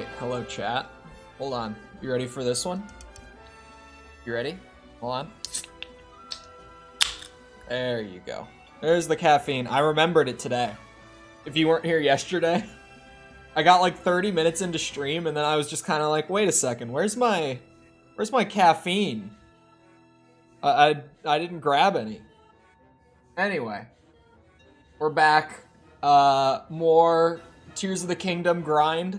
Alright, hello chat. Hold on. You ready for this one? You ready? Hold on. There you go. There's the caffeine. I remembered it today. If you weren't here yesterday, I got like 30 minutes into stream and then I was just kind of like, wait a second, where's my caffeine? I didn't grab any. Anyway, we're back. More Tears of the Kingdom grind.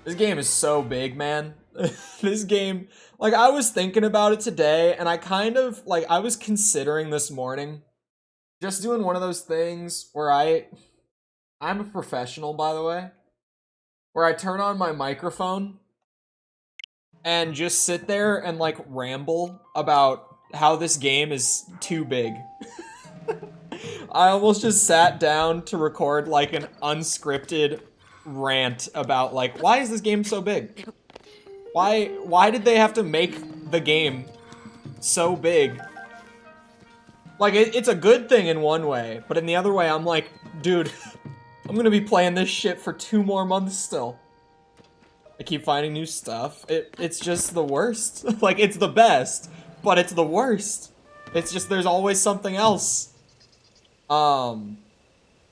This game is so big, man. This game, like, I was thinking about it today, and I kind of, like, I was considering this morning just doing one of those things where I'm a professional, by the way, where I turn on my microphone and just sit there and, like, ramble about how this game is too big. I almost just sat down to record, like, an unscripted rant about, like, why is this game so big? Why did they have to make the game so big? Like, it's a good thing in one way, but in the other way, I'm like, dude, I'm gonna be playing this shit for 2 more months still. I keep finding new stuff. It's just the worst. Like, it's the best, but it's the worst. It's just, there's always something else.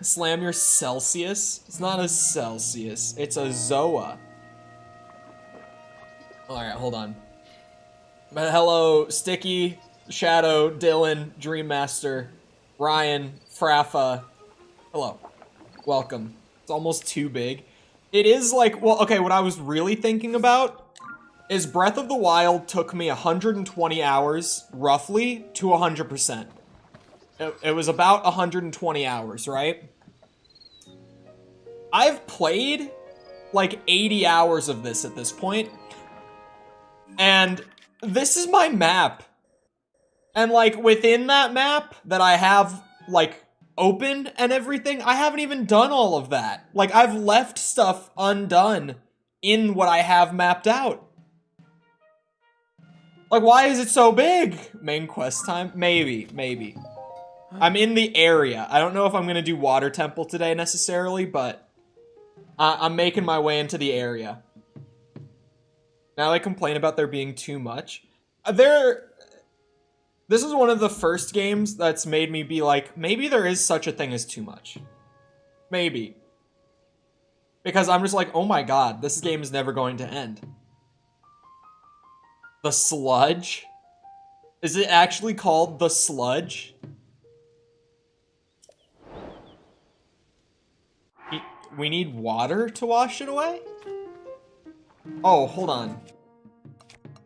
Slam your Celsius? It's not a Celsius, it's a Zoa. Alright, hold on. But hello, Sticky, Shadow, Dylan, Dreammaster, Ryan, Fraffa. Hello. Welcome. It's almost too big. It is like, well, okay, what I was really thinking about is Breath of the Wild took me 120 hours, roughly, to 100%. It was about 120 hours, right? I've played like 80 hours of this at this point. And this is my map. And like within that map that I have like open and everything, I haven't even done all of that. Like I've left stuff undone in what I have mapped out. Like why is it so big? Main quest time? Maybe. I'm in the area. I don't know if I'm gonna do Water Temple today necessarily, but I'm making my way into the area. Now they complain about there being too much. This is one of the first games that's made me be like, maybe there is such a thing as too much. Maybe. Because I'm just like, oh my god, this game is never going to end. The sludge? Is it actually called the sludge? We need water to wash it away? Oh, hold on.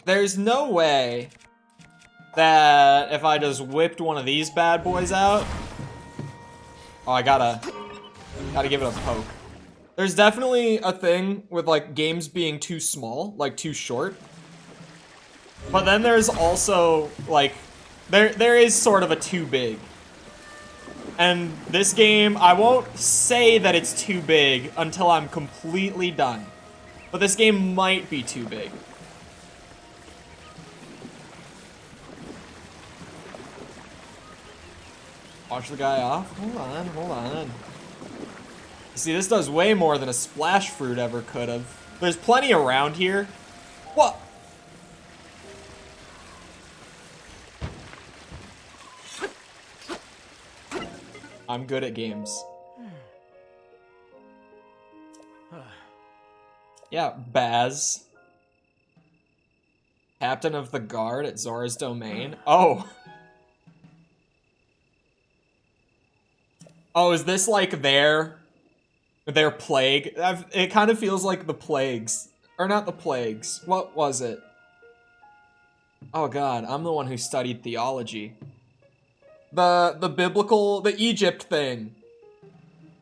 There's no way that if I just whipped one of these bad boys out... Oh, I gotta give it a poke. There's definitely a thing with, like, games being too small, like, too short. But then there's also, like, there is sort of a too big. And this game, I won't say that it's too big until I'm completely done. But this game might be too big. Wash the guy off? Hold on. See, this does way more than a splash fruit ever could have. There's plenty around here. What? I'm good at games. Yeah, Baz. Captain of the guard at Zora's domain. Oh. Oh, is this like their plague? It kind of feels like the plagues. Or not the plagues. What was it? Oh god, I'm the one who studied theology. The biblical, the Egypt thing.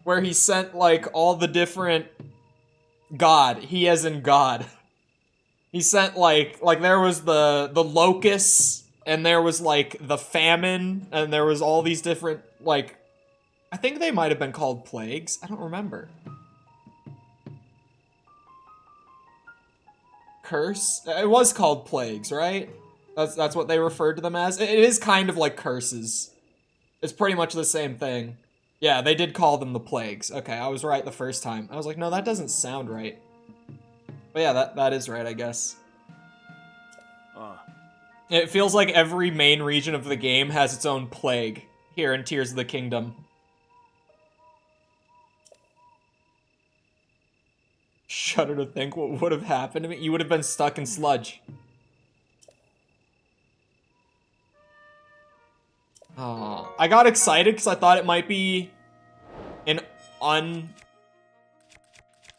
Where he sent, like, all the different... God. He as in God. He sent, like there was the locusts, and there was, like, the famine, and there was all these different, like... I think they might have been called plagues. I don't remember. Curse? It was called plagues, right? That's what they referred to them as. It is kind of like curses. It's pretty much the same thing. Yeah, they did call them the plagues. Okay, I was right the first time. I was like, no, that doesn't sound right. But yeah, that is right, I guess. It feels like every main region of the game has its own plague here in Tears of the Kingdom. Shudder to think what would have happened to me. You would have been stuck in sludge. Oh, I got excited because I thought it might be an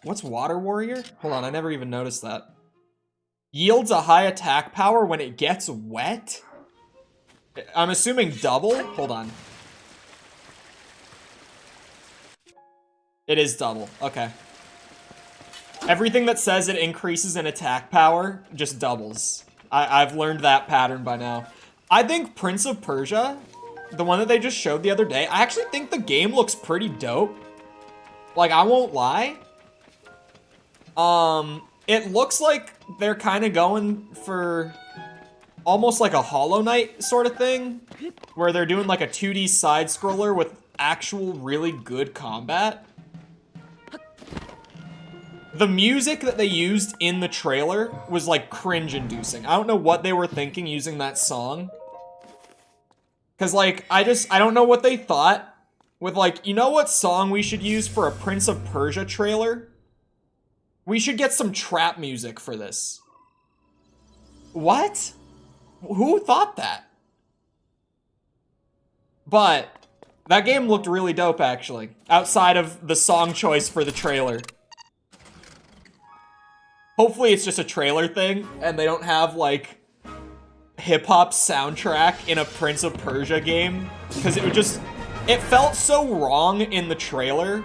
What's Water Warrior? Hold on, I never even noticed that. Yields a high attack power when it gets wet? I'm assuming double? Hold on. It is double. Okay. Everything that says it increases in attack power just doubles. I've learned that pattern by now. I think Prince of Persia, the one that they just showed the other day, I actually think the game looks pretty dope. Like, I won't lie. It looks like they're kind of going for almost like a Hollow Knight sort of thing, where they're doing like a 2D side-scroller with actual really good combat. The music that they used in the trailer was like cringe-inducing. I don't know what they were thinking using that song. Cause like, I don't know what they thought with like, you know what song we should use for a Prince of Persia trailer? We should get some trap music for this. What? Who thought that? But that game looked really dope, actually. Outside of the song choice for the trailer. Hopefully it's just a trailer thing, and they don't have, like, hip-hop soundtrack in a Prince of Persia game. Because it felt so wrong in the trailer.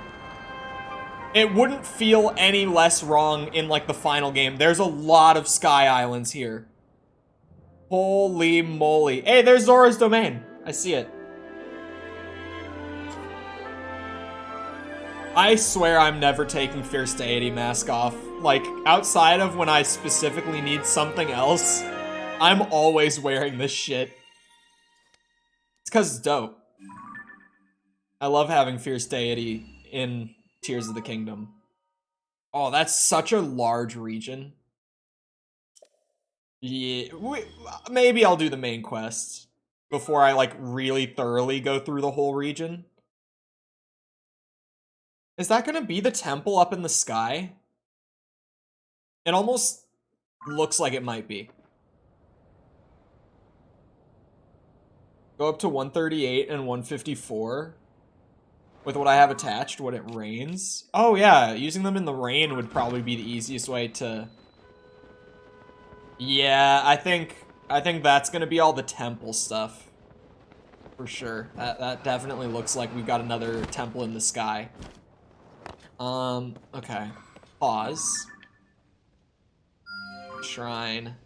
It wouldn't feel any less wrong in, like, the final game. There's a lot of Sky Islands here. Holy moly. Hey, there's Zora's Domain. I see it. I swear I'm never taking Fierce Deity mask off. Like, outside of when I specifically need something else, I'm always wearing this shit. It's because it's dope. I love having Fierce Deity in Tears of the Kingdom. Oh, that's such a large region. Yeah, maybe I'll do the main quest before I, like, really thoroughly go through the whole region. Is that gonna be the temple up in the sky? It almost looks like it might be. Go up to 138 and 154 with what I have attached when it rains. Oh yeah, using them in the rain would probably be the easiest way to... Yeah, I think that's gonna be all the temple stuff. For sure. That definitely looks like we've got another temple in the sky. Okay. Pause. Shrine.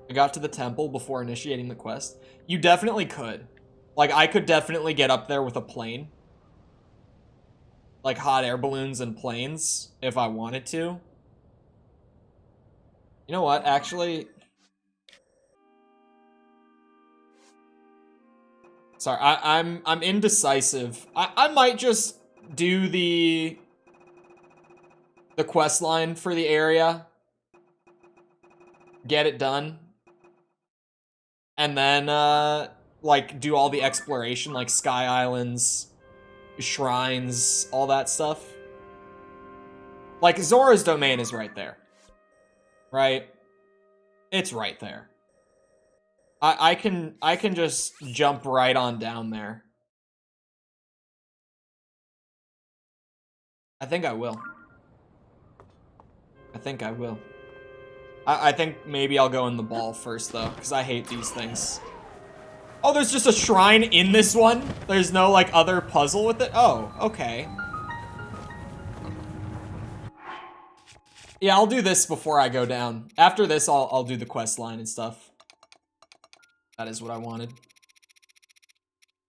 I got to the temple before initiating the quest. You definitely could. Like, I could definitely get up there with a plane. Like, hot air balloons and planes, if I wanted to. You know what, actually... Sorry, I'm indecisive. I might just do the quest line for the area. Get it done. And then, like, do all the exploration, like Sky Islands, shrines, all that stuff. Like, Zora's Domain is right there. Right? It's right there. I can just jump right on down there. I think I will. I think I will. I think maybe I'll go in the ball first, though, because I hate these things. Oh, there's just a shrine in this one? There's no, like, other puzzle with it? Oh, okay. Yeah, I'll do this before I go down. After this, I'll do the quest line and stuff. That is what I wanted.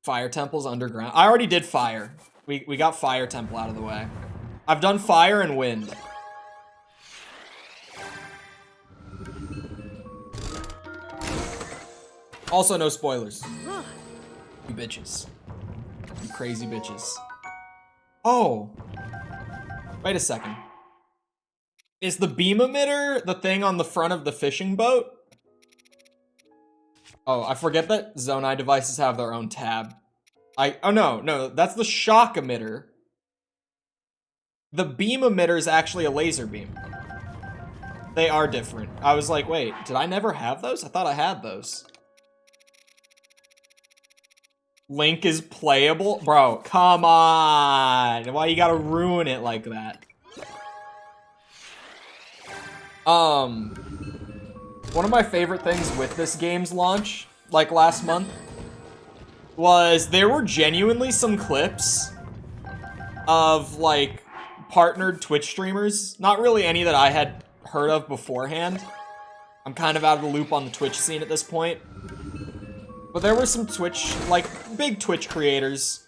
Fire temples underground. I already did fire. We got fire temple out of the way. I've done fire and wind. Also, no spoilers. You bitches. You crazy bitches. Oh. Wait a second. Is the beam emitter the thing on the front of the fishing boat? Oh, I forget that Zonai devices have their own tab. Oh no, that's the shock emitter. The beam emitter is actually a laser beam. They are different. I was like, wait, did I never have those? I thought I had those. Link is playable? Bro, come on. Why you gotta ruin it like that? One of my favorite things with this game's launch, like last month, was there were genuinely some clips of like partnered Twitch streamers. Not really any that I had heard of beforehand. I'm kind of out of the loop on the Twitch scene at this point. But there were some Twitch, like big Twitch creators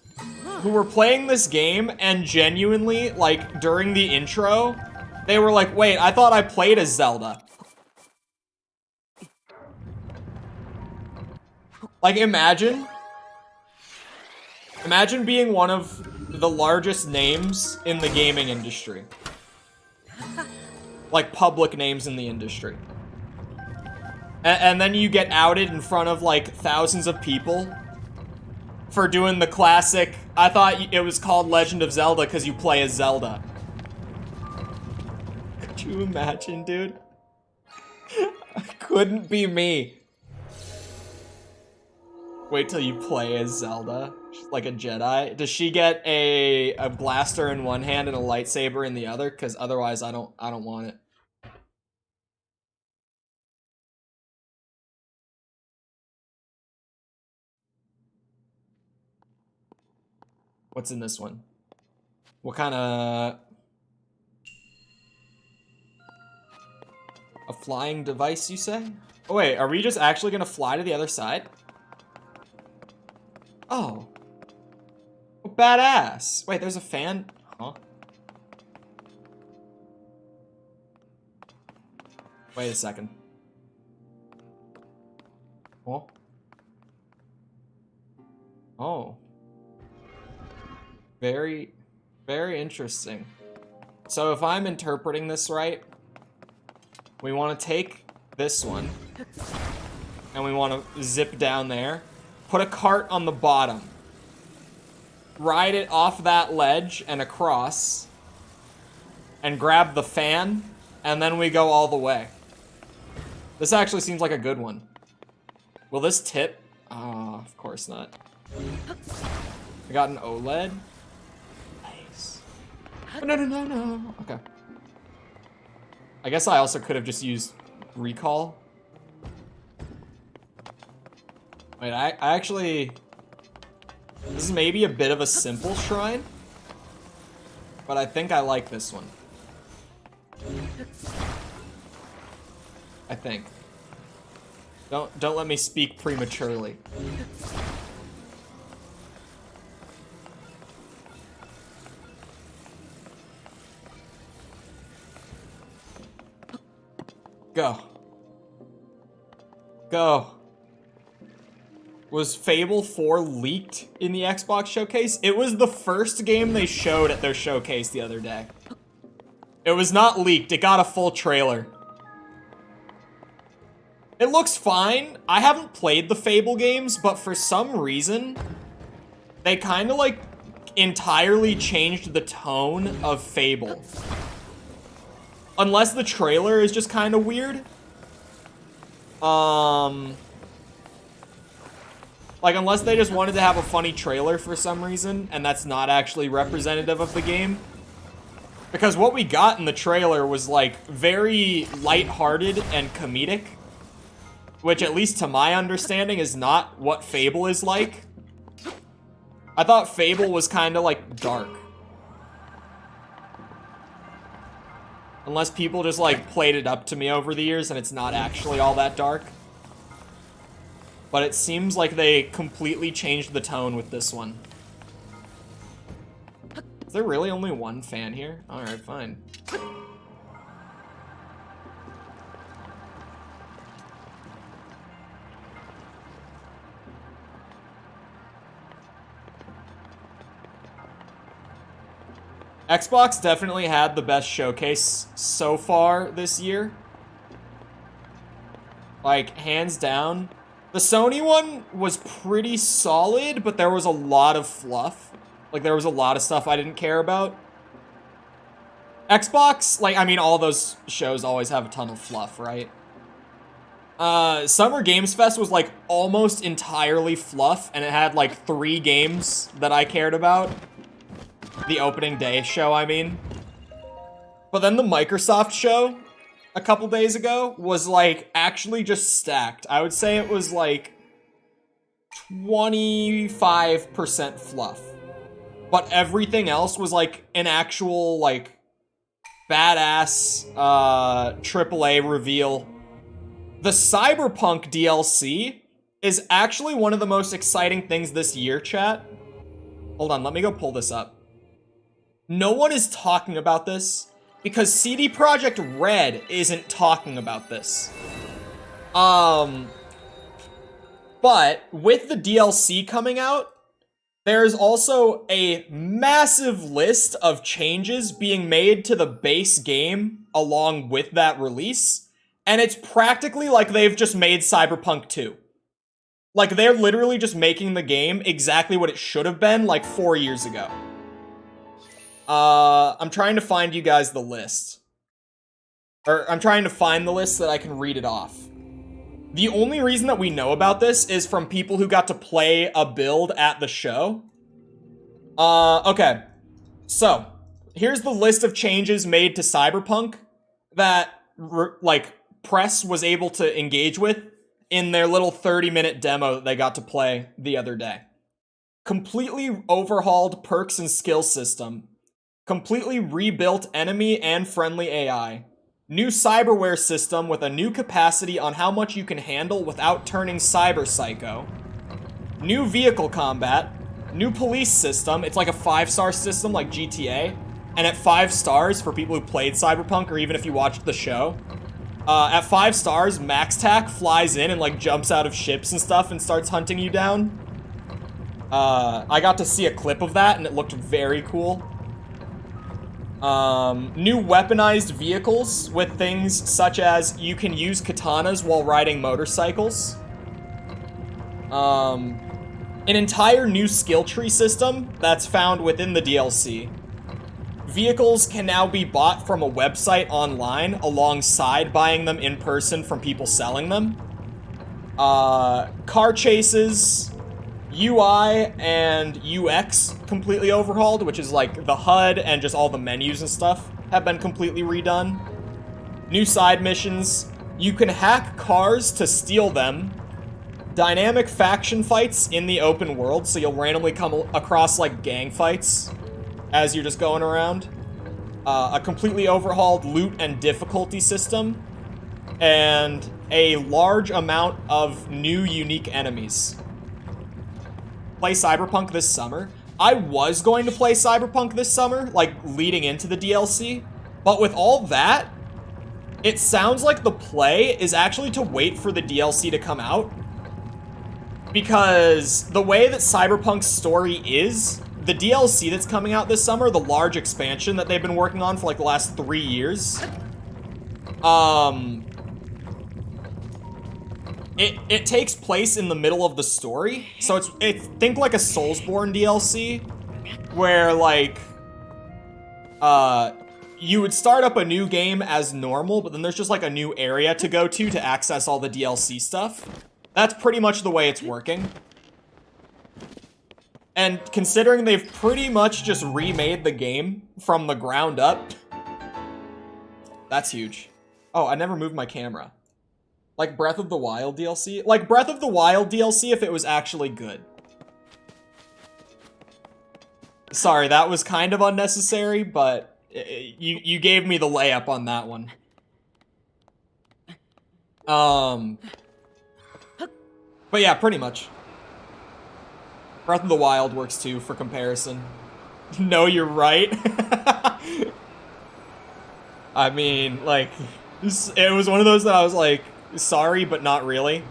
who were playing this game and genuinely, like during the intro, they were like, wait, I thought I played as Zelda. Like, imagine being one of the largest names in the gaming industry. Like, public names in the industry. And then you get outed in front of, like, thousands of people for doing the classic, I thought it was called Legend of Zelda because you play as Zelda. Could you imagine, dude? It couldn't be me. Wait till you play as Zelda, like a Jedi. Does she get a blaster in one hand and a lightsaber in the other? Because otherwise, I don't want it. What's in this one? What kind of... A flying device, you say? Oh wait, are we just actually gonna fly to the other side? Oh. Oh, badass. Wait, there's a fan? Huh? Wait a second. Oh. Oh. Very, very interesting. So if I'm interpreting this right, we want to take this one, and we want to zip down there, put a cart on the bottom, ride it off that ledge and across, and grab the fan, and then we go all the way. This actually seems like a good one. Will this tip? Oh, of course not. I got an OLED. Nice. Oh, no. Okay. I guess I also could have just used recall. Wait, I actually... This is maybe a bit of a simple shrine, but I think I like this one. I think. Don't let me speak prematurely. Go. Go. Was Fable 4 leaked in the Xbox showcase? It was the first game they showed at their showcase the other day. It was not leaked, it got a full trailer. It looks fine. I haven't played the Fable games, but for some reason, they kind of like entirely changed the tone of Fable. Unless the trailer is just kind of weird. Like, unless they just wanted to have a funny trailer for some reason, and that's not actually representative of the game. Because what we got in the trailer was, like, very lighthearted and comedic. Which, at least to my understanding, is not what Fable is like. I thought Fable was kind of, like, dark. Unless people just, like, played it up to me over the years and it's not actually all that dark. But it seems like they completely changed the tone with this one. Is there really only one fan here? Alright, fine. Xbox definitely had the best showcase so far this year. Like, hands down. The Sony one was pretty solid, but there was a lot of fluff. Like, there was a lot of stuff I didn't care about. Xbox, like, I mean, all those shows always have a ton of fluff, right? Summer Games Fest was, like, almost entirely fluff, and it had, like, 3 games that I cared about. The opening day show, I mean. But then the Microsoft show a couple days ago was, like, actually just stacked. I would say it was, like, 25% fluff. But everything else was, like, an actual, like, badass AAA reveal. The Cyberpunk DLC is actually one of the most exciting things this year, chat. Hold on, let me go pull this up. No one is talking about this because CD Projekt Red isn't talking about this. But with the DLC coming out, there's also a massive list of changes being made to the base game along with that release. And it's practically like they've just made Cyberpunk 2. Like, they're literally just making the game exactly what it should have been, like, 4 years ago. I'm trying to find you guys the list. Or, I'm trying to find the list so that I can read it off. The only reason that we know about this is from people who got to play a build at the show. Okay. So, here's the list of changes made to Cyberpunk that, like, press was able to engage with in their little 30-minute demo that they got to play the other day. Completely overhauled perks and skill system. Completely rebuilt enemy and friendly AI. New cyberware system with a new capacity on how much you can handle without turning cyber psycho. New vehicle combat. New police system. It's like a 5-star system like GTA. And at 5 stars, for people who played Cyberpunk, or even if you watched the show, at 5 stars, MaxTac flies in and, like, jumps out of ships and stuff and starts hunting you down. I got to see a clip of that, and it looked very cool. New weaponized vehicles with things such as you can use katanas while riding motorcycles. An entire new skill tree system that's found within the DLC. Vehicles can now be bought from a website online alongside buying them in person from people selling them. Car chases, UI and UX completely overhauled, which is like the HUD and just all the menus and stuff have been completely redone. New side missions. You can hack cars to steal them. Dynamic faction fights in the open world, so you'll randomly come across like gang fights as you're just going around. A completely overhauled loot and difficulty system. And a large amount of new unique enemies. Play Cyberpunk this summer. I was going to play Cyberpunk this summer, like leading into the DLC. But with all that, it sounds like the play is actually to wait for the DLC to come out. Because the way that Cyberpunk's story is, the DLC that's coming out this summer, the large expansion that they've been working on for like the last 3 years, it takes place in the middle of the story. So think like a Soulsborne DLC, where like, you would start up a new game as normal, but then there's just like a new area to go to access all the DLC stuff. That's pretty much the way it's working. And considering they've pretty much just remade the game from the ground up, that's huge. Oh, I never moved my camera. Like Breath of the Wild DLC? Like Breath of the Wild DLC if it was actually good. Sorry, that was kind of unnecessary, but you gave me the layup on that one. But yeah, pretty much. Breath of the Wild works too, for comparison. No, you're right. I mean, like, it was one of those that I was like, sorry, but not really.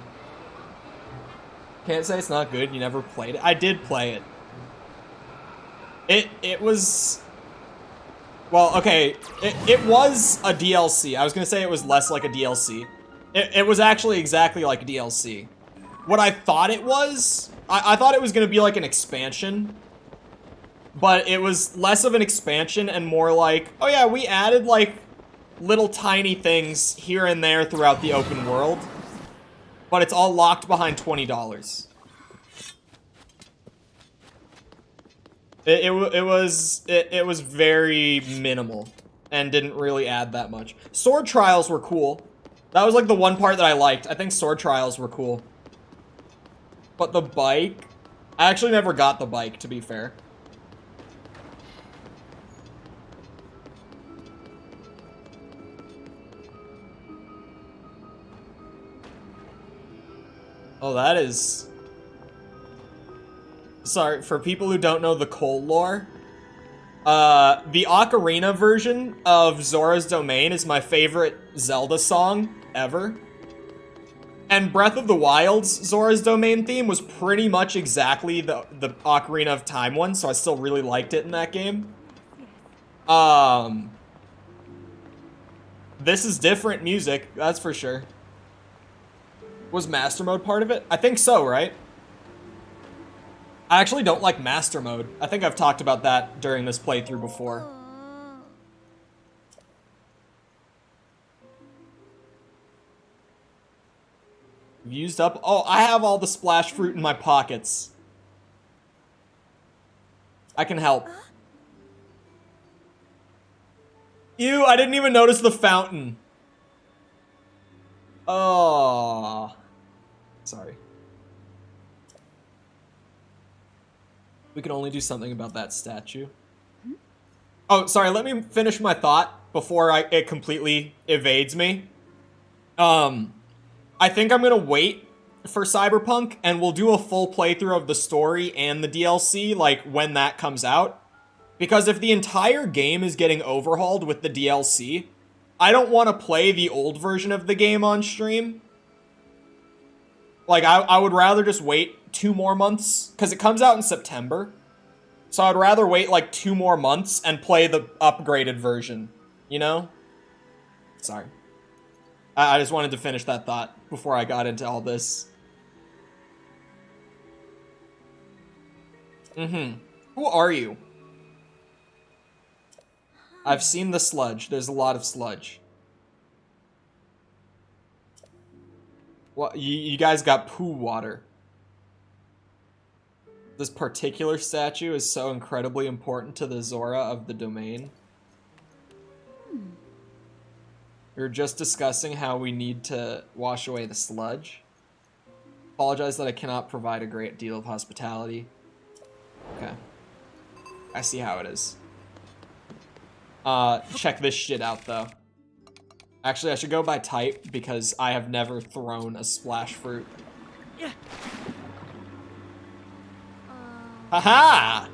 Can't say it's not good, you never played it. I did play it. It was... Well, okay, it was a DLC. I was gonna say it was less like a DLC. It was actually exactly like a DLC. What I thought it was, I thought it was gonna be like an expansion, but it was less of an expansion and more like, oh yeah, we added like little tiny things here and there throughout the open world, but it's all locked behind $20. It was very minimal and didn't really add that much. Sword trials were cool. That was like the one part that I liked. I think sword trials were cool. But the bike, I actually never got the bike, to be fair. Oh, that is... Sorry, for people who don't know the Chole lore, the Ocarina version of Zora's Domain is my favorite Zelda song ever. And Breath of the Wild's Zora's Domain theme was pretty much exactly the Ocarina of Time one, so I still really liked it in that game. This is different music, that's for sure. Was Master Mode part of it? I think so, right? I actually don't like Master Mode. I think I've talked about that during this playthrough before. Used up? Oh, I have all the splash fruit in my pockets. I can help. Ew, I didn't even notice the fountain. Oh. Sorry. We can only do something about that statue. Oh, sorry, let me finish my thought before it completely evades me. I think I'm gonna wait for Cyberpunk, and we'll do a full playthrough of the story and the DLC, like, when that comes out. Because if the entire game is getting overhauled with the DLC, I don't want to play the old version of the game on stream. Like, I would rather just wait 2 more months, because it comes out in September. So I'd rather wait, like, 2 more months and play the upgraded version, you know? Sorry. I just wanted to finish that thought before I got into all this. Who are you? I've seen the sludge. There's a lot of sludge. Well, you guys got poo water. This particular statue is so incredibly important to the Zora of the domain. We were just discussing how we need to wash away the sludge. Apologize that I cannot provide a great deal of hospitality. Okay. I see how it is. Check this shit out, though. Actually, I should go by type, because I have never thrown a splash fruit. Haha!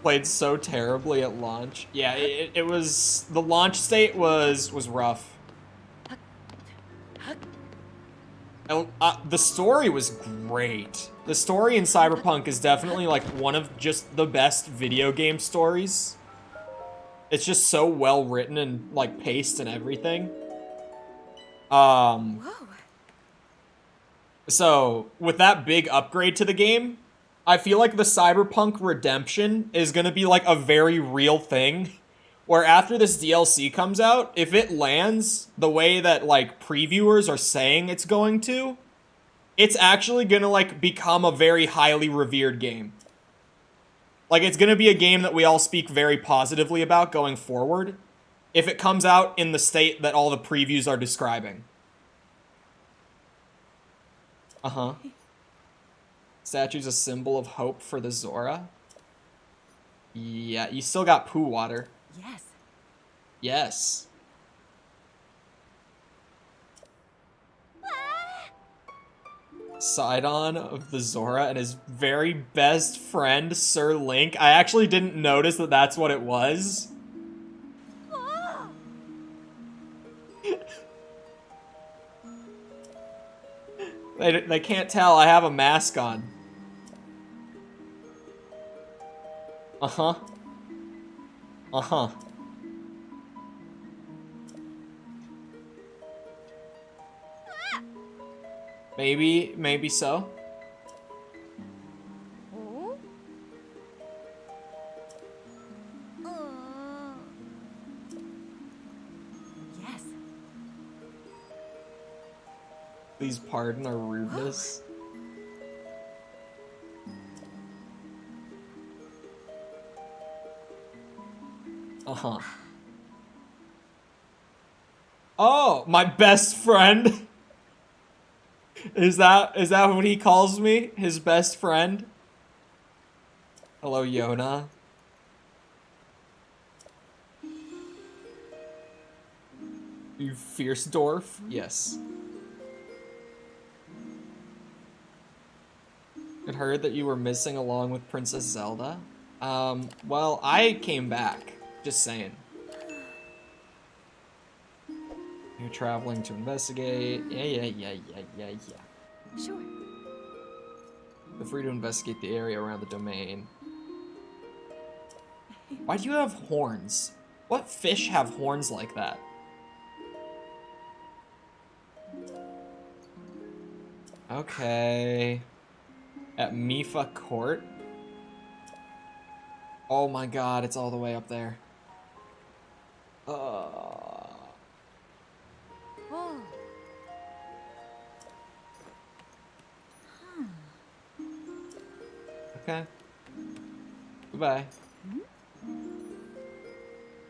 Played so terribly at launch. Yeah, it was... The launch state was rough. The story was great. The story in Cyberpunk is definitely, like, one of just the best video game stories. It's just so well written and, like, paced and everything. So, with that big upgrade to the game, I feel like the Cyberpunk Redemption is gonna be, like, a very real thing. Where after this DLC comes out, if it lands the way that, like, previewers are saying it's going to, it's actually gonna, like, become a very highly revered game. Like, it's gonna be a game that we all speak very positively about going forward, if it comes out in the state that all the previews are describing. Statue's a symbol of hope for the Zora. Yeah, you still got poo water. Yes. Yes. Sidon of the Zora and his very best friend, Sir Link. I actually didn't notice that that's what it was. They can't tell I have a mask on. Uh-huh. Uh-huh. Maybe so. Yes. Please pardon our rudeness. Uh-huh. Oh, my best friend. Is that what he calls me? His best friend? Hello, Yona. You fierce dwarf? Yes. I heard that you were missing along with Princess Zelda. Well, I came back. Just saying. You're traveling to investigate. Yeah. Sure. Feel free to investigate the area around the domain. Why do you have horns? What fish have horns like that? Okay. At Mifa Court? Oh my god, it's all the way up there. Oh. Okay. Goodbye.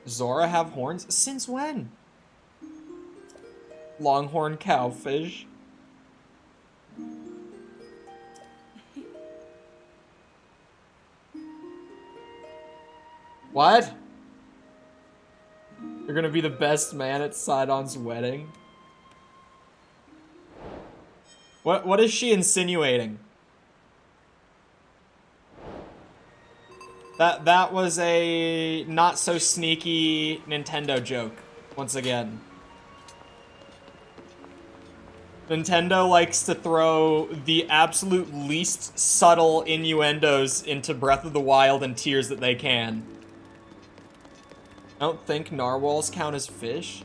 Zora have horns? Since when? Longhorn cowfish. What? You're gonna be the best man at Sidon's wedding? What is she insinuating? That was a not so sneaky Nintendo joke, once again. Nintendo likes to throw the absolute least subtle innuendos into Breath of the Wild and Tears that they can. I don't think narwhals count as fish.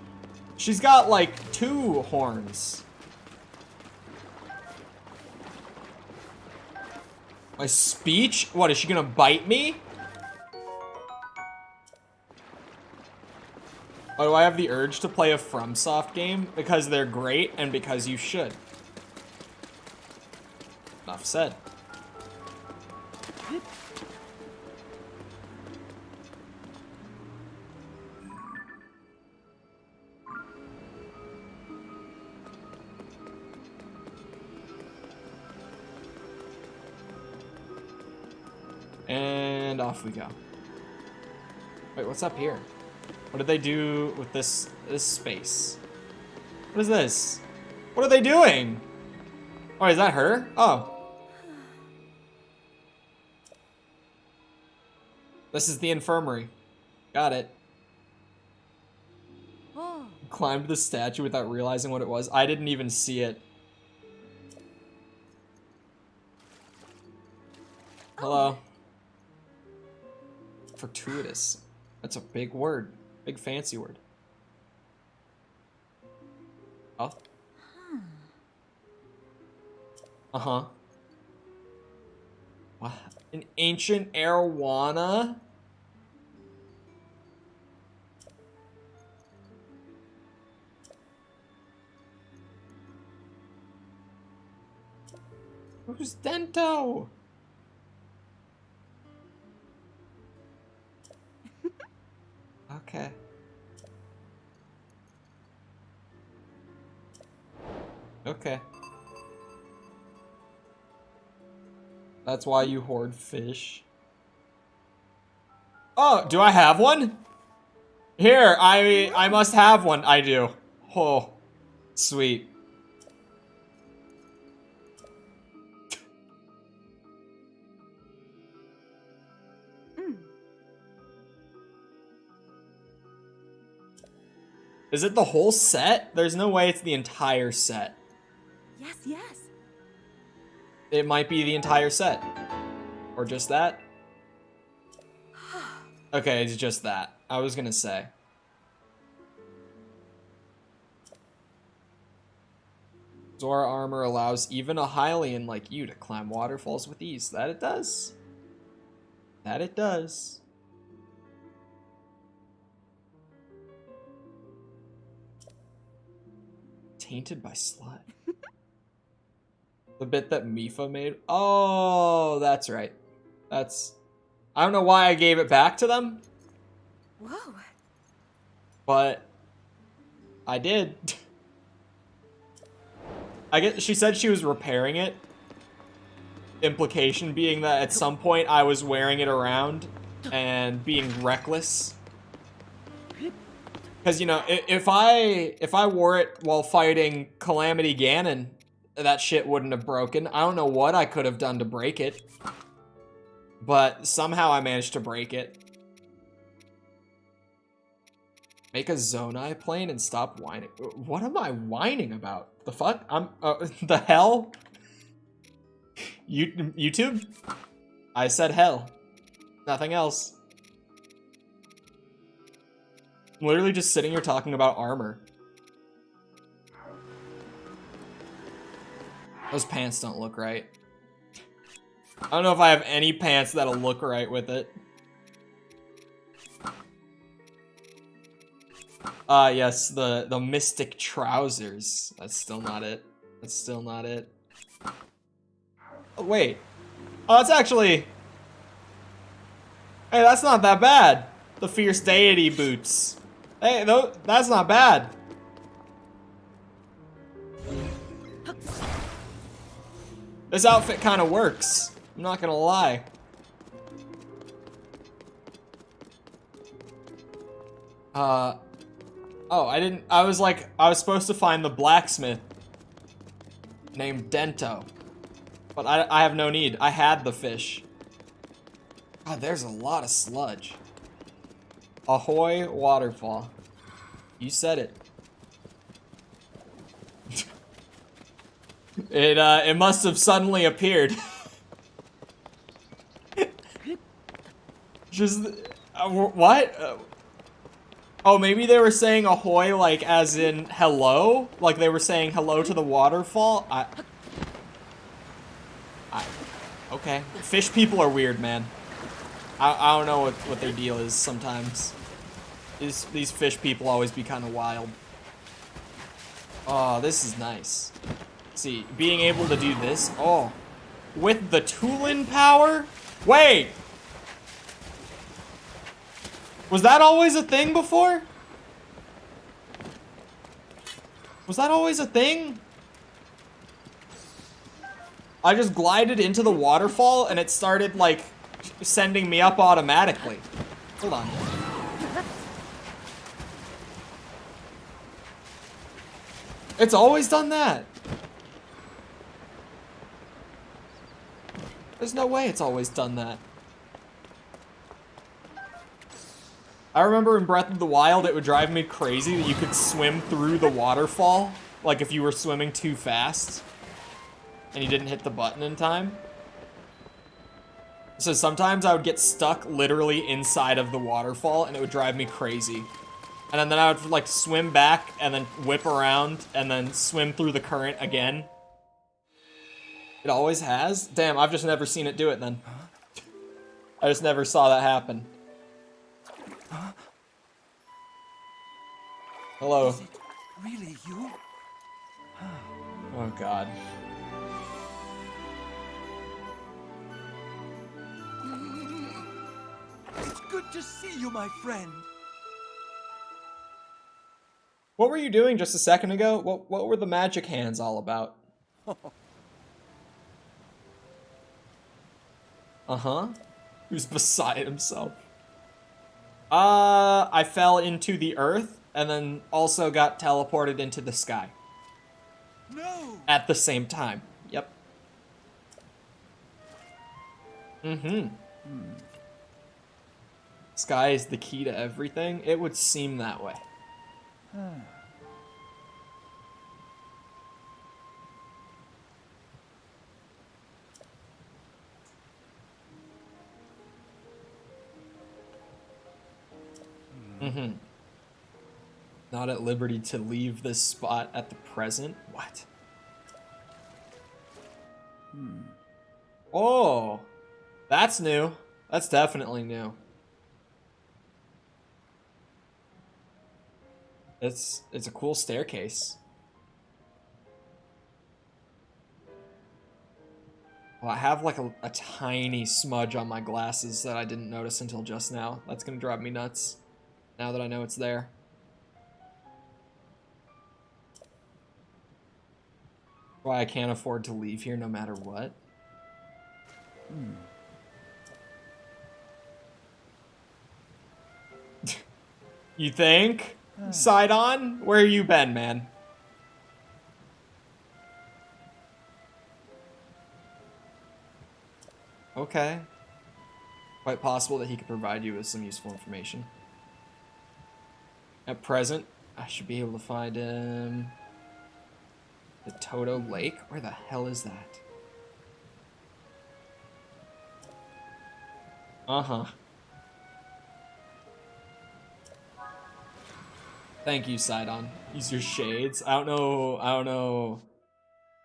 She's got like 2 horns. My speech? What, is she gonna bite me? Why do I have the urge to play a FromSoft game? Because they're great and because you should. Enough said. And off we go. Wait, what's up here? What did they do with this space? What is this? What are they doing? Oh, is that her? Oh. This is the infirmary. Got it. Oh. Climbed the statue without realizing what it was. I didn't even see it. Hello. Fortuitous. That's a big word. Big fancy word. Oh. Uh-huh. What? An ancient arowana? Who's Dento? Okay. Okay. That's why you hoard fish. Oh, do I have one? Here, I must have one. I do. Oh, sweet. Is it the whole set? There's no way it's the entire set. Yes. It might be the entire set. Or just that. Okay, it's just that. I was gonna say. Zora armor allows even a Hylian like you to climb waterfalls with ease. That it does. That it does. Tainted by slime. The bit that Mifa made. Oh, that's right. That's... I don't know why I gave it back to them. Whoa. But I did. She said she was repairing it. Implication being that at some point I was wearing it around and being reckless. Because, you know, if I wore it while fighting Calamity Ganon, that shit wouldn't have broken. I don't know what I could have done to break it. But somehow I managed to break it. Make a Zonai plane and stop whining. What am I whining about? The fuck? The hell? YouTube? I said hell. Nothing else. I'm literally just sitting here talking about armor. Those pants don't look right. I don't know if I have any pants that'll look right with it. Yes, the mystic trousers. That's still not it. That's still not it. Oh, wait. Oh, that's actually... Hey, that's not that bad. The fierce deity boots. Hey, that's not bad. This outfit kind of works. I'm not gonna lie. Oh, I was supposed to find the blacksmith named Dento. But I have no need. I had the fish. God, there's a lot of sludge. Ahoy waterfall. You said it. It must have suddenly appeared. Just what? Oh, maybe they were saying ahoy like as in hello? Like they were saying hello to the waterfall? Okay. Fish people are weird, man. I don't know what their deal is sometimes. These fish people always be kind of wild. Oh, this is nice. See, being able to do this. Oh, with the Tulin power? Wait! Was that always a thing before? Was that always a thing? I just glided into the waterfall and it started, like, sending me up automatically. Hold on. It's always done that. There's no way it's always done that. I remember in Breath of the Wild, it would drive me crazy that you could swim through the waterfall, like if you were swimming too fast and you didn't hit the button in time. So sometimes I would get stuck literally inside of the waterfall and it would drive me crazy. And then I would like swim back and then whip around and then swim through the current again. It always has? Damn, I've just never seen it do it then. I just never saw that happen. Hello. Is it really you? Oh god. It's good to see you, my friend. What were you doing just a second ago? What were the magic hands all about? Uh-huh. Who's beside himself? I fell into the earth and then also got teleported into the sky. No. At the same time. Yep. Mm-hmm. Sky is the key to everything. It would seem that way. Mm-hmm. Not at liberty to leave this spot at the present? What? Oh, that's new. That's definitely new. It's a cool staircase. Well, I have like a tiny smudge on my glasses that I didn't notice until just now. That's gonna drive me nuts now that I know it's there. Why I can't afford to leave here no matter what. You think? Sidon? Where you been, man? Okay. Quite possible that he could provide you with some useful information. At present, I should be able to find him. The Toto Lake? Where the hell is that? Uh-huh. Thank you, Sidon. Use your shades. I don't know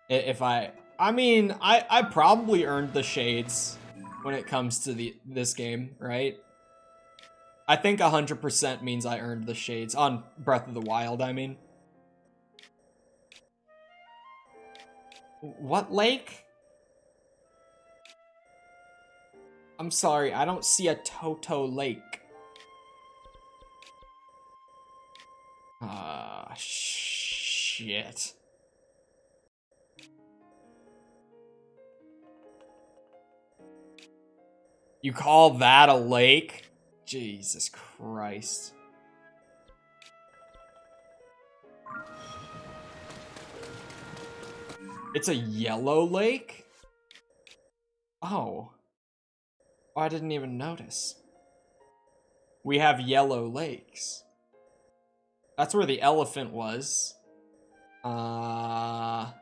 if I mean, I probably earned the shades when it comes to this game, right? I think 100% means I earned the shades on Breath of the Wild, I mean. What lake? I'm sorry, I don't see a Toto Lake. Ah, shit. You call that a lake? Jesus Christ. It's a yellow lake? Oh. Oh, I didn't even notice. We have yellow lakes. That's where the elephant was. Siruto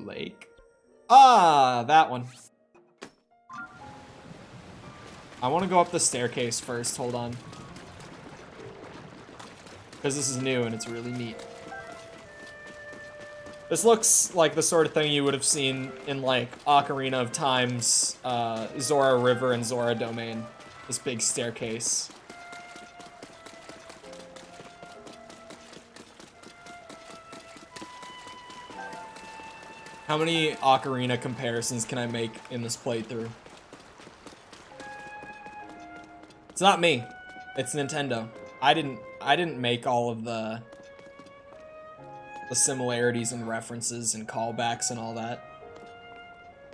Lake. Ah, that one. I want to go up the staircase first. Hold on. Because this is new and it's really neat. This looks like the sort of thing you would have seen in, like, Ocarina of Time's Zora River and Zora Domain. This big staircase. How many Ocarina comparisons can I make in this playthrough? It's not me. It's Nintendo. I didn't make all of the similarities and references and callbacks and all that.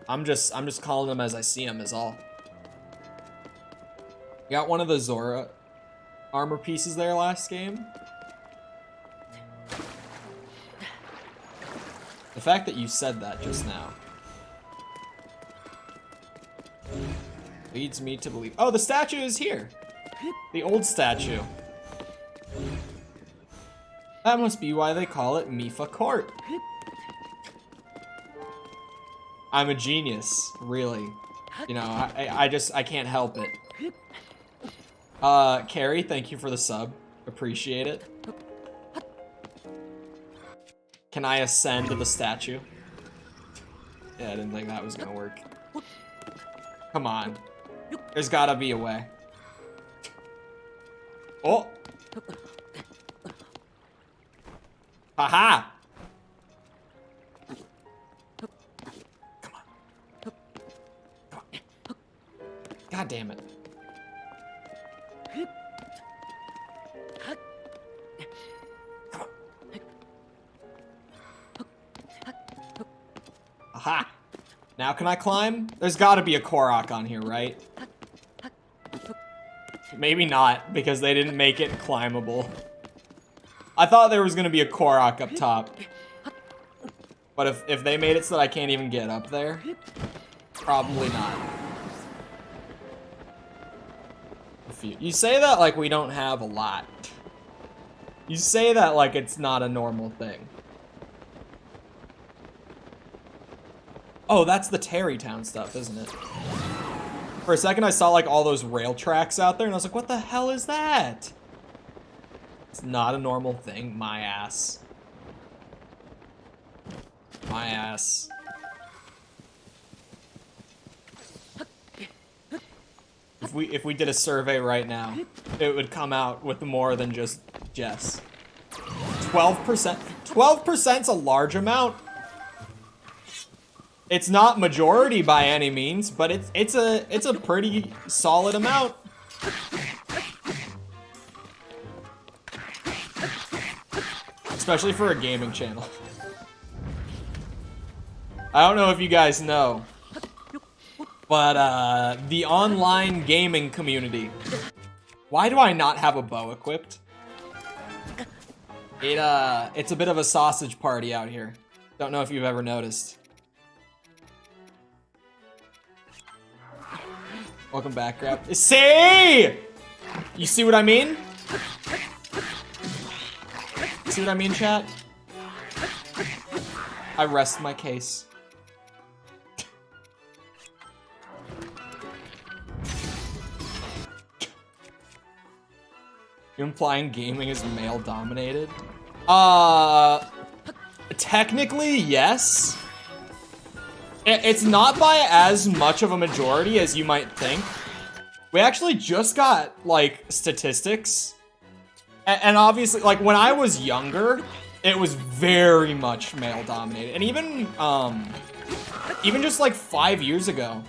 I'm just calling them as I see them is all. You got one of the Zora armor pieces there last game. The fact that you said that just now leads me to believe. Oh, the statue is here. The old statue. That must be why they call it Mifa Court. I'm a genius, really. You know, I can't help it. Carrie, thank you for the sub. Appreciate it. Can I ascend to the statue? Yeah, I didn't think that was gonna work. Come on. There's gotta be a way. Oh! Haha! Come on. Come on. God damn it. Aha! Now can I climb? There's gotta be a Korok on here, right? Maybe not, because they didn't make it climbable. I thought there was gonna be a Korok up top. But if they made it so that I can't even get up there, probably not. You say that like we don't have a lot. You say that like it's not a normal thing. Oh, that's the Terrytown stuff, isn't it? For a second, I saw like all those rail tracks out there, and I was like, what the hell is that? It's not a normal thing. My ass. My ass. If we did a survey right now, it would come out with more than just Jess. 12%. 12%'s a large amount. It's not majority by any means, but it's a pretty solid amount. Especially for a gaming channel. I don't know if you guys know, but the online gaming community. Why do I not have a bow equipped? It's a bit of a sausage party out here. Don't know if you've ever noticed. Welcome back, Grab. See? You see what I mean? See what I mean, chat? I rest my case. You're implying gaming is male-dominated? Technically, yes. It's not by as much of a majority as you might think. We actually just got, like, statistics. And obviously, like, when I was younger, it was very much male-dominated. And even just, like, 5 years ago,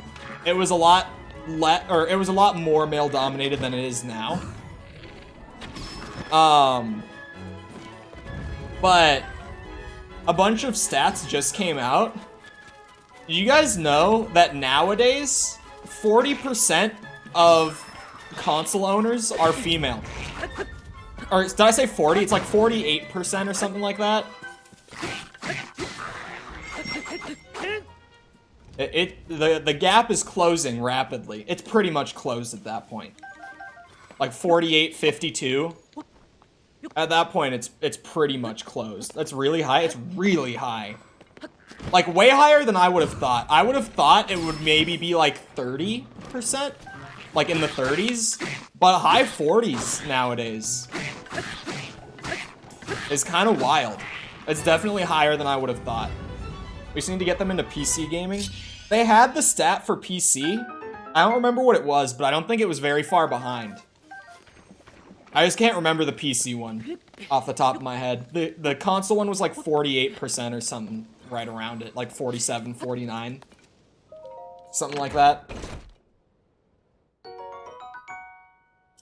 it was a lot more male-dominated than it is now. But a bunch of stats just came out. Do you guys know that nowadays, 40% of console owners are female? Or did I say 40? It's like 48% or something like that. The gap is closing rapidly. It's pretty much closed at that point. Like 48-52. At that point, it's pretty much closed. That's really high. It's really high. Like, way higher than I would have thought. I would have thought it would maybe be like 30%. Like in the 30s. But high 40s nowadays. It's kind of wild. It's definitely higher than I would have thought. We just need to get them into PC gaming. They had the stat for PC. I don't remember what it was, but I don't think it was very far behind. I just can't remember the PC one off the top of my head. The console one was like 48% or something right around it. Like 47, 49. Something like that.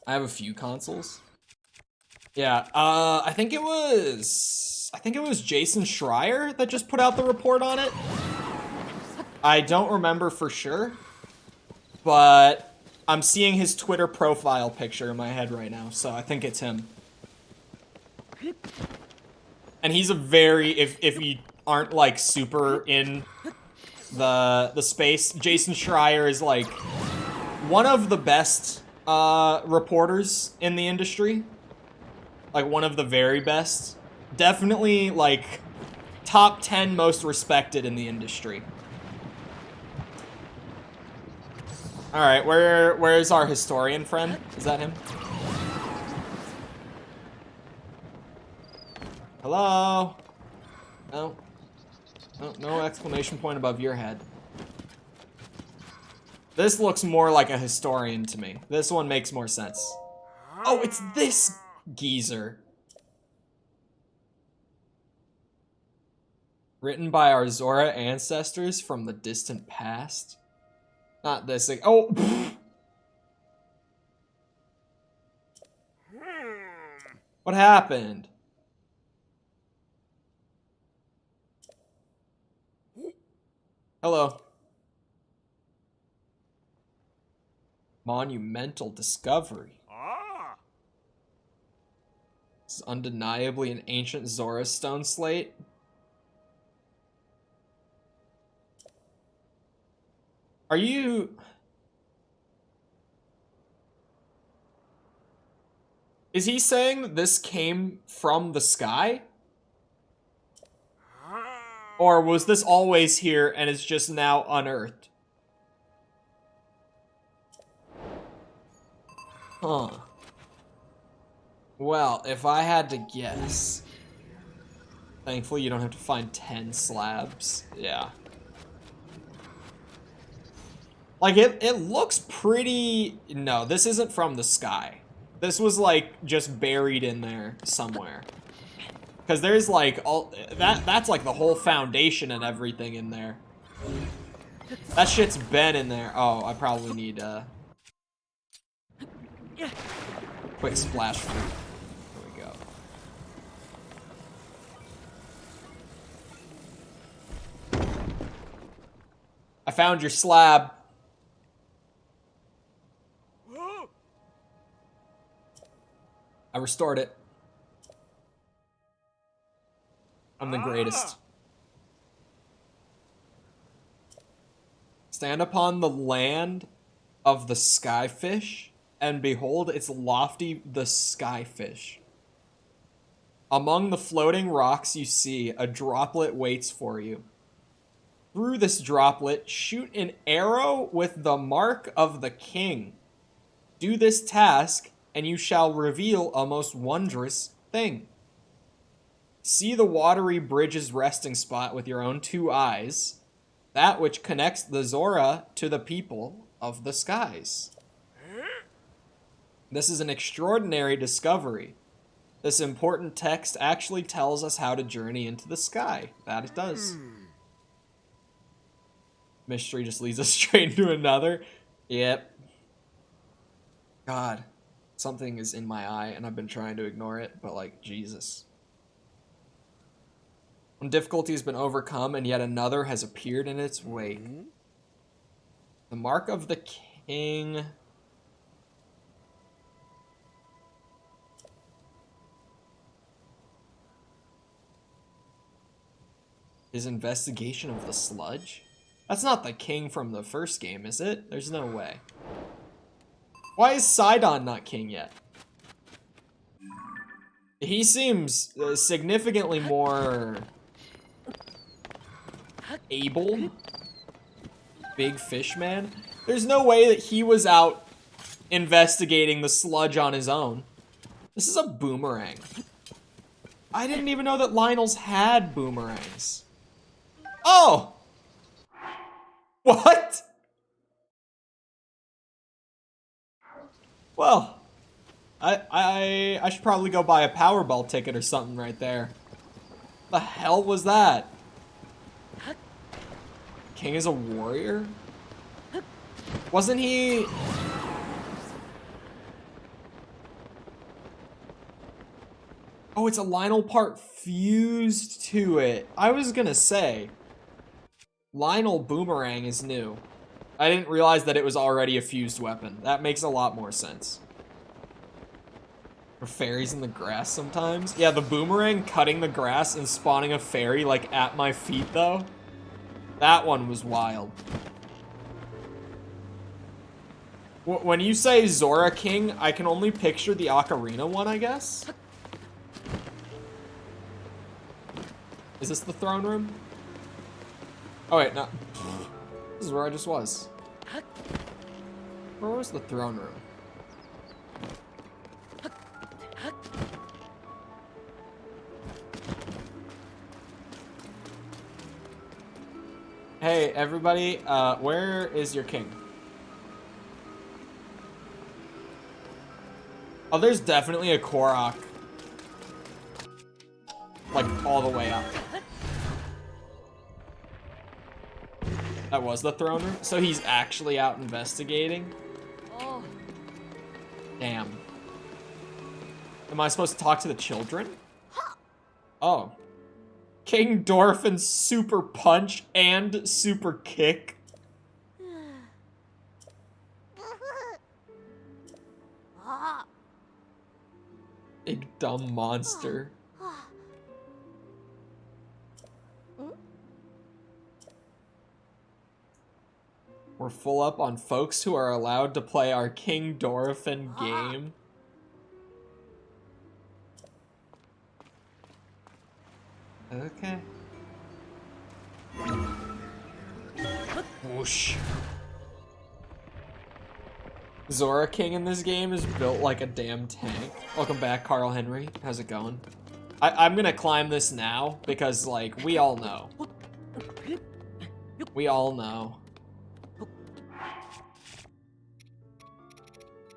I have a few consoles. Yeah, I think it was Jason Schreier that just put out the report on it. I don't remember for sure, but I'm seeing his Twitter profile picture in my head right now, so I think it's him. And he's a very, if you aren't like super in the space, Jason Schreier is like one of the best reporters in the industry. Like one of the very best. Definitely like top 10 most respected in the industry. All right, where's our historian friend? Is that him? Hello? No. No exclamation point above your head. This looks more like a historian to me. This one makes more sense. Oh, it's this geezer. Written by our Zora ancestors from the distant past. Not this thing. Oh! What happened? Hello. Monumental discovery. This is undeniably an ancient Zora stone slate. Are you... Is he saying that this came from the sky? Or was this always here and is just now unearthed? Huh. Well, if I had to guess... Thankfully, you don't have to find 10 slabs. Yeah. Like, it looks pretty... No, this isn't from the sky. This was, like, just buried in there somewhere. Because there's, like, all... That's, like, the whole foundation and everything in there. That shit's been in there. Oh, I probably need, quick splash fruit. There we go. I found your slab. I restored it. I'm the greatest. Stand upon the land of the skyfish, and behold its lofty the skyfish. Among the floating rocks you see, a droplet waits for you. Through this droplet, shoot an arrow with the mark of the king. Do this task, and you shall reveal a most wondrous thing. See the watery bridge's resting spot with your own 2 eyes, that which connects the Zora to the people of the skies. This is an extraordinary discovery. This important text actually tells us how to journey into the sky. That it does. Mystery just leads us straight into another. Yep. God. Something is in my eye, and I've been trying to ignore it, but, like, Jesus. One difficulty has been overcome, and yet another has appeared in its wake. The mark of the king... His investigation of the sludge? That's not the king from the first game, is it? There's no way. Why is Sidon not king yet? He seems significantly more able. Big fish man. There's no way that he was out investigating the sludge on his own. This is a boomerang. I didn't even know that Lionel's had boomerangs. Oh! What? Well, I should probably go buy a Powerball ticket or something right there. The hell was that? King is a warrior? Wasn't he... Oh, it's a Lionel part fused to it. I was gonna say, Lionel Boomerang is new. I didn't realize that it was already a fused weapon. That makes a lot more sense. Are fairies in the grass sometimes? Yeah, the boomerang cutting the grass and spawning a fairy, like, at my feet, though. That one was wild. When you say Zora King, I can only picture the Ocarina one, I guess? Is this the throne room? Oh, wait, no. This is where I just was. Where was the throne room? Hey, everybody, where is your king? Oh, there's definitely a Korok. Like, all the way up. That was the throne room? So he's actually out investigating? Oh. Damn. Am I supposed to talk to the children? Oh. King Dorphin super punch and super kick. Big dumb monster. We're full up on folks who are allowed to play our King Dorphin game. Okay. Whoosh. Zora King in this game is built like a damn tank. Welcome back, Carl Henry. How's it going? I'm gonna climb this now because, like, we all know. We all know.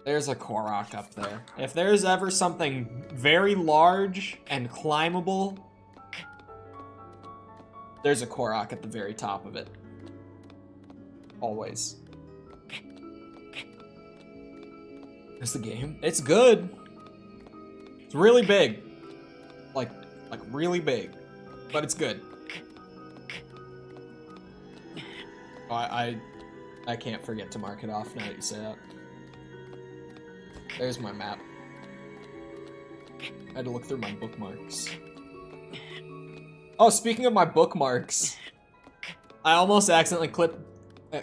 There's a Korok up there. If there's ever something very large and climbable, there's a Korok at the very top of it. Always. It's the game. It's good. It's really big. Like really big. But it's good. Oh, I can't forget to mark it off now that you say that. There's my map. I had to look through my bookmarks. Oh, speaking of my bookmarks, I almost accidentally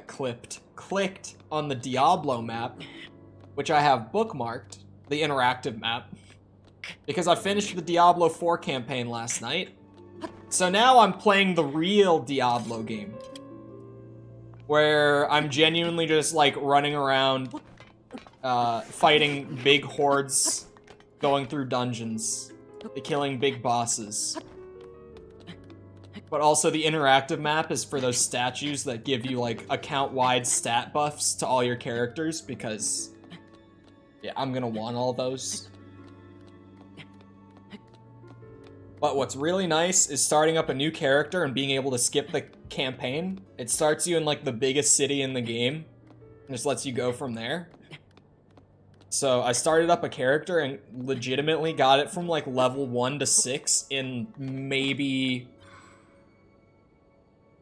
clicked on the Diablo map, which I have bookmarked, the interactive map, because I finished the Diablo 4 campaign last night. So now I'm playing the real Diablo game, where I'm genuinely just like running around, fighting big hordes, going through dungeons, killing big bosses. But also the interactive map is for those statues that give you like account-wide stat buffs to all your characters, because yeah, I'm gonna want all those. But what's really nice is starting up a new character and being able to skip the campaign. It starts you in like the biggest city in the game and just lets you go from there. So I started up a character and legitimately got it from like level 1 to 6 in maybe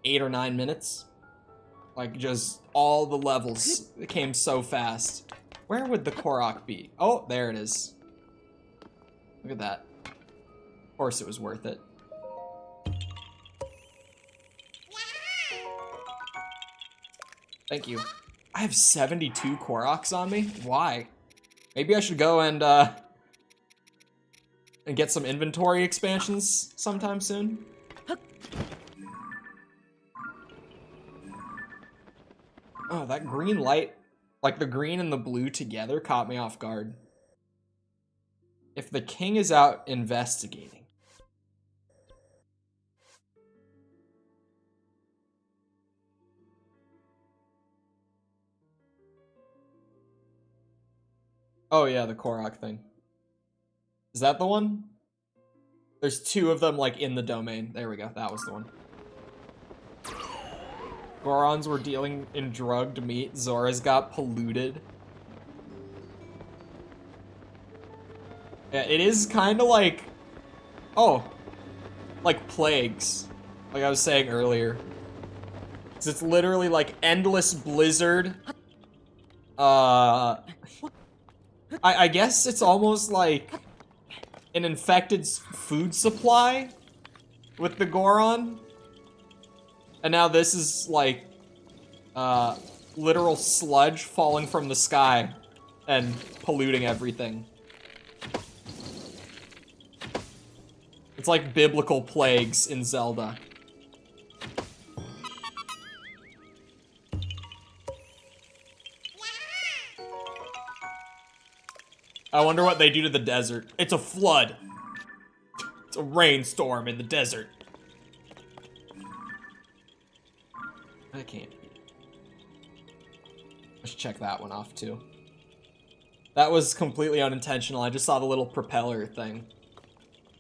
8 or 9 minutes. Like, just all the levels came so fast. Where would the Korok be? Oh, there it is. Look at that. Of course it was worth it. Thank you. I have 72 Koroks on me? Why? Maybe I should go and get some inventory expansions sometime soon. Oh, that green light, like the green and the blue together, caught me off guard. If the king is out investigating. Oh yeah, the Korok thing. Is that the one? There's 2 of them, like, in the domain. There we go, that was the one. Gorons were dealing in drugged meat. Zora's got polluted. Yeah, it is kind of like... Oh. Like plagues. Like I was saying earlier. 'Cause it's literally like endless blizzard. I guess it's almost like an infected food supply with the Goron. And now this is like literal sludge falling from the sky and polluting everything. It's like biblical plagues in Zelda. I wonder what they do to the desert. It's a flood. It's a rainstorm in the desert. I can't. Let's check that one off too. That was completely unintentional. I just saw the little propeller thing.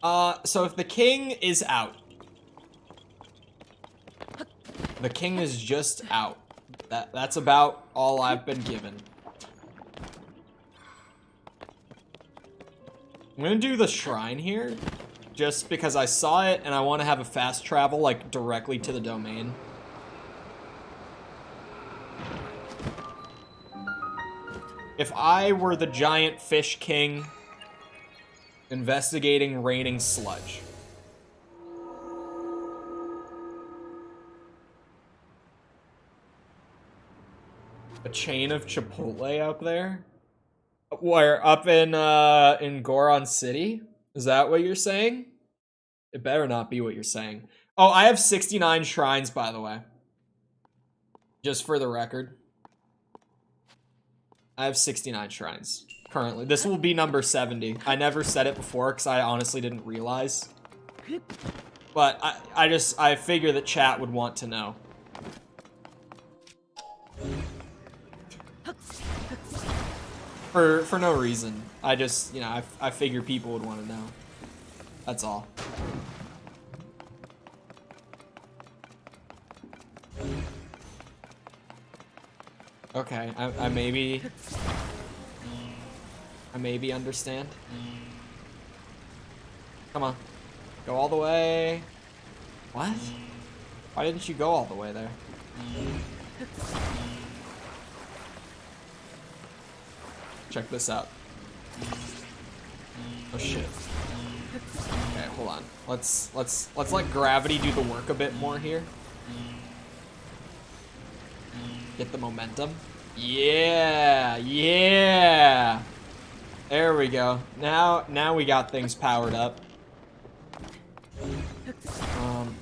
So if the king is out. The king is just out. That's about all I've been given. I'm gonna do the shrine here, just because I saw it and I want to have a fast travel, like, directly to the domain. If I were the giant fish king investigating raining sludge. A chain of Chipotle up there? Where, up in Goron City? Is that what you're saying? It better not be what you're saying. Oh, I have 69 shrines, by the way. Just for the record. I have 69 shrines currently. This will be number 70. I never said it before because I honestly didn't realize. But I figure that chat would want to know. For no reason. I just, you know, I figure people would want to know. That's all. Okay, I maybe understand. Come on. Go all the way. What? Why didn't you go all the way there? Check this out. Oh shit. Okay, hold on. Let's let gravity do the work a bit more here. Get the momentum. Yeah, yeah. There we go. Now we got things powered up.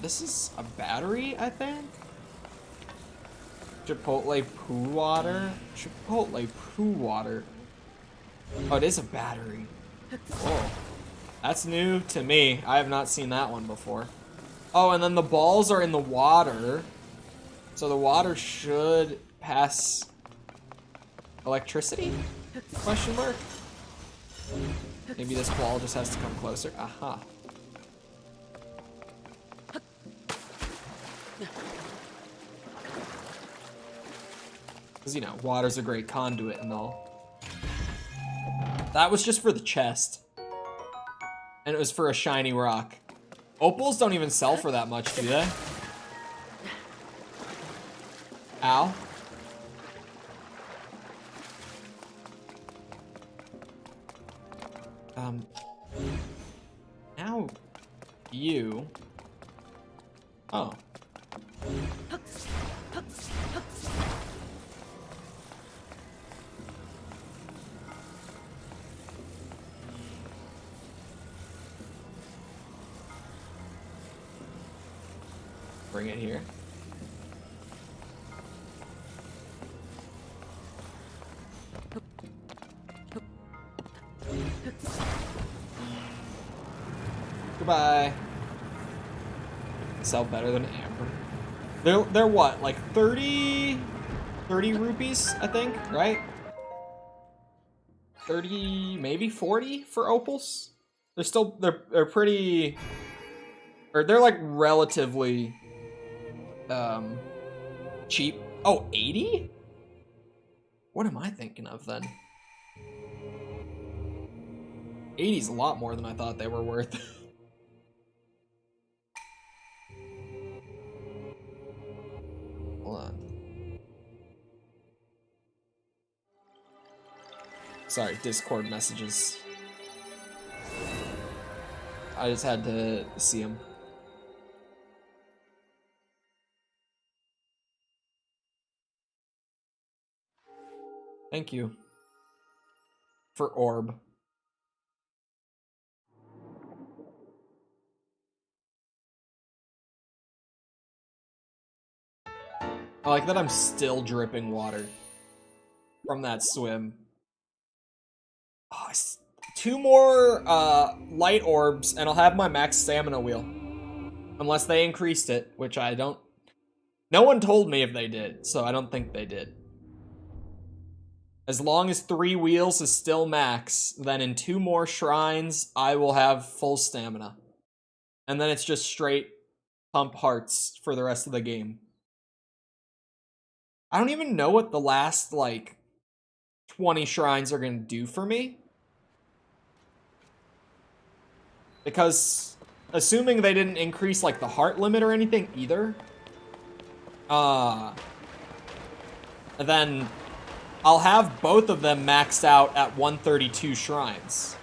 This is a battery, I think. Chipotle poo water. Chipotle poo water. Oh, it is a battery. Whoa. That's new to me. I have not seen that one before. Oh, and then the balls are in the water. So the water should pass electricity? Question mark? Maybe this ball just has to come closer. Aha. Because, you know, water's a great conduit and all. That was just for the chest. And it was for a shiny rock. Opals don't even sell for that much, do they? Ow. Now you. Oh. Bring it here. Goodbye. Sell better than amber. They're what, like 30 rupees, I think, right? 30, maybe 40 for opals. They're pretty, or they're like relatively cheap. Oh, 80? What am I thinking of then? 80's a lot more than I thought they were worth. Hold on. Sorry, Discord messages. I just had to see them. Thank you. For orb. I like that I'm still dripping water from that swim. Oh, 2 more light orbs and I'll have my max stamina wheel. Unless they increased it, which I don't... No one told me if they did, so I don't think they did. As long as 3 wheels is still max, then in 2 more shrines, I will have full stamina. And then it's just straight pump hearts for the rest of the game. I don't even know what the last, like, 20 shrines are gonna do for me. Because, assuming they didn't increase, like, the heart limit or anything either, then I'll have both of them maxed out at 132 shrines.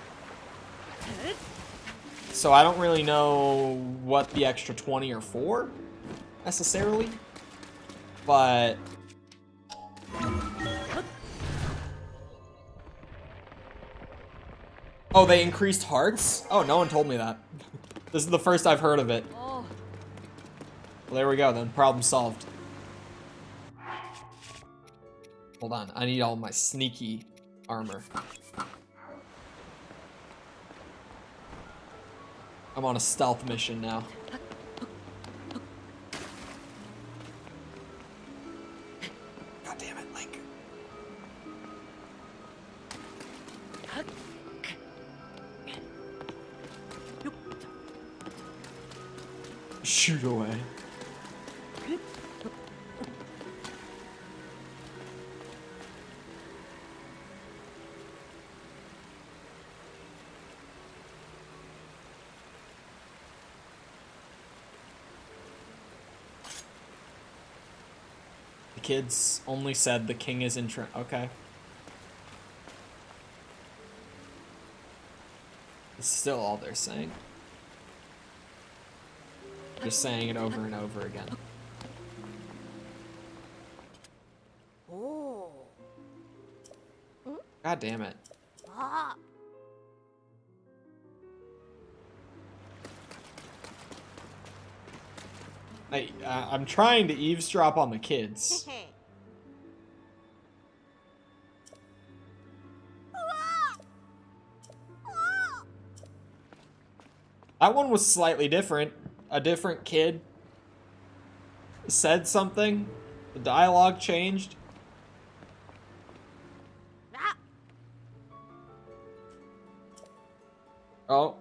So I don't really know what the extra 20 are for, necessarily. But... Oh, they increased hearts? Oh, no one told me that. This is the first I've heard of it. Well, there we go then. Problem solved. Hold on, I need all my sneaky armor. I'm on a stealth mission now. God damn it, Link. Shoot away. The kids only said the king is in okay. It's still all they're saying. Just saying it over and over again. Oh. God damn it. Ah. I'm trying to eavesdrop on the kids. That one was slightly different. A different kid said something. The dialogue changed. Oh.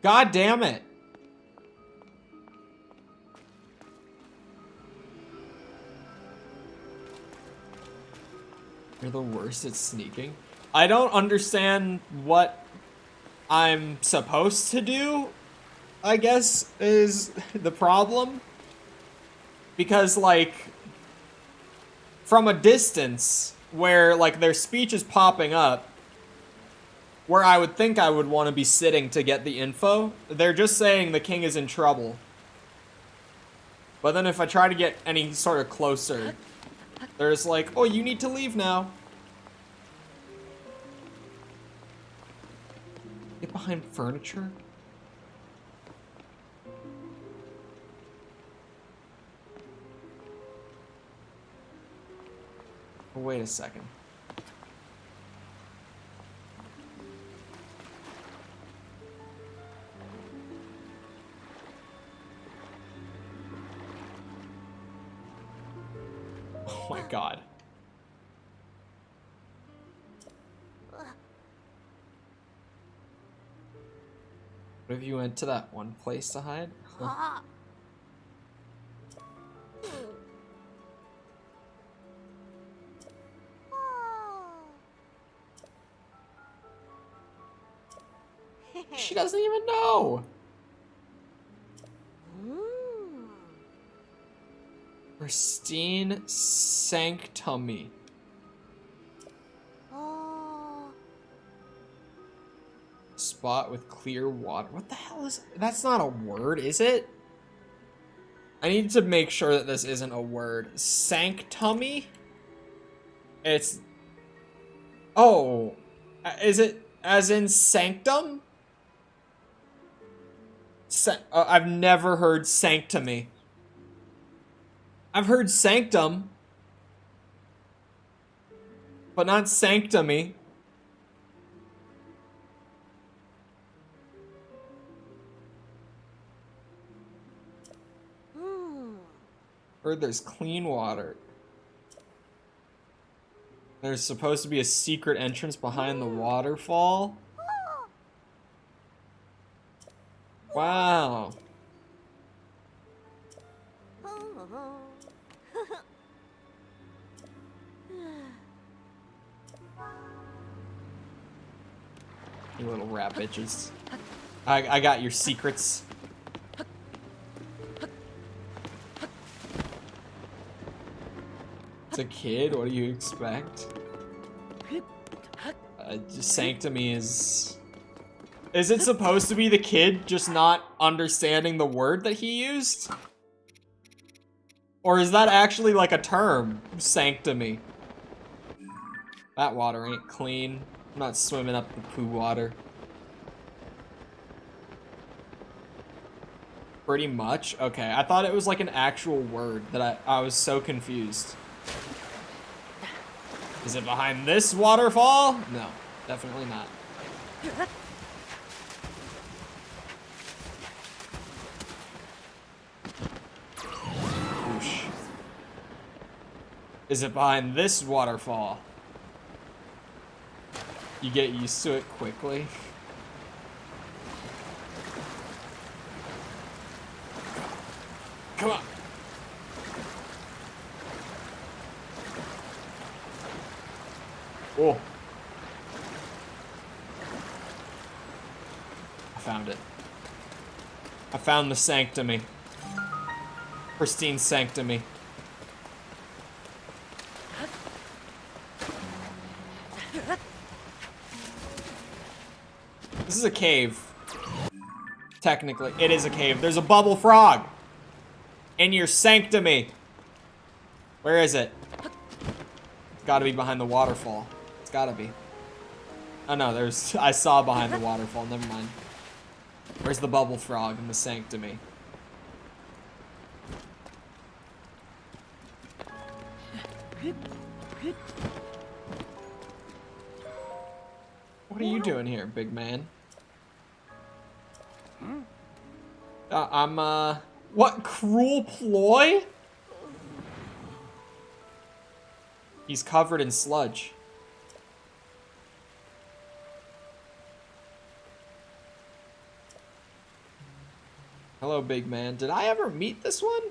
God damn it. You're the worst at sneaking. I don't understand what I'm supposed to do, I guess, is the problem. Because, like, from a distance, where, like, their speech is popping up, where I would think I would want to be sitting to get the info, they're just saying the king is in trouble. But then if I try to get any sort of closer, there's like, oh, you need to leave now. Get behind furniture? Oh, wait a second. Oh my god. What if you went to that one place to hide? Huh. She doesn't even know. Pristine sanctummy. Spot with clear water. What the hell is... That's not a word, is it? I need to make sure that this isn't a word. Sanctummy? It's... Oh. Is it as in sanctum? I've never heard sanctummy. I've heard sanctum, but not sanctummy. Heard there's clean water. There's supposed to be a secret entrance behind the waterfall. Wow. You little rat bitches. I got your secrets. It's a kid, what do you expect? Sanctity is... Is it supposed to be the kid just not understanding the word that he used? Or is that actually like a term? Sanctity. That water ain't clean. I'm not swimming up the poo water. Pretty much? Okay, I thought it was like an actual word that I was so confused. Is it behind this waterfall? No, definitely not. Whoosh. Is it behind this waterfall? You get used to it quickly. Come on. Oh. I found it. I found the sanctity. Pristine sanctity. This is a cave. Technically, it is a cave. There's a bubble frog in your sanctity. Where is it? It's gotta be behind the waterfall. It's gotta be. Oh no, there's. I saw behind the waterfall. Never mind. Where's the bubble frog in the sanctity? What are you doing here, big man? What cruel ploy? He's covered in sludge. Hello, big man. Did I ever meet this one?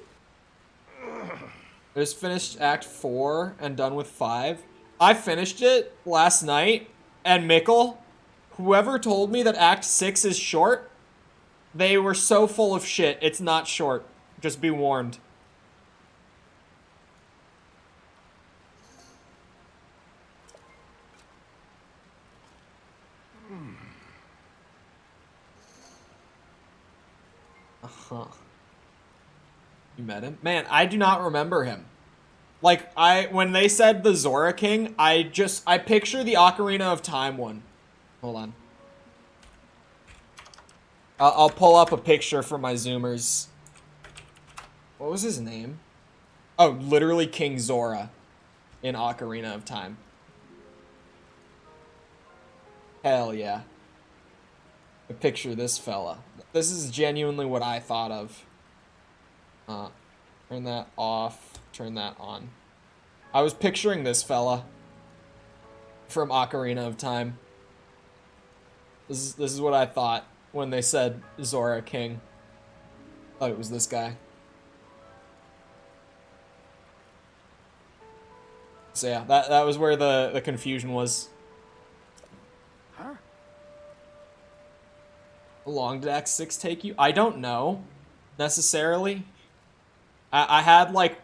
I just finished Act 4 and done with 5. I finished it last night, and Mikkel, whoever told me that Act 6 is short, they were so full of shit. It's not short. Just be warned. Uh-huh. You met him? Man, I do not remember him. Like, when they said the Zora King, I picture the Ocarina of Time one. Hold on. I'll pull up a picture for my Zoomers. What was his name? Oh, literally King Zora in Ocarina of Time. Hell yeah. I picture this fella. This is genuinely what I thought of. Turn that off. Turn that on. I was picturing this fella from Ocarina of Time. This is what I thought when they said Zora King. Thought it was this guy. So yeah, that was where the confusion was. Huh? How long did Act 6 take you? I don't know, necessarily. I had like,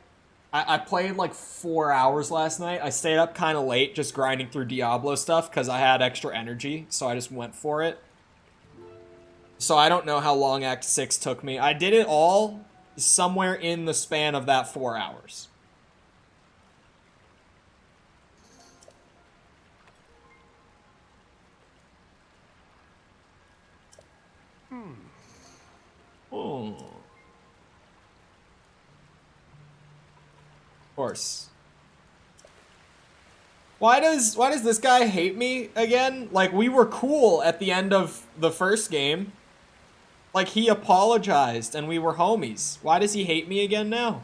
I played like 4 hours last night. I stayed up kind of late just grinding through Diablo stuff because I had extra energy, so I just went for it. So I don't know how long Act 6 took me. I did it all somewhere in the span of that 4 hours. Oh. Of course. Why does this guy hate me again? Like, we were cool at the end of the first game. Like, he apologized and we were homies. Why does he hate me again now?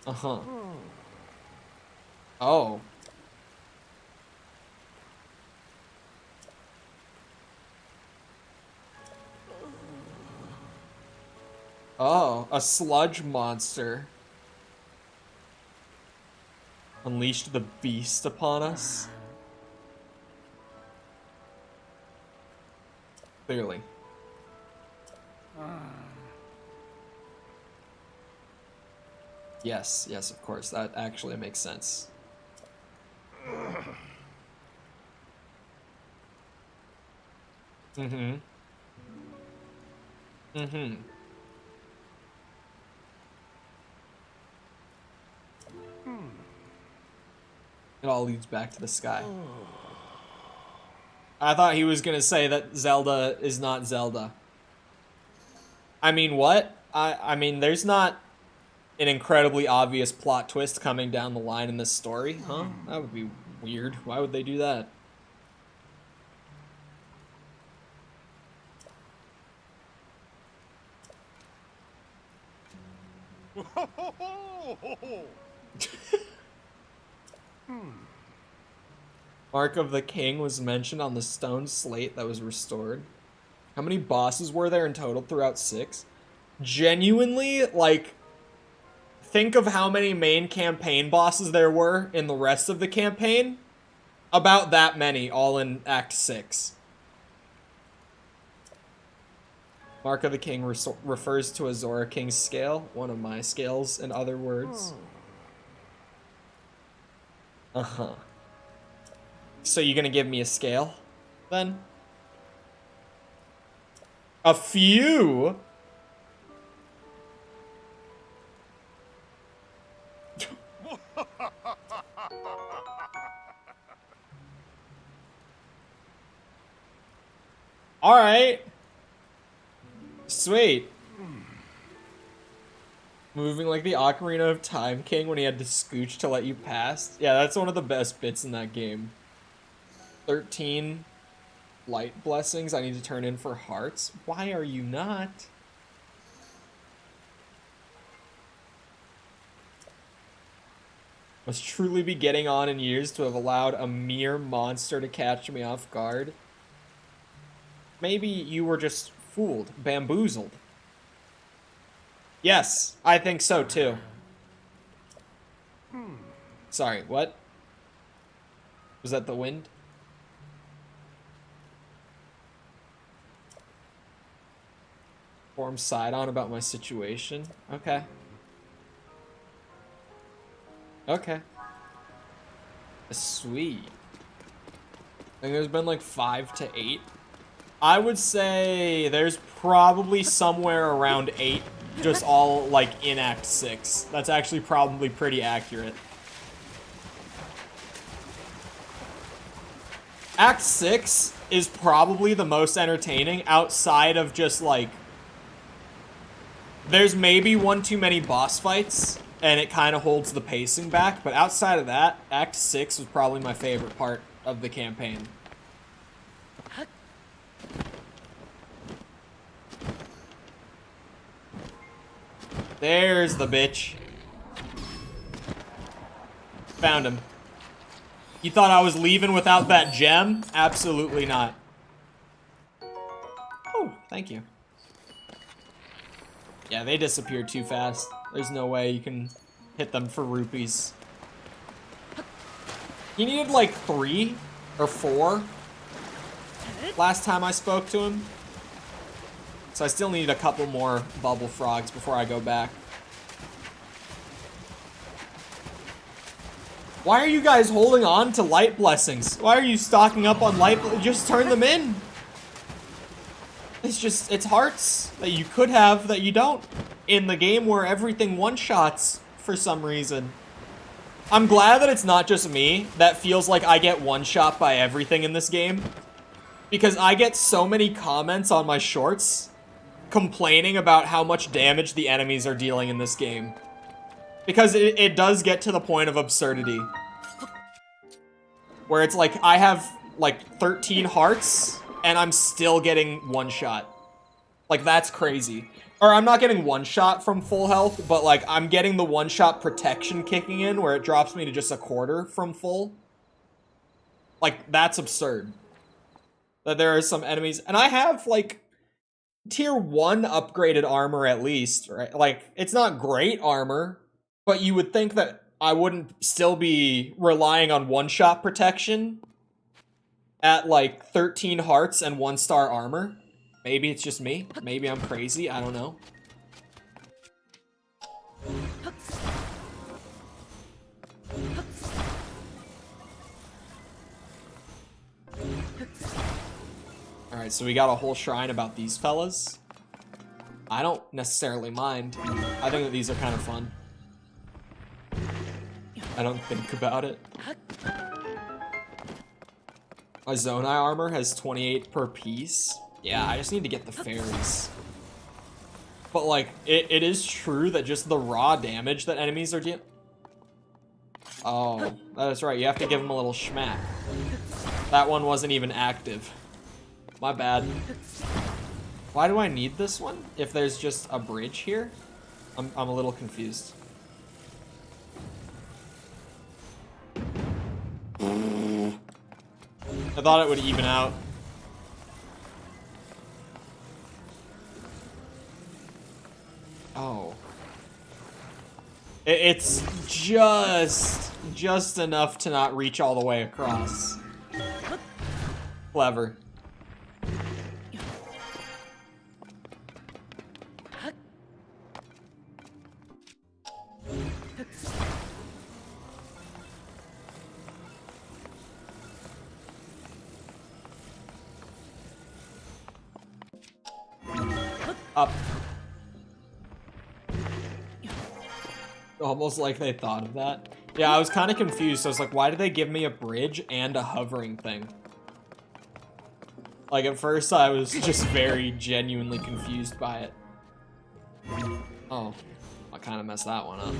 Uh-huh. Oh. Oh, a sludge monster unleashed the beast upon us. Clearly. Yes, yes, of course. That actually makes sense. Mm-hmm. Mm-hmm. It all leads back to the sky. I thought he was gonna say that Zelda is not Zelda. I mean, what? I mean, there's not an incredibly obvious plot twist coming down the line in this story, huh? That would be weird. Why would they do that? Mark of the King was mentioned on the stone slate that was restored. How many bosses were there in total throughout 6? Genuinely, like, think of how many main campaign bosses there were in the rest of the campaign. About that many, all in Act 6. Mark of the King refers to a Zora King's scale, one of my scales, in other words. Uh-huh. So you gonna give me a scale, then? A few? Alright. Sweet. Moving like the Ocarina of Time King when he had to scooch to let you pass. Yeah, that's one of the best bits in that game. 13 light blessings I need to turn in for hearts. Why are you not? Must truly be getting on in years to have allowed a mere monster to catch me off guard. Maybe you were just fooled, bamboozled. Yes, I think so too. Sorry, what? Was that the wind? Form side on about my situation. Okay. Okay. Sweet. I think there's been like 5 to 8. I would say there's probably somewhere around 8, just all like in Act 6. That's actually probably pretty accurate. Act 6 is probably the most entertaining outside of just like, there's maybe one too many boss fights and it kind of holds the pacing back, but outside of that, Act 6 was probably my favorite part of the campaign. There's the bitch. Found him. You thought I was leaving without that gem? Absolutely not. Oh, thank you. Yeah, they disappeared too fast. There's no way you can hit them for rupees. He needed like 3 or 4 last time I spoke to him. So I still need a couple more bubble frogs before I go back. Why are you guys holding on to light blessings? Why are you stocking up on light? Just turn them in. It's hearts that you could have that you don't in the game where everything one-shots for some reason. I'm glad that it's not just me that feels like I get one-shot by everything in this game, because I get so many comments on my shorts complaining about how much damage the enemies are dealing in this game. Because it does get to the point of absurdity. Where it's like, I have like 13 hearts, and I'm still getting one shot. Like, that's crazy. Or I'm not getting one shot from full health, but like, I'm getting the one shot protection kicking in, where it drops me to just a quarter from full. Like, that's absurd. That there are some enemies, and I have like tier 1 upgraded armor at least, right? Like, it's not great armor, but you would think that I wouldn't still be relying on one-shot protection at like 13 hearts and 1-star armor. Maybe it's just me. Maybe I'm crazy. I don't know. Alright, so we got a whole shrine about these fellas. I don't necessarily mind. I think that these are kind of fun. I don't think about it. My Zonai armor has 28 per piece. Yeah, I just need to get the fairies. But like, it is true that just the raw damage that enemies are dealing. Oh, that's right. You have to give them a little schmack. That one wasn't even active. My bad. Why do I need this one if there's just a bridge here? I'm a little confused. I thought it would even out. Oh. It's just enough to not reach all the way across. Clever. Up. Almost like they thought of that. Yeah, I was kind of confused. So I was like, why did they give me a bridge and a hovering thing? Like, at first I was just very genuinely confused by it. Oh, I kind of messed that one up.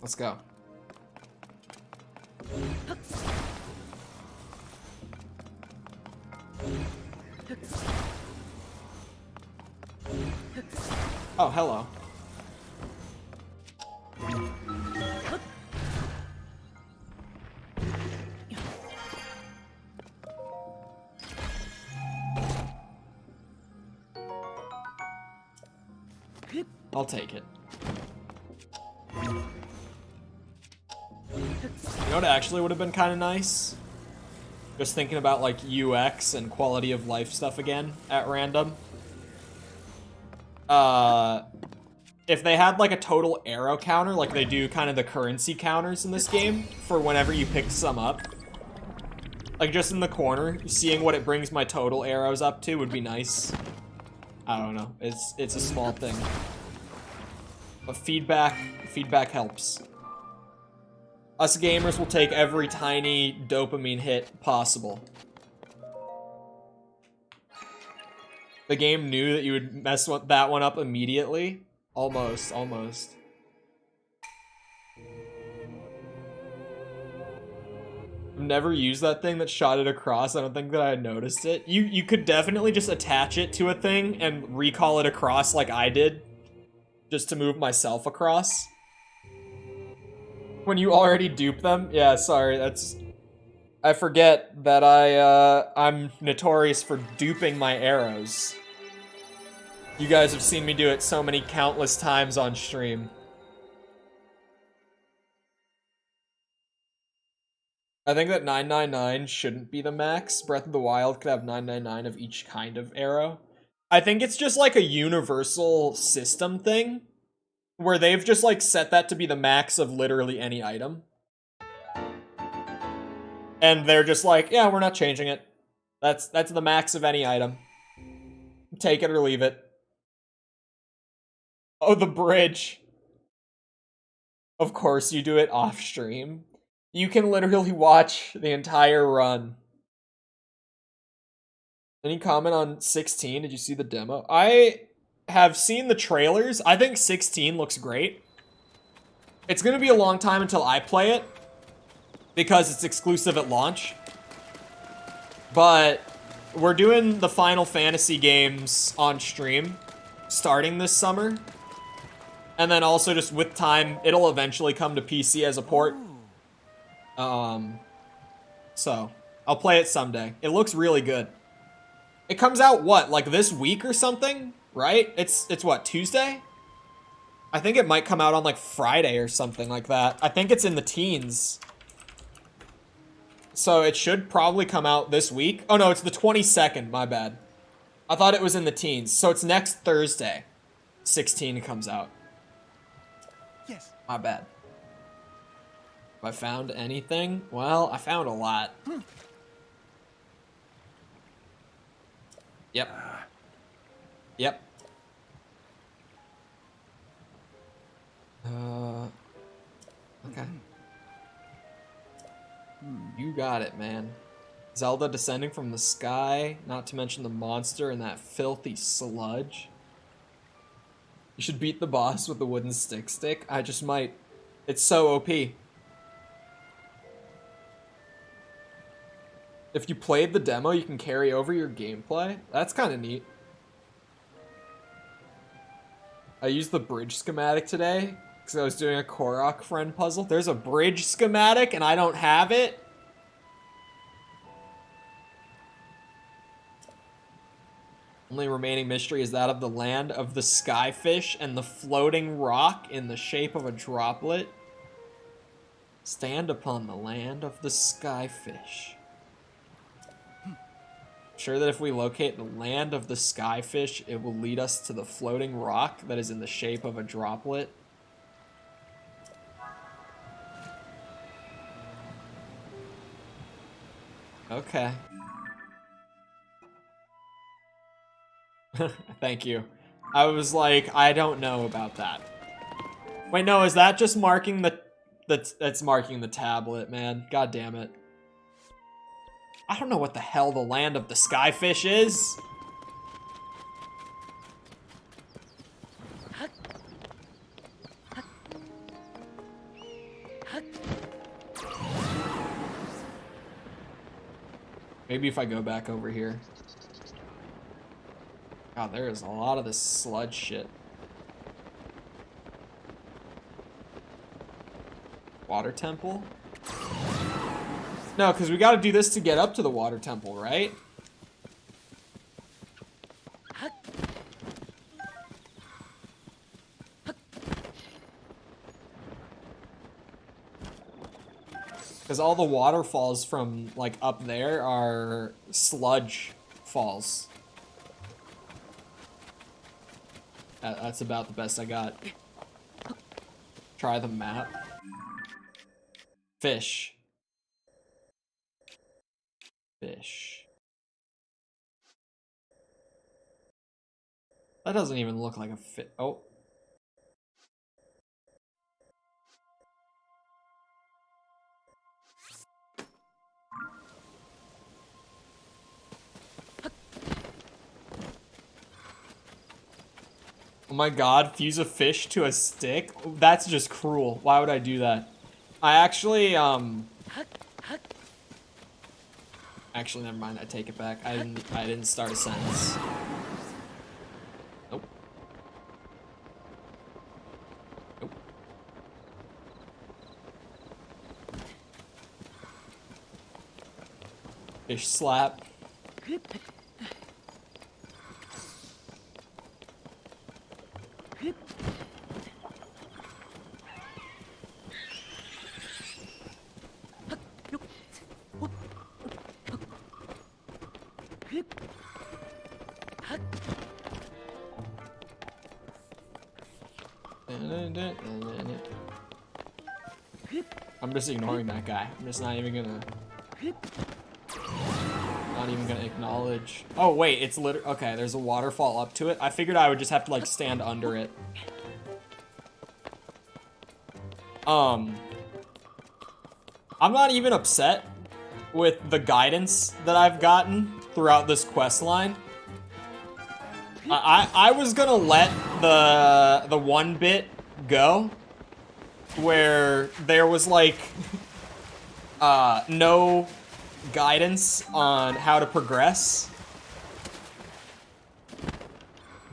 Let's go. Oh, hello. I'll take it. You know what actually would have been kind of nice? Just thinking about like UX and quality of life stuff again at random. If they had like a total arrow counter, like they do kind of the currency counters in this game for whenever you pick some up. Like just in the corner, seeing what it brings my total arrows up to would be nice. I don't know, it's a small thing. But feedback helps. Us gamers will take every tiny dopamine hit possible. The game knew that you would mess that one up immediately. Almost. I've never used that thing that shot it across. I don't think that I had noticed it. You could definitely just attach it to a thing and recall it across like I did. Just to move myself across. When you already dupe them? Yeah, sorry, that's... I forget that I'm notorious for duping my arrows. You guys have seen me do it so many countless times on stream. I think that 999 shouldn't be the max. Breath of the Wild could have 999 of each kind of arrow. I think it's just like a universal system thing. Where they've just like set that to be the max of literally any item. And they're just like, yeah, we're not changing it. That's the max of any item. Take it or leave it. Oh, the bridge. Of course you do it off stream. You can literally watch the entire run. Any comment on 16? Did you see the demo? I have seen the trailers. I think 16 looks great. It's gonna be a long time until I play it because it's exclusive at launch. But we're doing the Final Fantasy games on stream starting this summer. And then also just with time, it'll eventually come to PC as a port. So I'll play it someday. It looks really good. It comes out what, like this week or something? Right? It's what, Tuesday? I think it might come out on like Friday or something like that. I think it's in the teens. So it should probably come out this week. Oh no, it's the 22nd, my bad. I thought it was in the teens. So it's next Thursday. 16 comes out. Yes. My bad. Have I found anything? Well, I found a lot. Yep. Yep. Okay. You got it, man. Zelda descending from the sky, not to mention the monster and that filthy sludge. You should beat the boss with the wooden stick. I just might. It's so OP. If you played the demo, you can carry over your gameplay. That's kind of neat. I used the bridge schematic today because I was doing a Korok friend puzzle. There's a bridge schematic and I don't have it. Only remaining mystery is that of the land of the skyfish and the floating rock in the shape of a droplet. Stand upon the land of the skyfish. Sure that if we locate the land of the skyfish, it will lead us to the floating rock that is in the shape of a droplet. Okay. Thank you. I was like, I don't know about that. Wait, no, is that just marking that's marking the tablet, man? God damn it. I don't know what the hell the land of the skyfish is. Maybe if I go back over here. God, there is a lot of this sludge shit. Water temple? No, because we gotta do this to get up to the water temple, right? Because all the waterfalls from, like, up there are sludge falls. That's about the best I got. Try the map. Fish. Fish. That doesn't even look like a fish. Oh. Oh my god, fuse a fish to a stick? That's just cruel. Why would I do that? I actually, Actually, never mind. I take it back. I didn't start a sentence. Nope. Nope. Fish slap. I'm just ignoring that guy. I'm just not even gonna acknowledge. Oh wait, it's literally okay. There's a waterfall up to it. I figured I would just have to like stand under it. I'm not even upset with the guidance that I've gotten throughout this quest line. I was gonna let the one bit go where there was like no guidance on how to progress.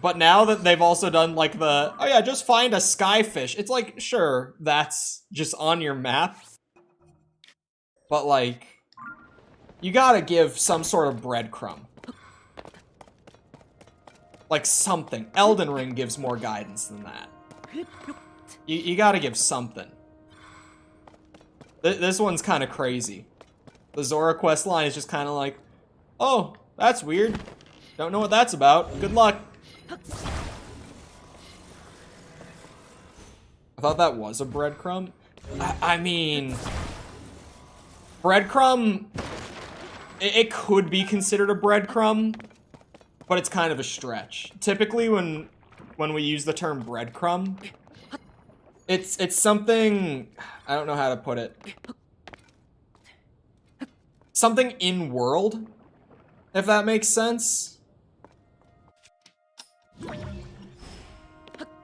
But now that they've also done like the, oh yeah, just find a skyfish. It's like, sure, that's just on your map. But like, you gotta give some sort of breadcrumb. Like something. Elden Ring gives more guidance than that. You gotta give something. This one's kind of crazy. The Zora quest line is just kind of like, oh, that's weird. Don't know what that's about. Good luck. I thought that was a breadcrumb. I mean, Breadcrumb, it could be considered a breadcrumb, but it's kind of a stretch. Typically when we use the term breadcrumb, it's something, I don't know how to put it. Something in-world, if that makes sense.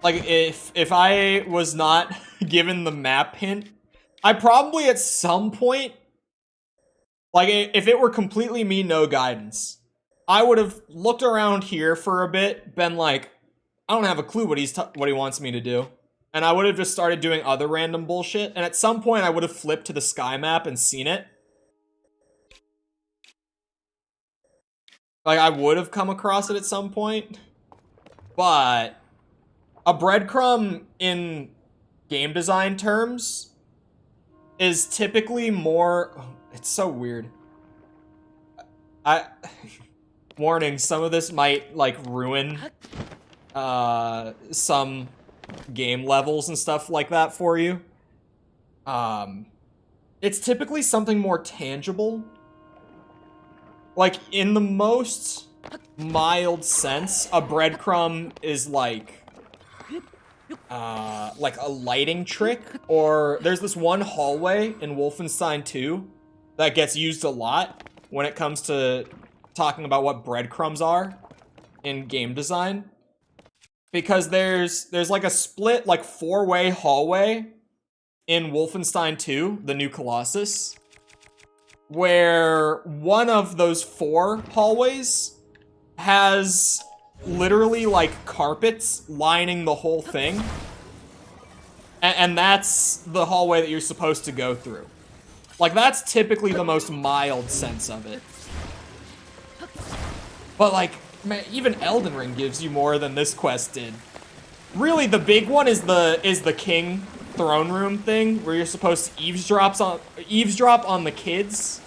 Like, if I was not given the map hint, I probably at some point, like, if it were completely me, no guidance, I would have looked around here for a bit, been like, I don't have a clue what he wants me to do. And I would have just started doing other random bullshit, and at some point I would have flipped to the sky map and seen it. Like, I would have come across it at some point, but a breadcrumb in game design terms is typically more... It's so weird. Warning, some of this might, like, ruin some game levels and stuff like that for you. It's typically something more tangible. Like, in the most mild sense, a breadcrumb is like a lighting trick, or there's this one hallway in Wolfenstein 2 that gets used a lot when it comes to talking about what breadcrumbs are in game design. Because there's like a split, like, 4-way hallway in Wolfenstein 2, the New Colossus, where one of those 4 hallways has literally, like, carpets lining the whole thing. And that's the hallway that you're supposed to go through. Like, that's typically the most mild sense of it. But, like, man, even Elden Ring gives you more than this quest did. Really, the big one is the king throne room thing, where you're supposed to eavesdrop on the kids.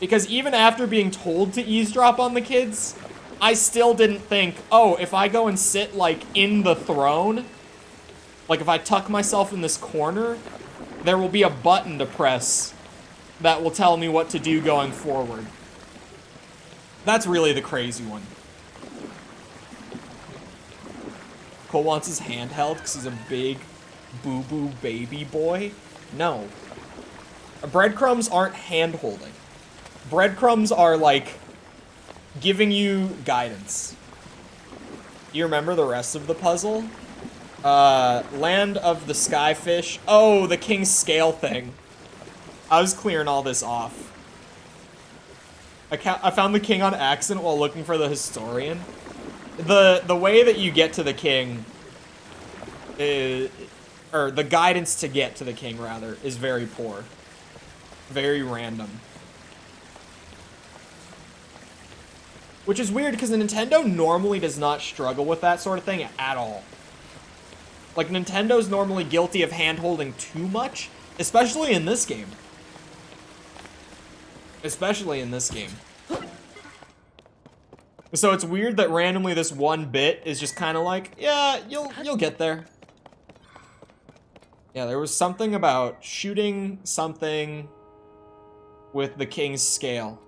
Because even after being told to eavesdrop on the kids, I still didn't think, oh, if I go and sit, like, in the throne, like, if I tuck myself in this corner, there will be a button to press that will tell me what to do going forward. That's really the crazy one. Cole wants his hand held because he's a big boo-boo baby boy. No. Breadcrumbs aren't hand-holding. Breadcrumbs are, like, giving you guidance. You remember the rest of the puzzle? Land of the Skyfish. Oh, the King's Scale thing. I was clearing all this off. I found the king on accident while looking for the historian. The way that you get to the king is, or the guidance to get to the king, rather, is very poor. Very random. Which is weird, because Nintendo normally does not struggle with that sort of thing at all. Like, Nintendo's normally guilty of hand-holding too much, especially in this game. Especially in this game. So it's weird that randomly this one bit is just kind of like, yeah, you'll get there. Yeah, there was something about shooting something with the king's scale.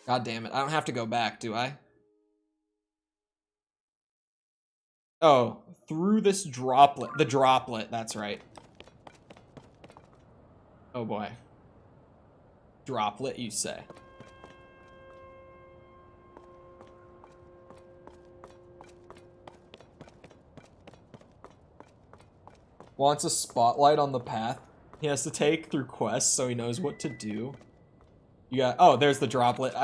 God damn it, I don't have to go back, do I? Oh, through this droplet. The droplet, that's right. Oh boy. Droplet, you say. Wants a spotlight on the path he has to take through quests so he knows what to do. You got, oh, there's the droplet.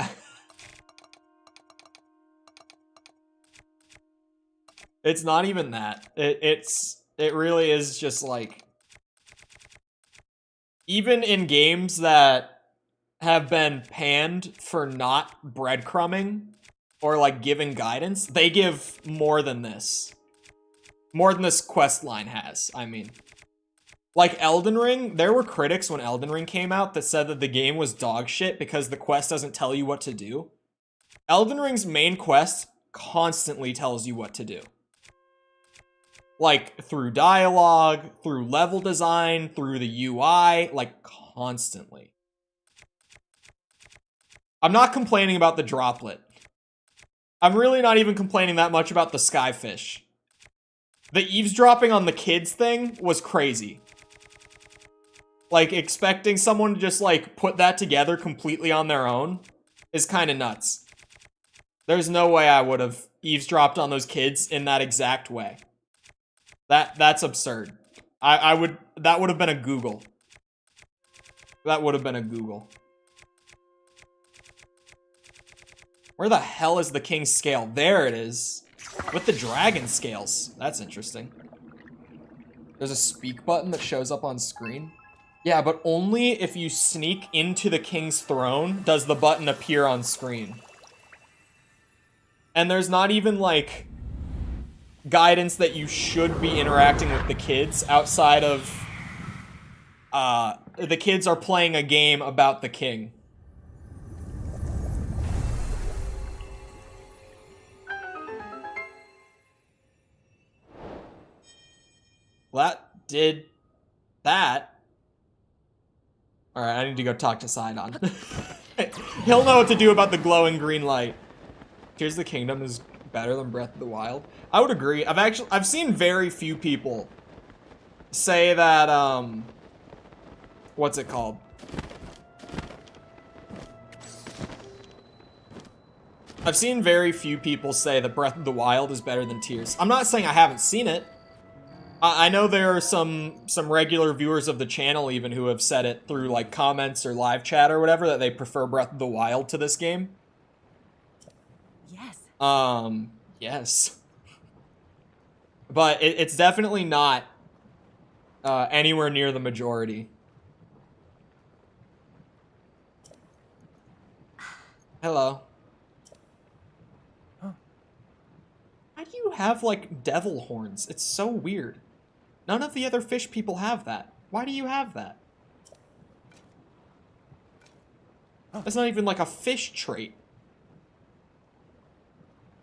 It's not even that. It really is just like, even in games that have been panned for not breadcrumbing or like giving guidance, they give more than this. More than this quest line has, I mean. Like Elden Ring, there were critics when Elden Ring came out that said that the game was dog shit because the quest doesn't tell you what to do. Elden Ring's main quest constantly tells you what to do. Like, through dialogue, through level design, through the UI, like, constantly. I'm not complaining about the droplet. I'm really not even complaining that much about the skyfish. The eavesdropping on the kids thing was crazy. Like, expecting someone to just, like, put that together completely on their own is kind of nuts. There's no way I would have eavesdropped on those kids in that exact way. That's absurd. That would have been a Google. That would have been a Google. Where the hell is the king's scale? There it is. With the dragon scales. That's interesting. There's a speak button that shows up on screen. Yeah, but only if you sneak into the king's throne does the button appear on screen. And there's not even, like, guidance that you should be interacting with the kids outside of, the kids are playing a game about the king. Well, that did that. Alright, I need to go talk to Sidon. He'll know what to do about the glowing green light. Tears of the Kingdom is better than Breath of the Wild. I would agree. I've seen very few people say that, what's it called? I've seen very few people say that Breath of the Wild is better than Tears. I'm not saying I haven't seen it. I know there are some regular viewers of the channel even who have said it through, like, comments or live chat or whatever, that they prefer Breath of the Wild to this game. Yes. Yes. But it's definitely not anywhere near the majority. Hello. Why do you have, like, devil horns? It's so weird. None of the other fish people have that. Why do you have that? That's not even, like, a fish trait.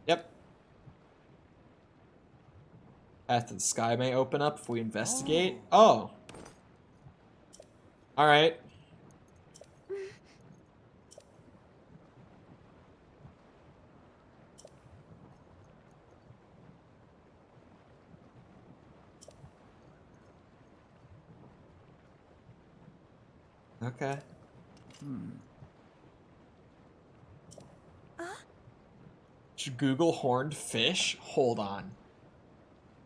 Yep. Path to the sky may open up if we investigate. Oh. Alright. Okay. Should Google horned fish? Hold on.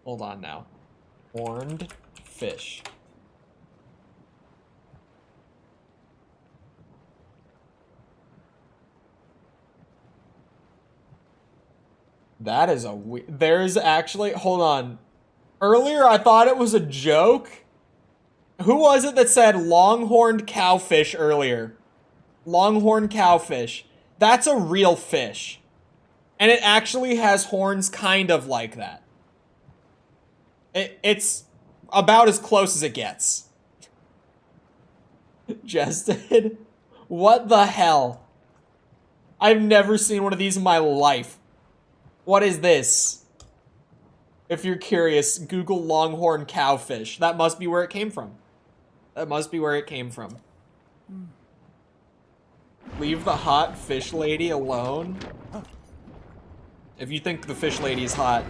Hold on now. Horned fish. That is a there's actually, hold on. Earlier I thought it was a joke. Who was it that said longhorned cowfish earlier? Longhorned cowfish. That's a real fish. And it actually has horns kind of like that. It's about as close as it gets. Jested? What the hell? I've never seen one of these in my life. What is this? If you're curious, Google longhorn cowfish. That must be where it came from. That must be where it came from. Leave the hot fish lady alone. If you think the fish lady is hot,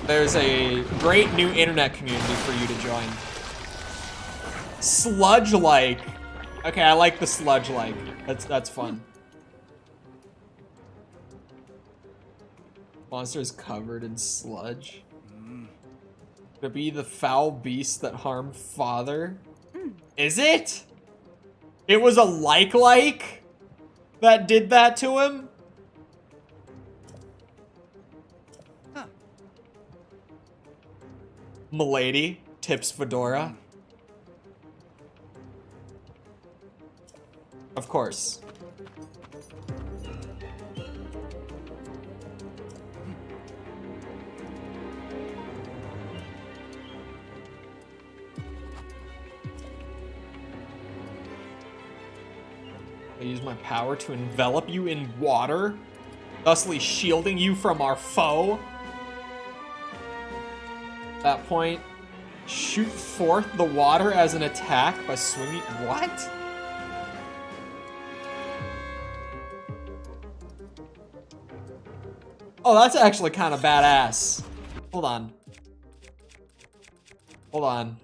there's a great new internet community for you to join. Sludge-like. Okay, I like the sludge-like. That's fun. Monsters covered in sludge. To be the foul beast that harmed father. Is it? It was a like that did that to him? Huh. Milady tips Fedora. Of course. I use my power to envelop you in water, thusly shielding you from our foe. At that point, shoot forth the water as an attack by swinging. What? Oh, that's actually kind of badass. Hold on. Hold on.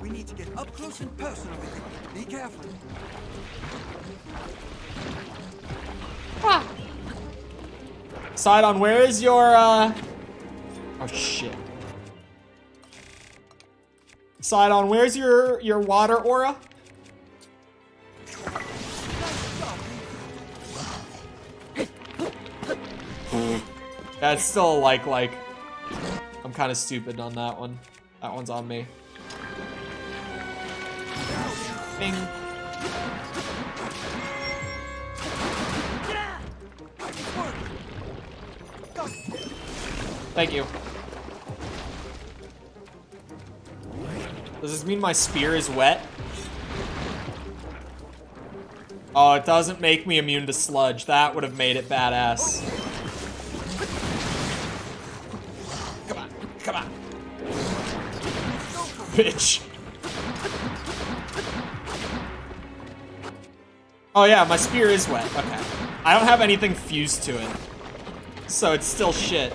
We need to get up close and personal with him. Be careful. Ah. Sidon, where is your, Oh, shit. Sidon, where's your water aura? That's still like, I'm kind of stupid on that one. That one's on me. Bing. Thank you. Does this mean my spear is wet? Oh, it doesn't make me immune to sludge. That would have made it badass. Come on, come on. Bitch. Oh yeah, my spear is wet. Okay. I don't have anything fused to it. So it's still shit.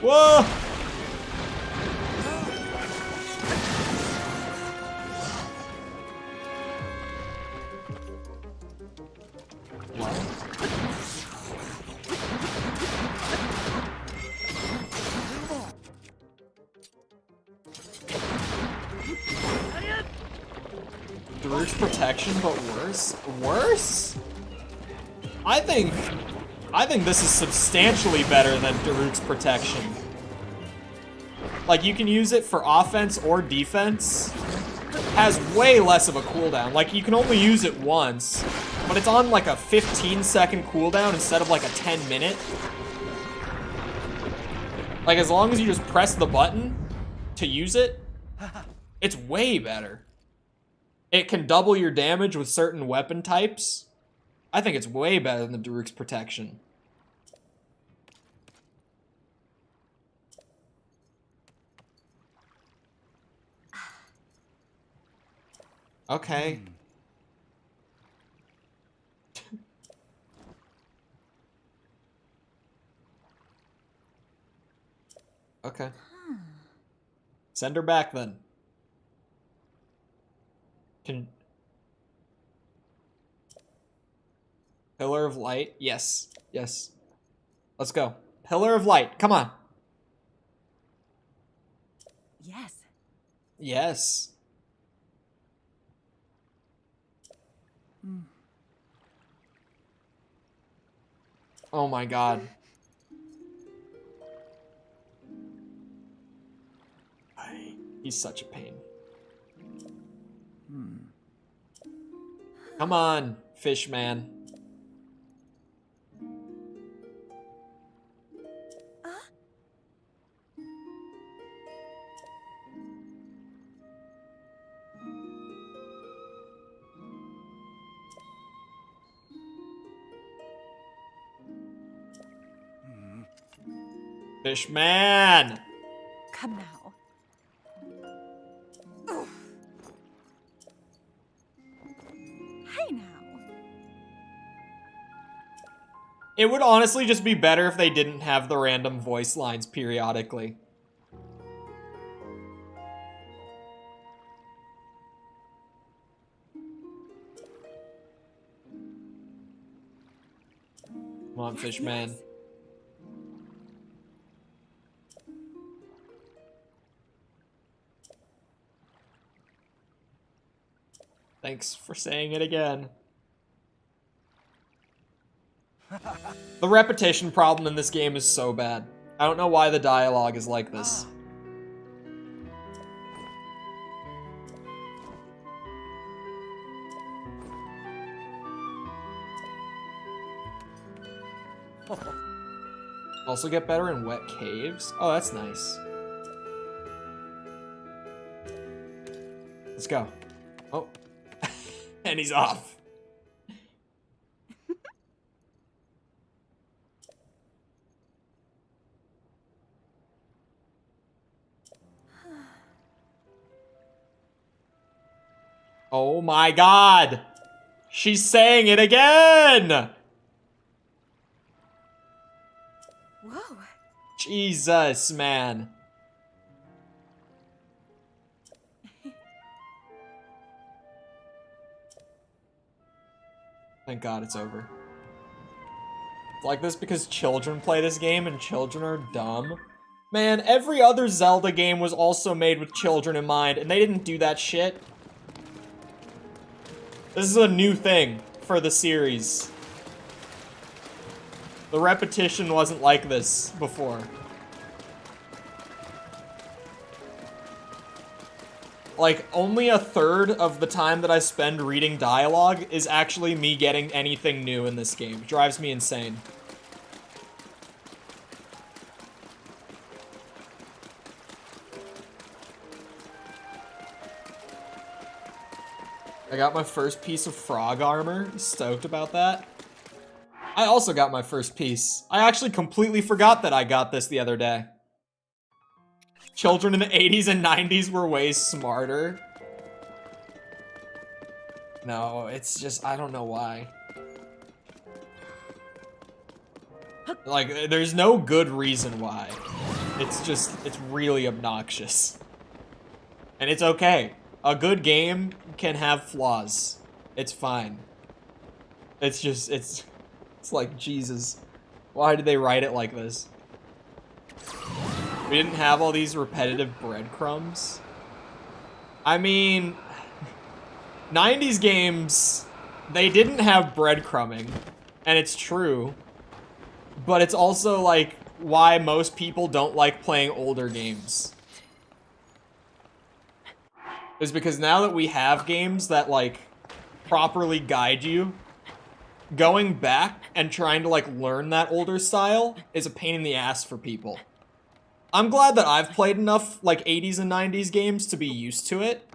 Whoa! Daruk's protection, but worse? Worse? I think this is substantially better than Daruk's protection. Like, you can use it for offense or defense. Has way less of a cooldown. Like, you can only use it once, but it's on like a 15-second cooldown instead of like a 10-minute. Like, as long as you just press the button to use it, it's way better. It can double your damage with certain weapon types. I think it's way better than Daruk's protection. Okay. Okay. Send her back then. Pillar of Light? Yes. Yes. Let's go. Pillar of Light. Come on. Yes. Yes. Oh my god. He's such a pain. Come on, fish man. Fish man. Come now. Hey now. It would honestly just be better if they didn't have the random voice lines periodically. Come on, Yes, fish man. yes. Thanks for saying it again. The repetition problem in this game is so bad. I don't know why the dialogue is like this. Also get better in wet caves? Oh, that's nice. Let's go. Oh. And he's off. Oh my god! She's saying it again! Whoa. Jesus, man. Thank God it's over. It's like this because children play this game and children are dumb. Man, every other Zelda game was also made with children in mind, and they didn't do that shit. This is a new thing for the series. The repetition wasn't like this before. Like, only a third of the time that I spend reading dialogue is actually me getting anything new in this game. It drives me insane. I got my first piece of frog armor. Stoked about that. I also got my first piece. I actually completely forgot that I got this the other day. Children in the 80s and 90s were way smarter. No, it's just, I don't know why. Like, there's no good reason why. It's just, it's really obnoxious. And it's okay. A good game can have flaws. It's fine. It's just, it's like, Jesus. Why did they write it like this? We didn't have all these repetitive breadcrumbs. I mean, 90s games, they didn't have breadcrumbing, and it's true. But it's also, like, why most people don't like playing older games. Is because now that we have games that, like, properly guide you, going back and trying to, like, learn that older style is a pain in the ass for people. I'm glad that I've played enough, like, 80s and 90s games to be used to it.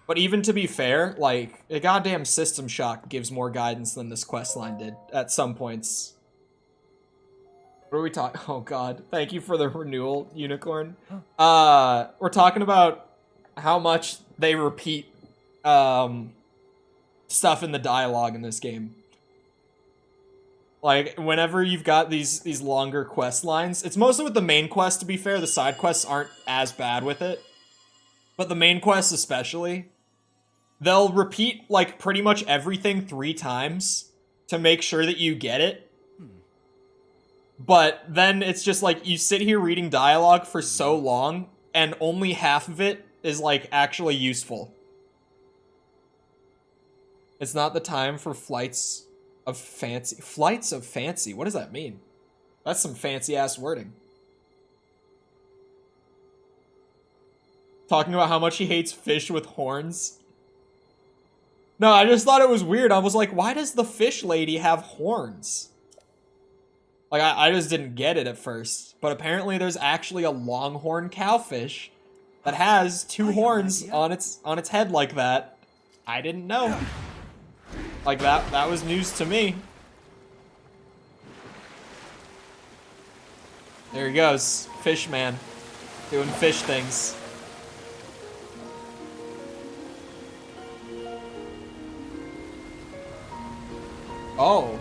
But even to be fair, like, a goddamn System Shock gives more guidance than this questline did at some points. What are we talking? Oh god, thank you for the renewal, Unicorn. We're talking about how much they repeat, stuff in the dialogue in this game. Like, whenever you've got these longer quest lines, it's mostly with the main quest, to be fair. The side quests aren't as bad with it. But the main quests especially, they'll repeat, like, pretty much everything 3 times to make sure that you get it. But then it's just like, you sit here reading dialogue for so long, and only half of it is, like, actually useful. It's not the time for flights of fancy. Flights of fancy? What does that mean? That's some fancy-ass wording. Talking about how much he hates fish with horns. No, I just thought it was weird. I was like, why does the fish lady have horns? Like, I just didn't get it at first. But apparently there's actually a longhorn cowfish that has 2 horns on its head like that. I didn't know. Like, that was news to me. There he goes. Fish man. Doing fish things. Oh.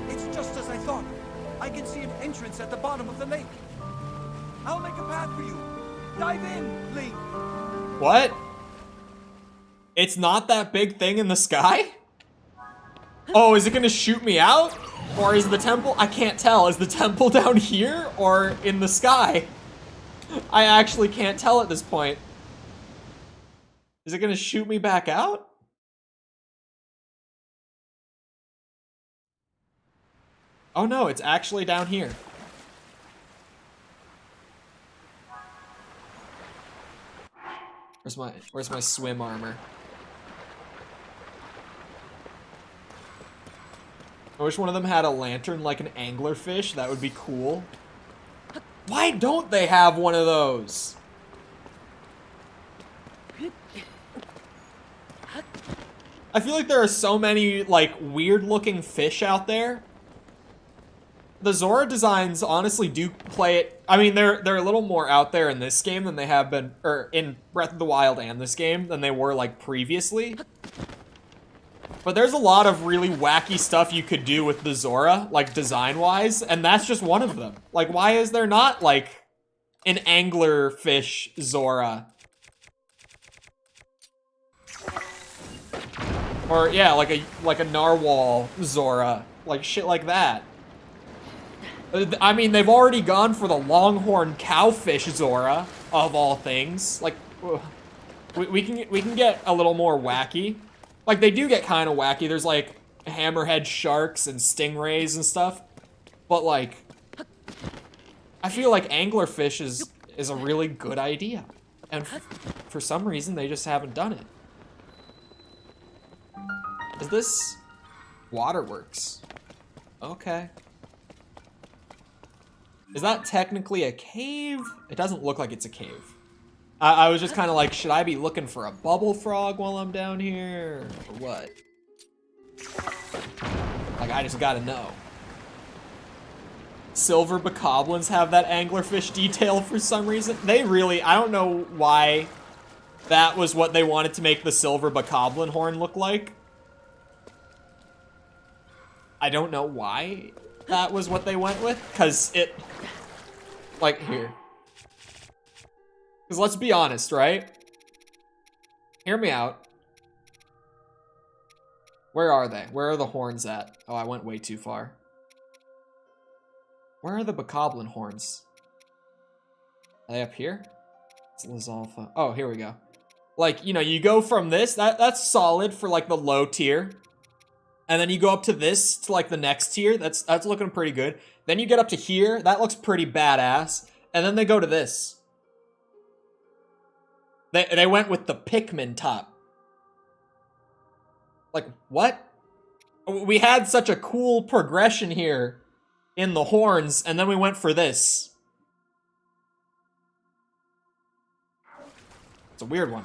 It's just as I thought. I can see an entrance at the bottom of the lake. I'll make a path for you. Dive in, Link. What? It's not that big thing in the sky? Oh, is it gonna shoot me out? Or is the temple? I can't tell. Is the temple down here or in the sky? I actually can't tell at this point. Is it gonna shoot me back out? Oh no, it's actually down here. Where's my swim armor? I wish one of them had a lantern like an anglerfish. That would be cool. Why don't they have one of those? I feel like there are so many, like, weird-looking fish out there The Zora designs honestly do play it. I mean, they're a little more out there in this game than they have been, or in Breath of the Wild and this game, than they were like previously. But there's a lot of really wacky stuff you could do with the Zora, like design-wise, and that's just one of them. Like, why is there not like an anglerfish Zora? Or yeah, like a narwhal Zora, like shit like that. I mean, they've already gone for the longhorn cowfish Zora, of all things. Like, we can get a little more wacky. Like, they do get kind of wacky. There's like hammerhead sharks and stingrays and stuff. But like, I feel like anglerfish is a really good idea, and for some reason they just haven't done it. Is this waterworks? Okay. Is that technically a cave? It doesn't look like it's a cave. I was just kind of like, should I be looking for a bubble frog while I'm down here? Or what? Like, I just gotta know. Silver bokoblins have that anglerfish detail for some reason. They really, I don't know why that was what they wanted to make the silver bokoblin horn look like. I don't know why that was what they went with, because it, like, here. Because let's be honest, right? Hear me out. Where are they? Where are the horns at? Oh, I went way too far. Where are the bokoblin horns? Are they up here? It's Lizalfa. Oh, here we go. Like, you know, you go from this, that's solid for like the low tier. And then you go up to this, to like the next tier, that's looking pretty good. Then you get up to here, that looks pretty badass. And then they go to this. They went with the Pikmin top. Like, what? We had such a cool progression here in the horns, and then we went for this. It's a weird one.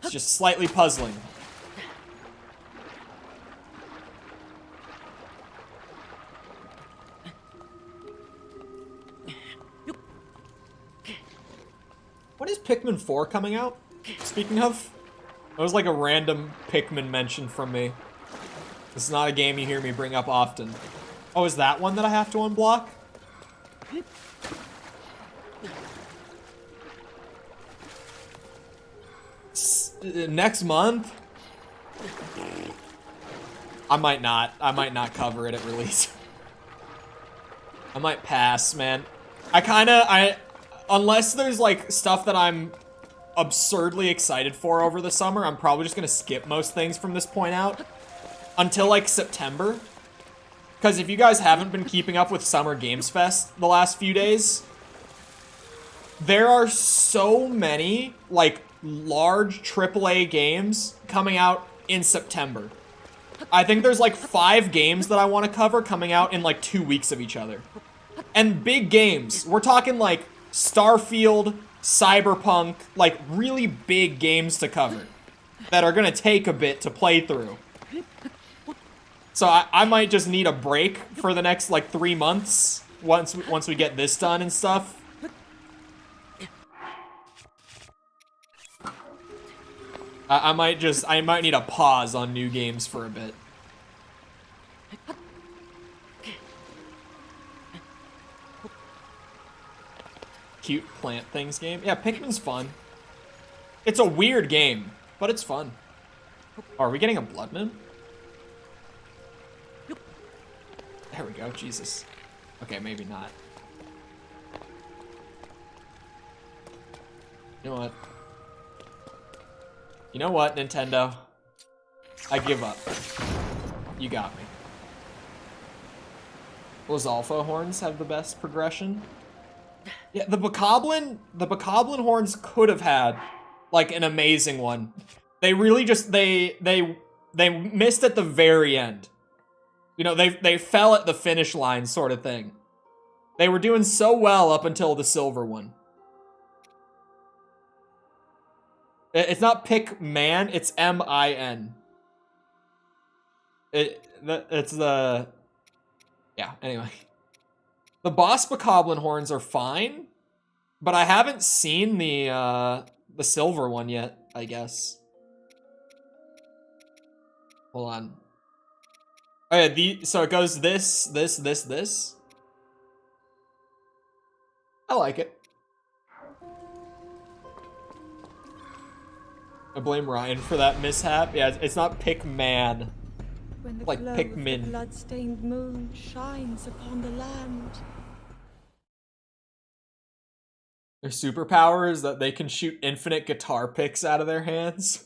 It's just slightly puzzling. When is Pikmin 4 coming out? Speaking of, that was like a random Pikmin mention from me. This is not a game you hear me bring up often. Oh, is that one that I have to unblock? Next month? I might not cover it at release. I might pass, man. Unless there's like stuff that I'm absurdly excited for over the summer, I'm probably just gonna skip most things from this point out until like September. Because if you guys haven't been keeping up with Summer Games Fest the last few days, there are so many like large AAA games coming out in September. I think there's like 5 games that I want to cover coming out in like 2 weeks of each other. And big games. We're talking like Starfield, Cyberpunk, like really big games to cover that are gonna take a bit to play through. So I might just need a break for the next like 3 months once we get this done and stuff. I might need a pause on new games for a bit. Cute plant things game. Yeah, Pikmin's fun. It's a weird game, but it's fun. Oh, are we getting a blood moon? There we go, Jesus. Okay, maybe not. You know what? You know what, Nintendo? I give up. You got me. Those alpha horns have the best progression. Yeah, the bokoblin horns could have had like an amazing one. They really just they missed at the very end. You know, they fell at the finish line sort of thing. They were doing so well up until the silver one. It's not Pikman, it's M-I-N. It's the Yeah, anyway. The boss bokoblin horns are fine, but I haven't seen the silver one yet, I guess. Hold on. Oh yeah, so it goes this, this, this, this. I like it. I blame Ryan for that mishap. Yeah, it's not Pikman. When the Like glow Pikmin. of the blood-stained moon shines upon the land. Their superpower is that they can shoot infinite guitar picks out of their hands.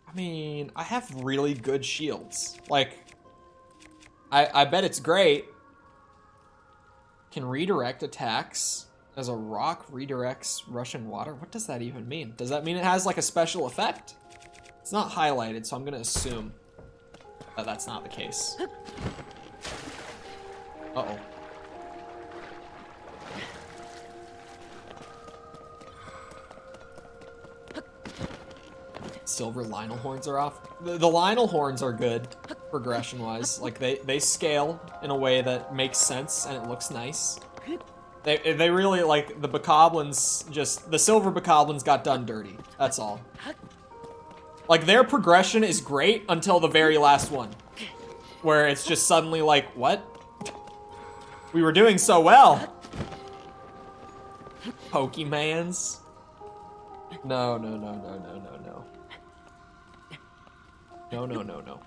I mean, I have really good shields. Like, I bet it's great. Can redirect attacks as a rock redirects rushing water. What does that even mean? Does that mean it has like a special effect? It's not highlighted, so I'm gonna assume that that's not the case. Uh-oh. Silver Lionel horns are off. The Lionel horns are good, progression-wise. Like, they scale in a way that makes sense and it looks nice. They really, like, the bokoblins just... The silver bokoblins got done dirty. That's all. Like, their progression is great until the very last one. Where it's just suddenly like, what? We were doing so well. Pokemans. No, no, no, no, no, no, no. No, no, no, no.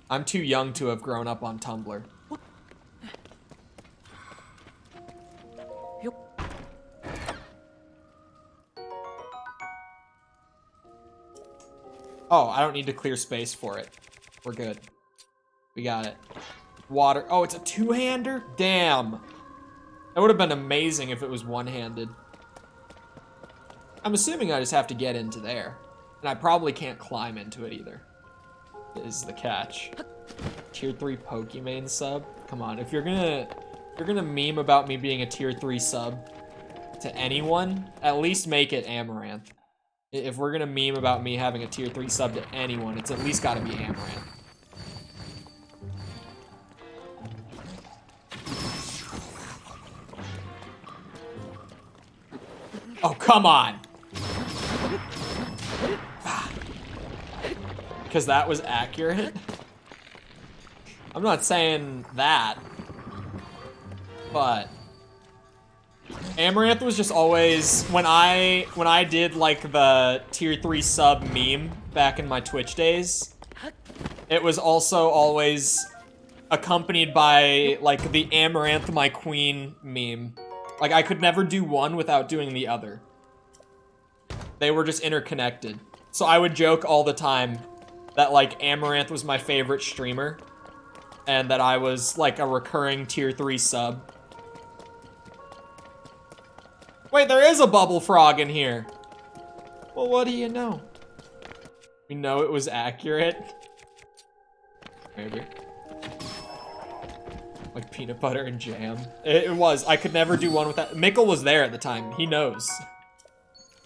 I'm too young to have grown up on Tumblr. Oh, I don't need to clear space for it. We're good. We got it. Water. Oh, it's a two-hander? Damn. That would have been amazing if it was one-handed. I'm assuming I just have to get into there. And I probably can't climb into it either. Is the catch. Tier 3 Pokemon sub? Come on, if you're gonna meme about me being a tier 3 sub to anyone, at least make it Amaranth. If we're gonna meme about me having a tier 3 sub to anyone, it's at least gotta be Amaranth. Oh, come on! Because that was accurate? I'm not saying that, but Amaranth was just always, when I did like the tier 3 sub meme back in my Twitch days, it was also always accompanied by like the Amaranth my queen meme. Like, I could never do one without doing the other. They were just interconnected. So I would joke all the time that, like, Amaranth was my favorite streamer, and that I was, like, a recurring tier 3 sub. Wait, there is a bubble frog in here! Well, what do you know? We know it was accurate. Maybe. Like peanut butter and jam. It was. I could never do one without. Mikkel was there at the time. He knows.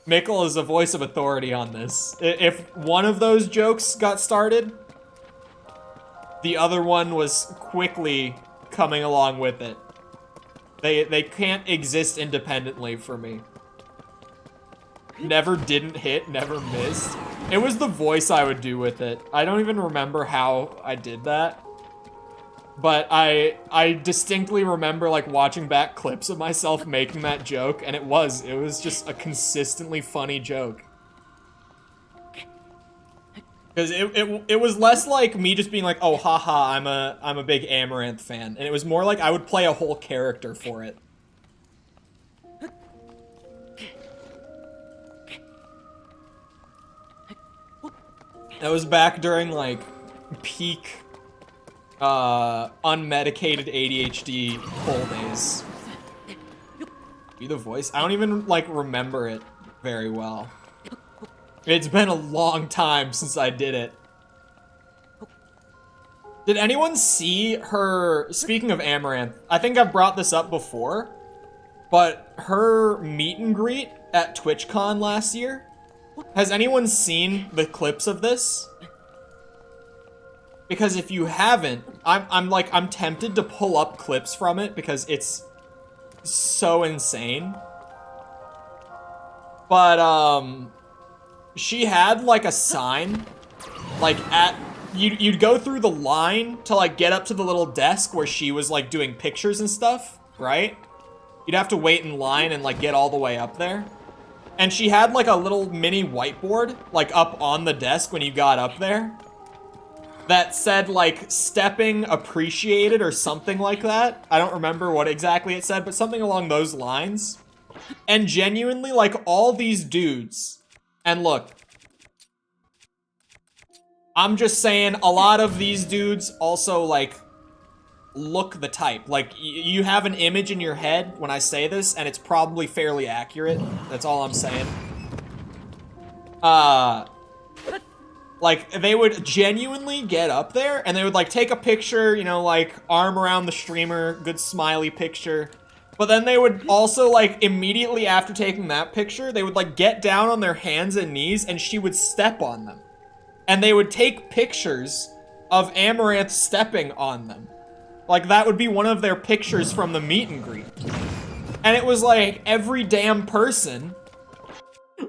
Mikkel is a voice of authority on this. If one of those jokes got started, the other one was quickly coming along with it. They can't exist independently for me. Never didn't hit, never missed. It was the voice I would do with it. I don't even remember how I did that. But I distinctly remember like watching back clips of myself making that joke, and it was just a consistently funny joke. Because it was less like me just being like, oh haha, I'm a big Amaranth fan, and it was more like I would play a whole character for it. That was back during like peak unmedicated ADHD whole days. Be the voice? I don't even like remember it very well. It's been a long time since I did it. Did anyone see her, speaking of Amaranth, I think I've brought this up before, but her meet and greet at TwitchCon last year, has anyone seen the clips of this? Because if you haven't, I'm tempted to pull up clips from it because it's so insane. But, she had, like, a sign, like, you'd go through the line to, like, get up to the little desk where she was, like, doing pictures and stuff, right? You'd have to wait in line and, like, get all the way up there. And she had, like, a little mini whiteboard, like, up on the desk when you got up there that said, like, stepping appreciated or something like that. I don't remember what exactly it said, but something along those lines. And genuinely, like, all these dudes, and look, I'm just saying, a lot of these dudes also, like, look the type. Like, you have an image in your head when I say this, and it's probably fairly accurate. That's all I'm saying. Like, they would genuinely get up there, and they would, like, take a picture, you know, like, arm around the streamer, good smiley picture. But then they would also, like, immediately after taking that picture, they would, like, get down on their hands and knees, and she would step on them. And they would take pictures of Amaranth stepping on them. Like, that would be one of their pictures from the meet and greet. And it was like, every damn person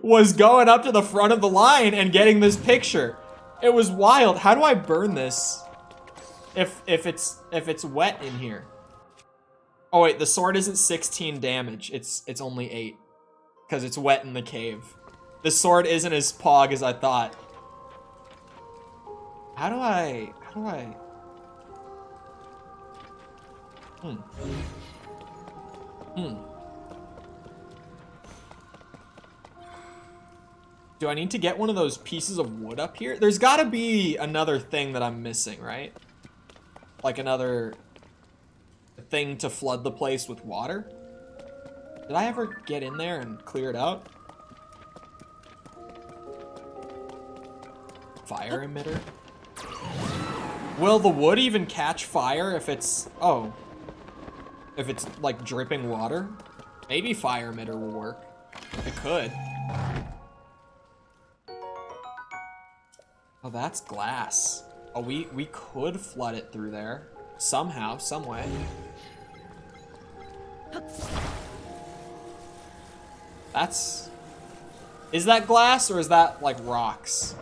was going up to the front of the line and getting this picture. It was wild. How do I burn this if it's wet in here? Oh wait, the sword isn't 16 damage. It's only 8 because it's wet in the cave. The sword isn't as pog as I thought. How do I Do I need to get one of those pieces of wood up here? There's gotta be another thing that I'm missing, right? Like another thing to flood the place with water? Did I ever get in there and clear it out? Fire emitter? Will the wood even catch fire if it's... Oh. If it's, like, dripping water? Maybe fire emitter will work. It could. Oh, that's glass. Oh, we could flood it through there. Somehow, some way. That's... Is that glass or is that, like, rocks?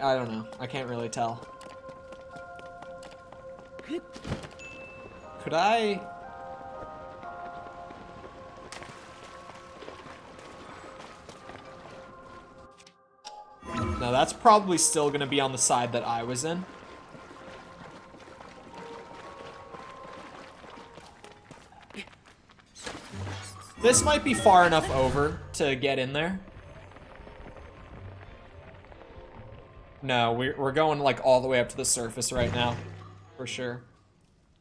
I don't know. I can't really tell. Could I... No, that's probably still gonna be on the side that I was in. This might be far enough over to get in there. No, we're going like all the way up to the surface right now, for sure.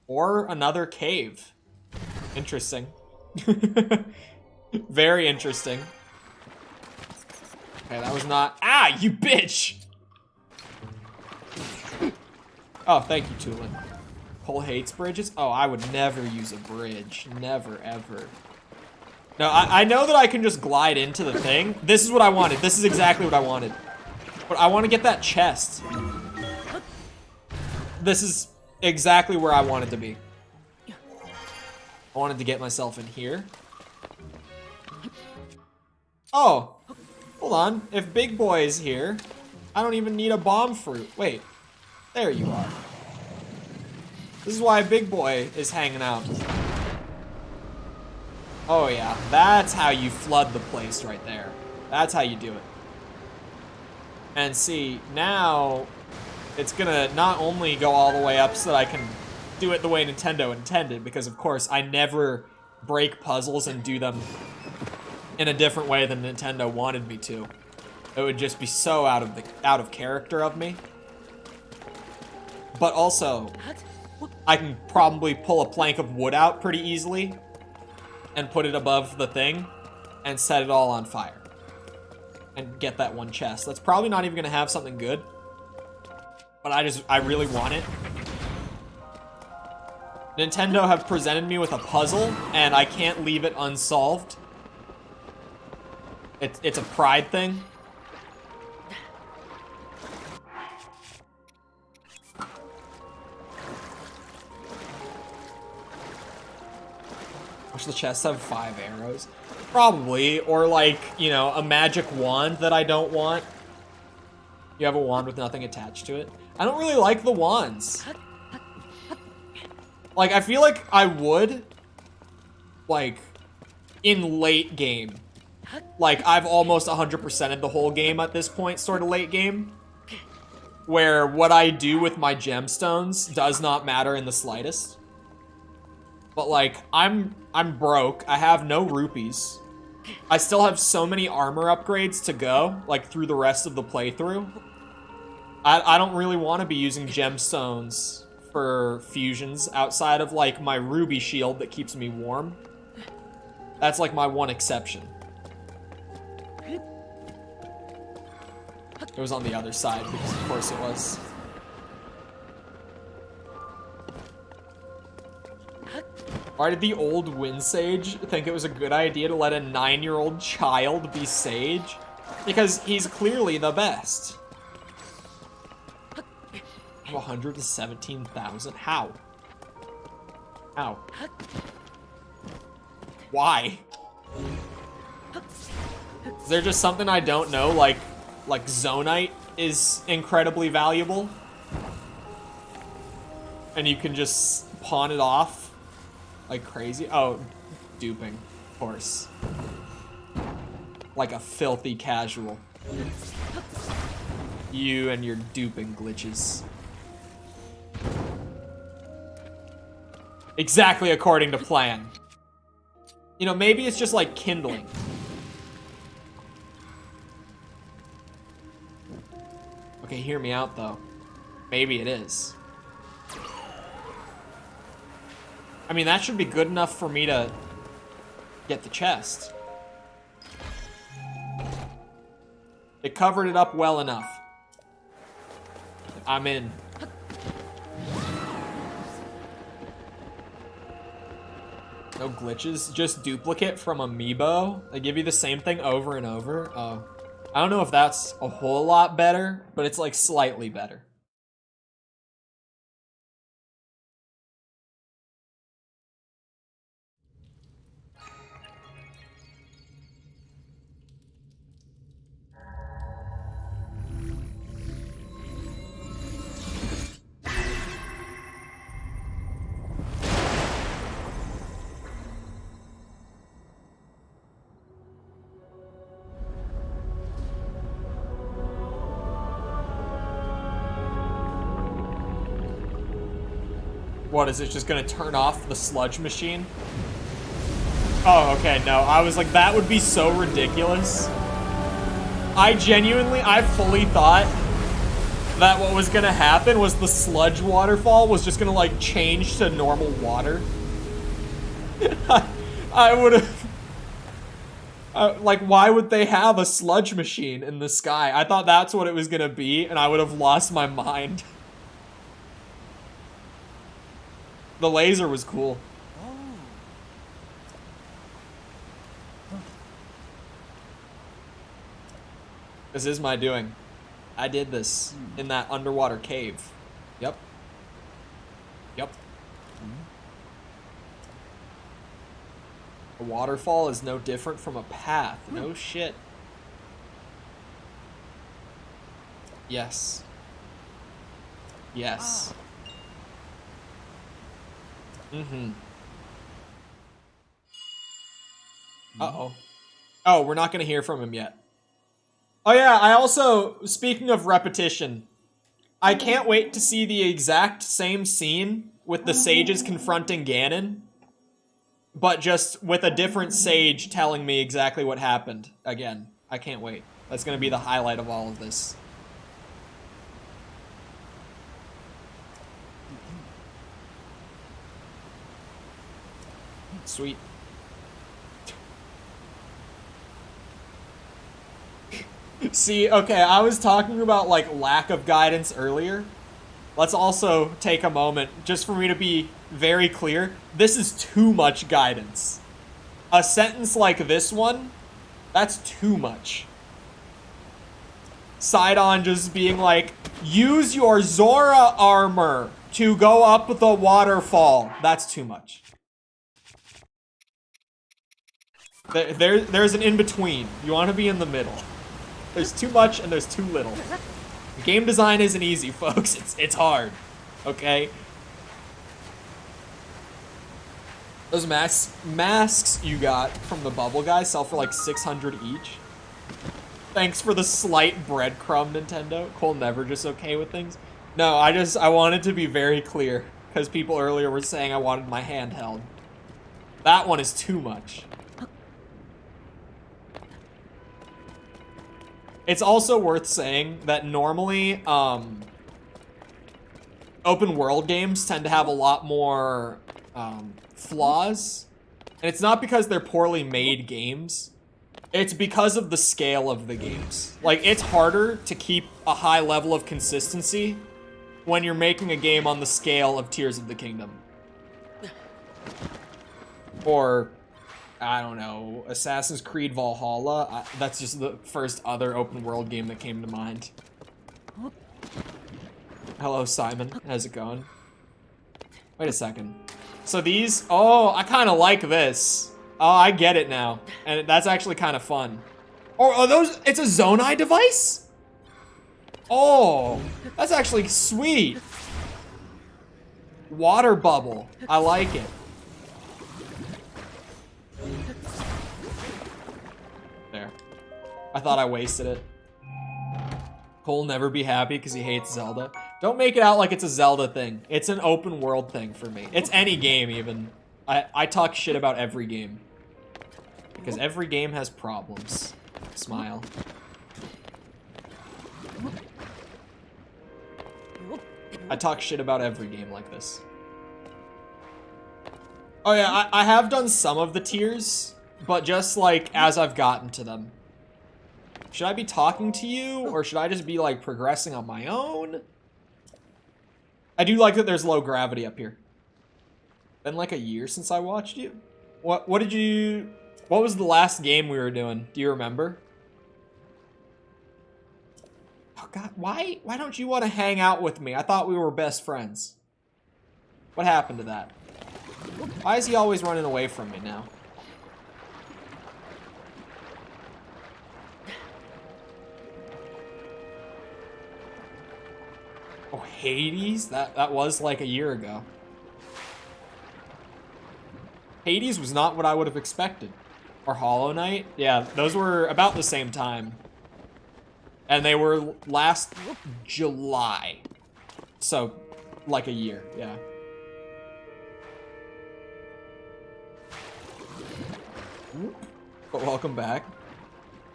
Or another cave. Interesting. Very interesting. Okay, that was not... Ah, you bitch! Oh, thank you, Tulin. Cole hates bridges? Oh, I would never use a bridge. Never, ever. No, I know that I can just glide into the thing. This is what I wanted. This is exactly what I wanted. But I want to get that chest. This is exactly where I wanted to be. I wanted to get myself in here. Oh, hold on. If Big Boy is here, I don't even need a bomb fruit. Wait, there you are. This is why Big Boy is hanging out. Oh yeah, that's how you flood the place right there. That's how you do it. And see, now it's gonna not only go all the way up so that I can do it the way Nintendo intended, because of course I never break puzzles and do them in a different way than Nintendo wanted me to. It would just be so out of character of me. But also, I can probably pull a plank of wood out pretty easily and put it above the thing and set it all on fire. And get that one chest. That's probably not even gonna have something good. but I really want it. Nintendo have presented me with a puzzle, and I can't leave it unsolved. It's a pride thing. Watch the chests have 5 arrows. Probably, or like, you know, a magic wand that I don't want. You have a wand with nothing attached to it. I don't really like the wands. Like, I feel like I would, like, in late game. Like, I've almost 100%ed the whole game at this point, sort of late game. Where what I do with my gemstones does not matter in the slightest. But, like, I'm broke. I have no rupees. I still have so many armor upgrades to go, like, through the rest of the playthrough. I don't really want to be using gemstones for fusions outside of, like, my ruby shield that keeps me warm. That's, like, my one exception. It was on the other side, because of course it was. Why did the old Wind Sage think it was a good idea to let a 9-year-old child be Sage? Because he's clearly the best. 117,000? How? How? Why? Is there just something I don't know, like Zonite is incredibly valuable? And you can just pawn it off like crazy? Oh, duping, of course. Like a filthy casual. You and your duping glitches. Exactly according to plan. You know, maybe it's just like kindling. Okay, hear me out though. Maybe it is. I mean, that should be good enough for me to get the chest. It covered it up well enough. I'm in. No glitches, just duplicate from Amiibo. They give you the same thing over and over. Oh, I don't know if that's a whole lot better, but it's like slightly better. What, is it just gonna turn off the sludge machine? Oh, okay, no. I was like, that would be so ridiculous. I fully thought that what was gonna happen was the sludge waterfall was just gonna, like, change to normal water. I would've... like, why would they have a sludge machine in the sky? I thought that's what it was gonna be, and I would have lost my mind. The laser was cool. This is my doing. I did this in that underwater cave. Yep. Yep. A waterfall is no different from a path. No shit. Yes. Yes. Mm-hmm. Uh-oh. Oh, we're not gonna hear from him yet. Oh yeah, I also, speaking of repetition, I can't wait to see the exact same scene with the sages confronting Ganon, but just with a different sage telling me exactly what happened again. I can't wait. That's gonna be the highlight of all of this. Sweet. See, okay, I was talking about, like, lack of guidance earlier. let's also take a moment just for me to be very clear. This is too much guidance. A sentence like this one, that's too much. Sidon just being like, use your Zora armor to go up the waterfall. That's too much. There's an in-between. You want to be in the middle. There's too much and there's too little. Game design isn't easy, folks. It's hard. Okay? Those masks you got from the bubble guys sell for like 600 each. Thanks for the slight breadcrumb, Nintendo. Cole never just okay with things. No, I wanted to be very clear because people earlier were saying I wanted my hand held. That one is too much. It's also worth saying that normally, open world games tend to have a lot more, flaws. And it's not because they're poorly made games. It's because of the scale of the games. Like, it's harder to keep a high level of consistency when you're making a game on the scale of Tears of the Kingdom. Or, I don't know, Assassin's Creed Valhalla. That's just the first other open world game that came to mind. Hello, Simon. How's it going? Wait a second. So these, oh, I kind of like this. Oh, I get it now. And that's actually kind of fun. Or are those, it's a Zonai device? Oh, that's actually sweet. Water bubble. I like it. There. I thought I wasted it. Cole never be happy because he hates Zelda. Don't make it out like it's a Zelda thing. It's an open world thing for me. It's any game even. I talk shit about every game. Because every game has problems. Smile. I talk shit about every game like this. Oh yeah, I have done some of the tiers, but just like as I've gotten to them. Should I be talking to you, or should I just be like progressing on my own? I do like that there's low gravity up here. Been like a year since I watched you. What was the last game we were doing? Do you remember? Oh god, why don't you want to hang out with me? I thought we were best friends. What happened to that? Why is he always running away from me now? Oh, Hades? That was like a year ago. Hades was not what I would have expected. Or Hollow Knight? Yeah, those were about the same time. And they were last July. So, like a year, yeah. But welcome back.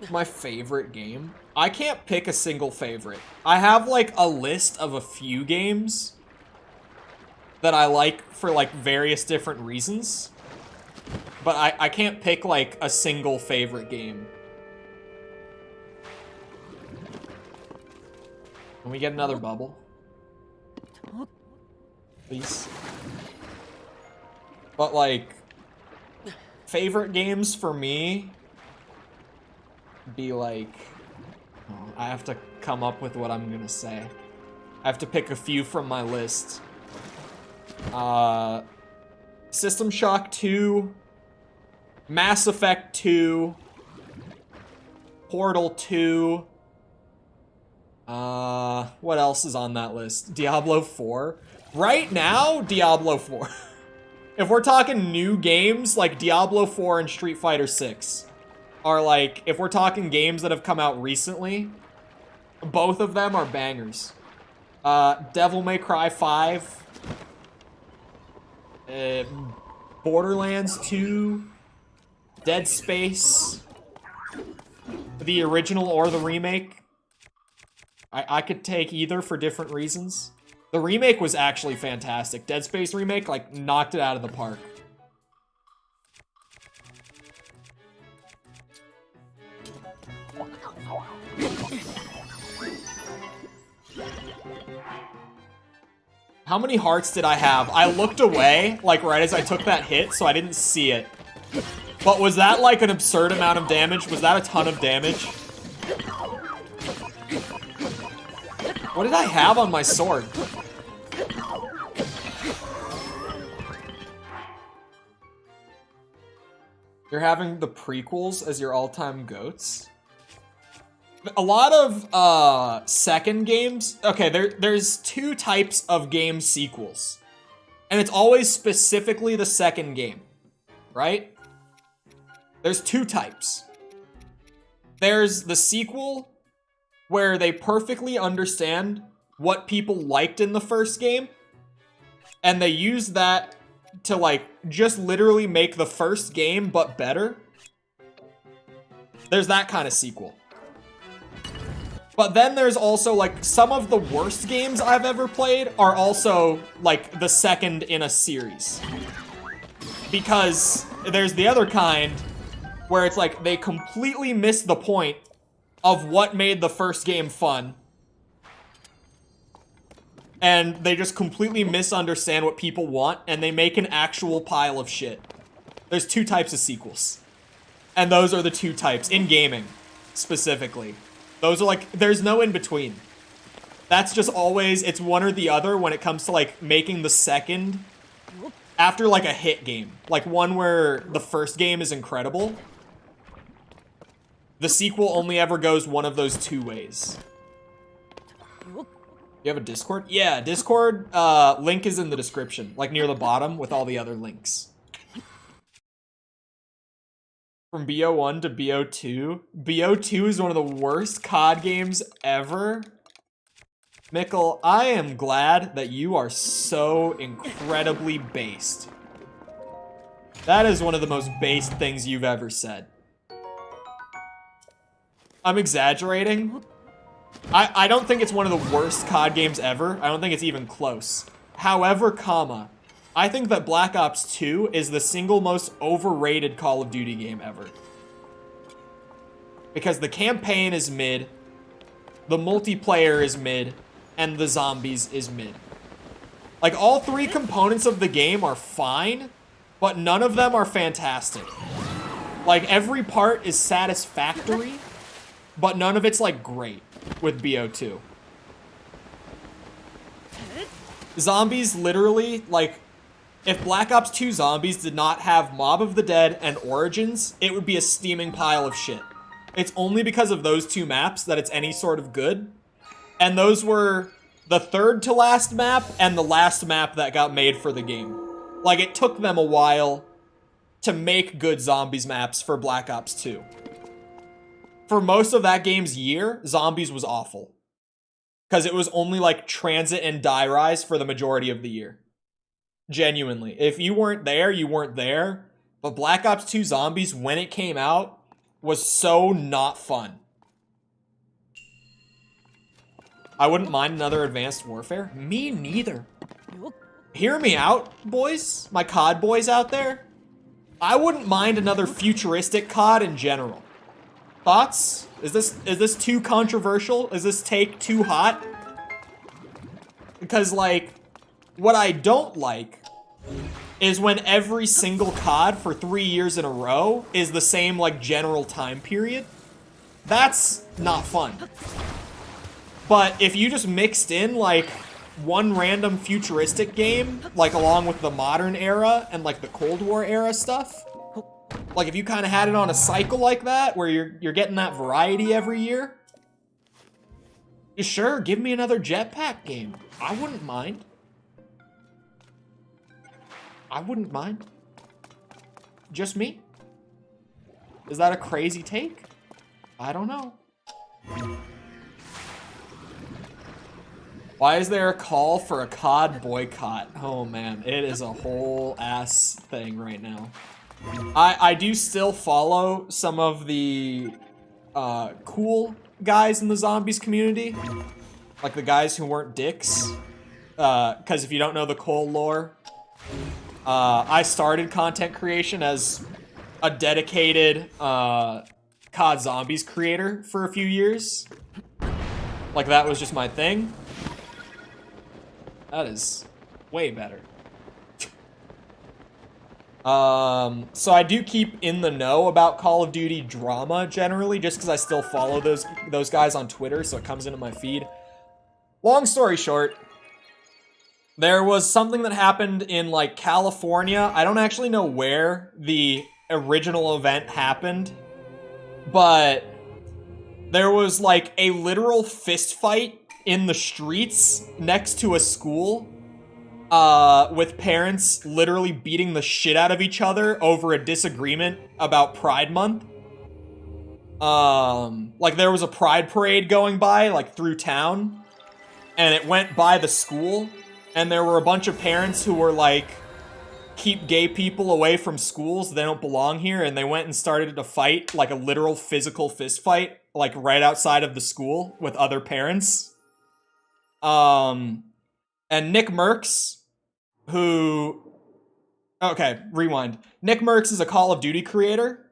My favorite game. I can't pick a single favorite. I have like a list of a few games that I like for like various different reasons. But I can't pick like a single favorite game. Can we get another bubble? Please. But like, favorite games for me be like, oh, I have to come up with what I'm gonna say. I have to pick a few from my list. System Shock 2, Mass Effect 2, Portal 2, what else is on that list? Diablo 4. Right now, Diablo 4. If we're talking new games, like Diablo 4 and Street Fighter 6 are like, if we're talking games that have come out recently, both of them are bangers. Devil May Cry 5, Borderlands 2, Dead Space, the original or the remake. I could take either for different reasons. The remake was actually fantastic. Dead Space remake, like, knocked it out of the park. How many hearts did I have? I looked away, like, right as I took that hit, so I didn't see it. But was that, like, an absurd amount of damage? Was that a ton of damage? What did I have on my sword? You're having the prequels as your all-time GOATs? A lot of second games. Okay, there's two types of game sequels. And it's always specifically the second game, right? There's two types. There's the sequel where they perfectly understand what people liked in the first game, and they use that to, like, just literally make the first game but better. There's that kind of sequel. But then there's also, like, some of the worst games I've ever played are also, like, the second in a series. Because there's the other kind where it's like they completely miss the point of what made the first game fun. And they just completely misunderstand what people want, and they make an actual pile of shit. There's two types of sequels. And those are the two types, in gaming, specifically. Those are like, there's no in between. That's just always, it's one or the other when it comes to, like, making the second after, like, a hit game. Like, one where the first game is incredible. The sequel only ever goes one of those two ways. You have a Discord? Yeah, Discord, link is in the description, like near the bottom with all the other links. From BO1 to BO2. BO2 is one of the worst COD games ever. Mikkel, I am glad that you are so incredibly based. That is one of the most based things you've ever said. I'm exaggerating. I don't think it's one of the worst COD games ever. I don't think it's even close. However, comma, I think that Black Ops 2 is the single most overrated Call of Duty game ever. Because the campaign is mid, the multiplayer is mid, and the zombies is mid. Like, all three components of the game are fine, but none of them are fantastic. Like, every part is satisfactory, but none of it's, like, great with BO2. Zombies literally, like, if Black Ops 2 Zombies did not have Mob of the Dead and Origins, it would be a steaming pile of shit. It's only because of those two maps that it's any sort of good. And those were the third to last map and the last map that got made for the game. Like, it took them a while to make good Zombies maps for Black Ops 2. For most of that game's year, Zombies was awful. Because it was only, like, Transit and Die Rise for the majority of the year. Genuinely. If you weren't there, you weren't there. But Black Ops 2 Zombies, when it came out, was so not fun. I wouldn't mind another Advanced Warfare. Me neither. Hear me out, boys. My COD boys out there. I wouldn't mind another futuristic COD in general. Thoughts? Is this too controversial? Is this take too hot? Because, like, what I don't like is when every single COD for 3 years in a row is the same, like, general time period. That's not fun. But if you just mixed in, like, one random futuristic game, like, along with the modern era and, like, the Cold War era stuff, like, if you kind of had it on a cycle like that, where you're getting that variety every year, sure, give me another jetpack game. I wouldn't mind. I wouldn't mind. Just me? Is that a crazy take? I don't know. Why is there a call for a COD boycott? Oh man, it is a whole ass thing right now. I do still follow some of the cool guys in the Zombies community. Like the guys who weren't dicks. Because if you don't know the Cole lore, I started content creation as a dedicated COD Zombies creator for a few years. Like, that was just my thing. That is Way better. So I do keep in the know about Call of Duty drama generally, just because I still follow those guys on Twitter, so it comes into my feed. Long story short, there was something that happened in, like, California. I don't actually know where the original event happened, but there was, like, a literal fist fight in the streets next to a school, with parents literally beating the shit out of each other over a disagreement about Pride Month. Like, there was a pride parade going by, like, through town, and it went by the school, and there were a bunch of parents who were like, keep gay people away from schools, they don't belong here, and they went and started to fight, like a literal physical fist fight, like right outside of the school with other parents. And Nick Merckx, okay, rewind. Nick Merckx is a Call of Duty creator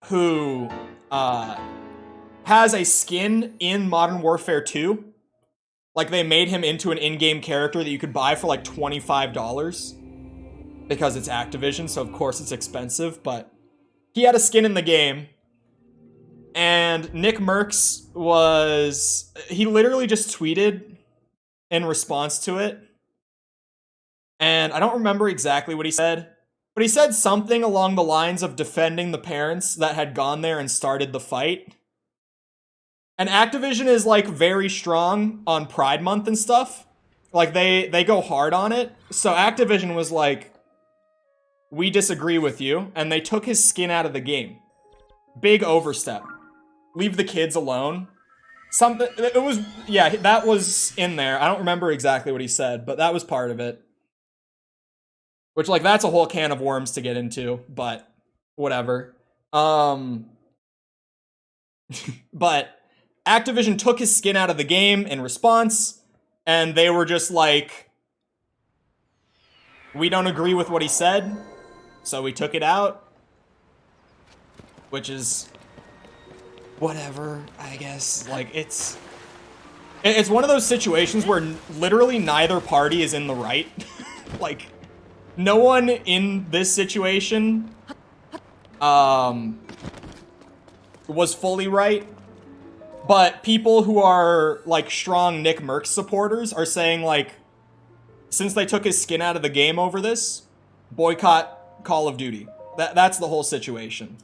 who has a skin in Modern Warfare 2. Like, they made him into an in-game character that you could buy for like $25 because it's Activision, so of course it's expensive, but he had a skin in the game. And Nick Merckx he literally just tweeted in response to it. And I don't remember exactly what he said, but he said something along the lines of defending the parents that had gone there and started the fight. And Activision is, like, very strong on Pride Month and stuff. Like, they go hard on it. So Activision was like, we disagree with you, and they took his skin out of the game. Big overstep. Leave the kids alone. That was in there. I don't remember exactly what he said, but that was part of it. Which, like, that's a whole can of worms to get into, but whatever. But Activision took his skin out of the game in response, and they were just like, we don't agree with what he said, so we took it out. Which is whatever, I guess. Like, it's one of those situations where literally neither party is in the right. Like, no one in this situation was fully right. But people who are, like, strong Nick Merckx supporters are saying, like, since they took his skin out of the game over this, boycott Call of Duty. That's the whole situation.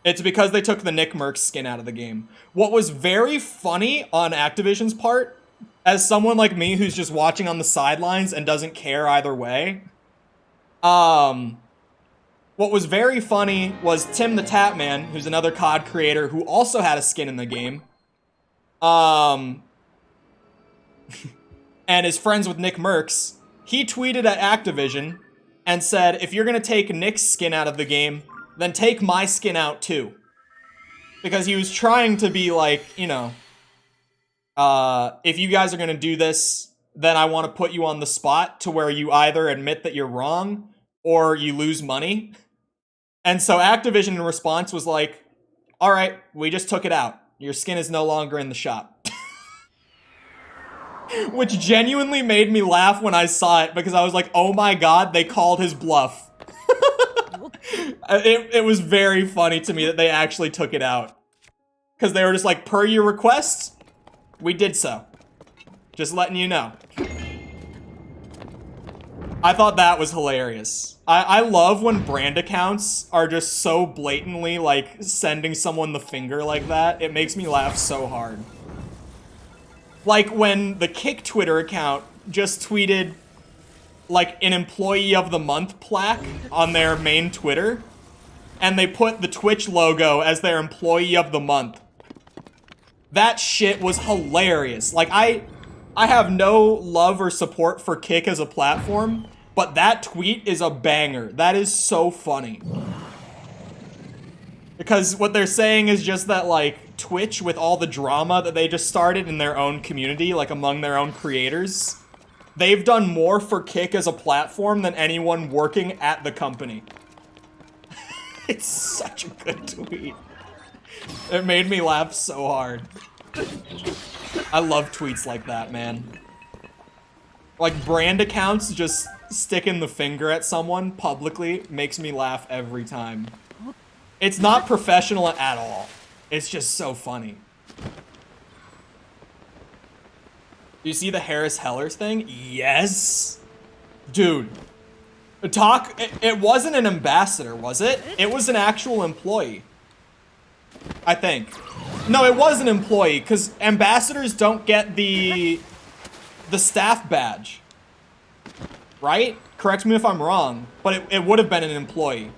It's because they took the Nick Merckx skin out of the game. What was very funny on Activision's part, as someone like me who's just watching on the sidelines and doesn't care either way, what was very funny was Tim the Tatman, who's another COD creator who also had a skin in the game, and is friends with Nick Merckx. He tweeted at Activision and said, if you're gonna take Nick's skin out of the game, then take my skin out too. Because he was trying to be like, you know, if you guys are gonna do this, then I want to put you on the spot to where you either admit that you're wrong or you lose money. And so Activision in response was like, all right, we just took it out. Your skin is no longer in the shop. Which genuinely made me laugh when I saw it, because I was like, oh my god, they called his bluff. It was very funny to me that they actually took it out. Because they were just like, per your request, we did so. Just letting you know. I thought that was hilarious. I love when brand accounts are just so blatantly, like, sending someone the finger like that. It makes me laugh so hard. Like when the Kick Twitter account just tweeted, like, an Employee of the Month plaque on their main Twitter, and they put the Twitch logo as their Employee of the Month. That shit was hilarious. Like, I have no love or support for Kick as a platform, but that tweet is a banger. That is so funny. Because what they're saying is just that, like, Twitch, with all the drama that they just started in their own community, like, among their own creators, they've done more for Kick as a platform than anyone working at the company. It's such a good tweet. It made me laugh so hard. I love tweets like that, man. Like, brand accounts just sticking the finger at someone publicly makes me laugh every time. It's not professional at all. It's just so funny. Do you see the Harris Heller thing? Yes. Dude. It wasn't an ambassador, was it? It was an actual employee. I think. No, it was an employee, because ambassadors don't get the staff badge. Right? Correct me if I'm wrong, but it would have been an employee.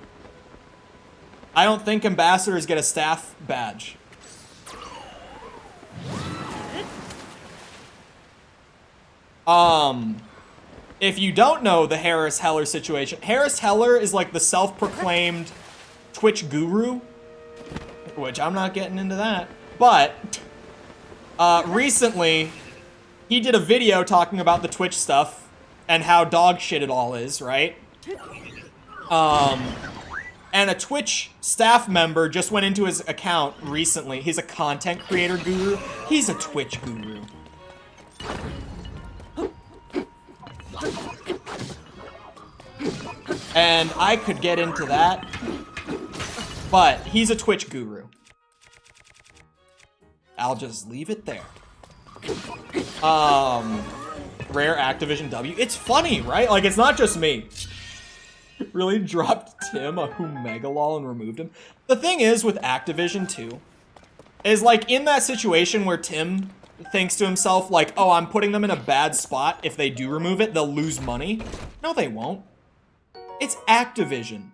I don't think ambassadors get a staff badge. If you don't know the Harris Heller situation, Harris Heller is like the self-proclaimed Twitch guru, which I'm not getting into that, but recently he did a video talking about the Twitch stuff and how dog shit it all is, right? And a Twitch staff member just went into his account recently. He's a content creator guru. He's a Twitch guru. And I could get into that, but he's a Twitch guru. I'll just leave it there. Rare Activision W. It's funny, right? Like, it's not just me. Really dropped Tim a Humegalol and removed him. The thing is with Activision too, is like in that situation where Tim thinks to himself like, oh, I'm putting them in a bad spot. If they do remove it, they'll lose money. No, they won't. It's Activision.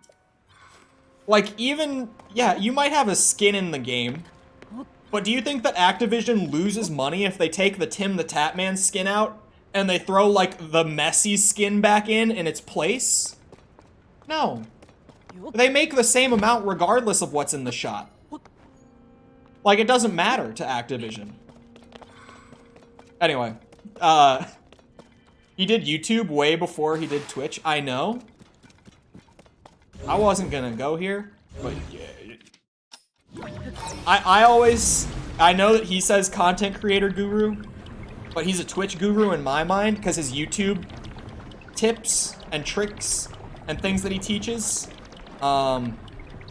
Like even, yeah, you might have a skin in the game, but do you think that Activision loses money if they take the Tim the Tatman skin out and they throw like the Messi skin back in its place? No. They make the same amount regardless of what's in the shot. Like, it doesn't matter to Activision. Anyway, he did YouTube way before he did Twitch. I know. I wasn't gonna go here, but yeah. I know that he says content creator guru, but he's a Twitch guru in my mind because his YouTube tips and tricks and things that he teaches, they're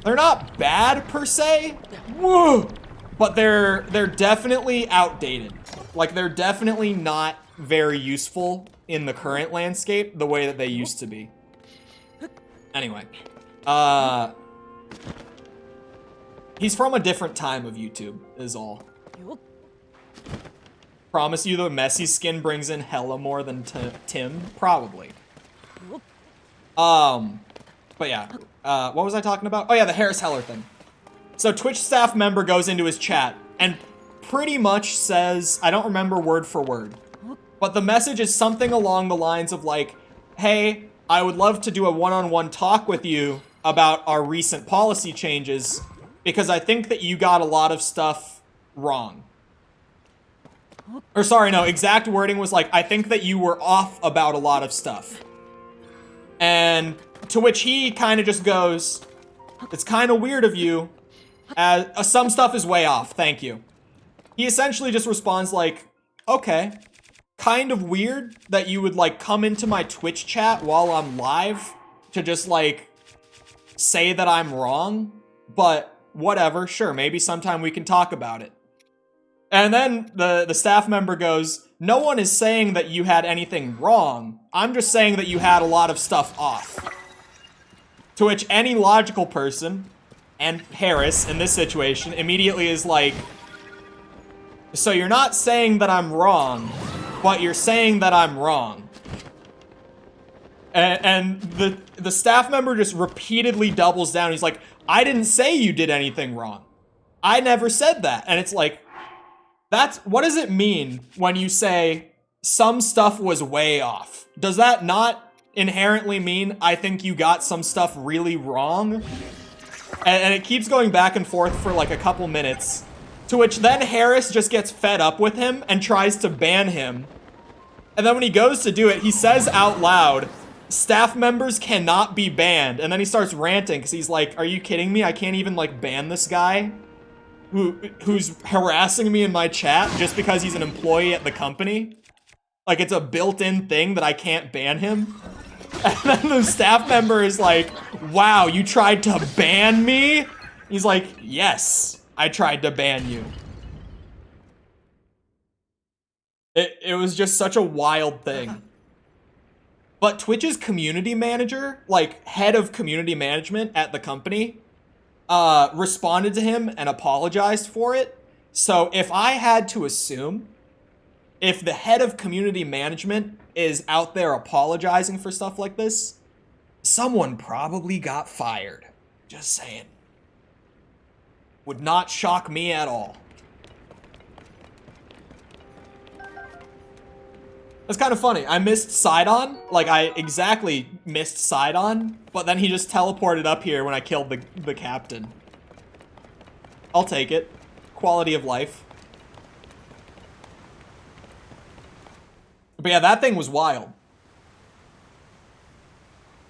not bad per se, woo, but they're definitely outdated. Like, they're definitely not very useful in the current landscape the way that they used to be. Anyway, he's from a different time of YouTube, is all. Promise you the Messi skin brings in hella more than Tim? Probably. But yeah, what was I talking about? Oh yeah, the Harris Heller thing. So Twitch staff member goes into his chat and pretty much says, I don't remember word for word, but the message is something along the lines of like, hey, I would love to do a one-on-one talk with you about our recent policy changes because I think that you got a lot of stuff wrong. Or sorry, no, exact wording was like, I think that you were off about a lot of stuff. And to which he kind of just goes, it's kind of weird of you. Some stuff is way off, thank you. He essentially just responds like, okay, kind of weird that you would like come into my Twitch chat while I'm live to just like say that I'm wrong, but whatever, sure, maybe sometime we can talk about it. And then the staff member goes, no one is saying that you had anything wrong. I'm just saying that you had a lot of stuff off. To which any logical person, and Harris in this situation, immediately is like, so you're not saying that I'm wrong, but you're saying that I'm wrong. And the staff member just repeatedly doubles down. He's like, I didn't say you did anything wrong. I never said that. And it's like, what does it mean when you say some stuff was way off? Does that not inherently mean I think you got some stuff really wrong? And it keeps going back and forth for like a couple minutes, to which then Harris just gets fed up with him and tries to ban him. And then when he goes to do it, he says out loud, staff members cannot be banned. And then he starts ranting because he's like, are you kidding me? I can't even like ban this guy who's harassing me in my chat just because he's an employee at the company. Like, it's a built-in thing that I can't ban him. And then the staff member is like, wow, you tried to ban me? He's like, yes, I tried to ban you. It was just such a wild thing. But Twitch's community manager, like head of community management at the company, responded to him and apologized for it. So if I had to assume, if the head of community management is out there apologizing for stuff like this, someone probably got fired. Just saying. Would not shock me at all. That's kind of funny. I missed Sidon. Like, I exactly missed Sidon, but then he just teleported up here when I killed the captain. I'll take it. Quality of life. But yeah, that thing was wild.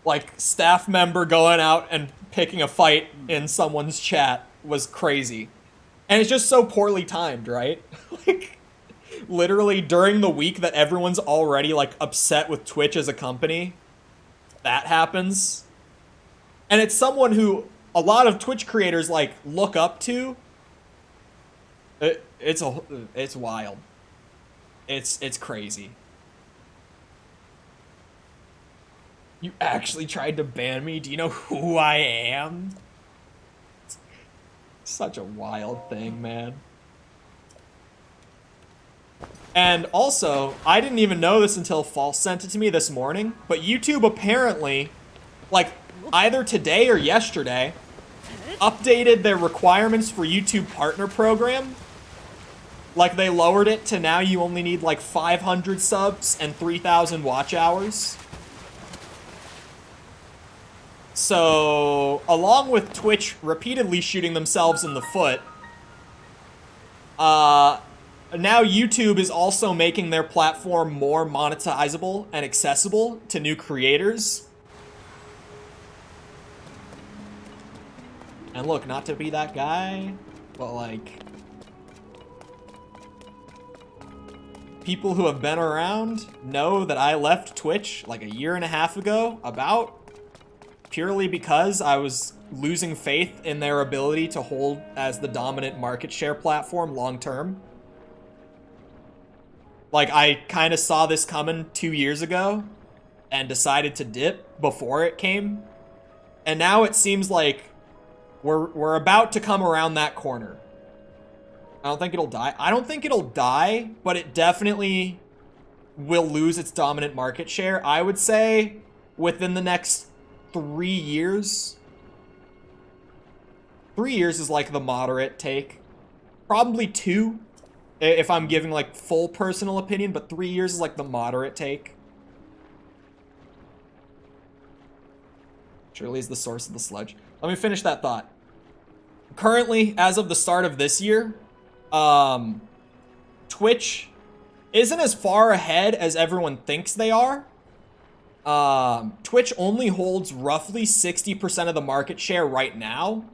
Like, staff member going out and picking a fight in someone's chat was crazy. And it's just so poorly timed, right? Like, literally during the week that everyone's already, like, upset with Twitch as a company, that happens. And it's someone who a lot of Twitch creators, like, look up to. It's wild. It's crazy. You actually tried to ban me? Do you know who I am? Such a wild thing, man. And also, I didn't even know this until False sent it to me this morning, but YouTube apparently, like, either today or yesterday, updated their requirements for YouTube Partner Program. Like, they lowered it to now you only need, like, 500 subs and 3,000 watch hours. So, along with Twitch repeatedly shooting themselves in the foot, now YouTube is also making their platform more monetizable and accessible to new creators. And look, not to be that guy, but like, people who have been around know that I left Twitch like a year and a half ago, about, purely because I was losing faith in their ability to hold as the dominant market share platform long term. Like, I kind of saw this coming 2 years ago and decided to dip before it came. And now it seems like we're about to come around that corner. I don't think it'll die. I don't think it'll die, but it definitely will lose its dominant market share. I would say within the next 3 years. 3 years is like the moderate take. Probably 2. If I'm giving, like, full personal opinion, but 3 years is, like, the moderate take. Surely is the source of the sludge. Let me finish that thought. Currently, as of the start of this year, Twitch isn't as far ahead as everyone thinks they are. Twitch only holds roughly 60% of the market share right now.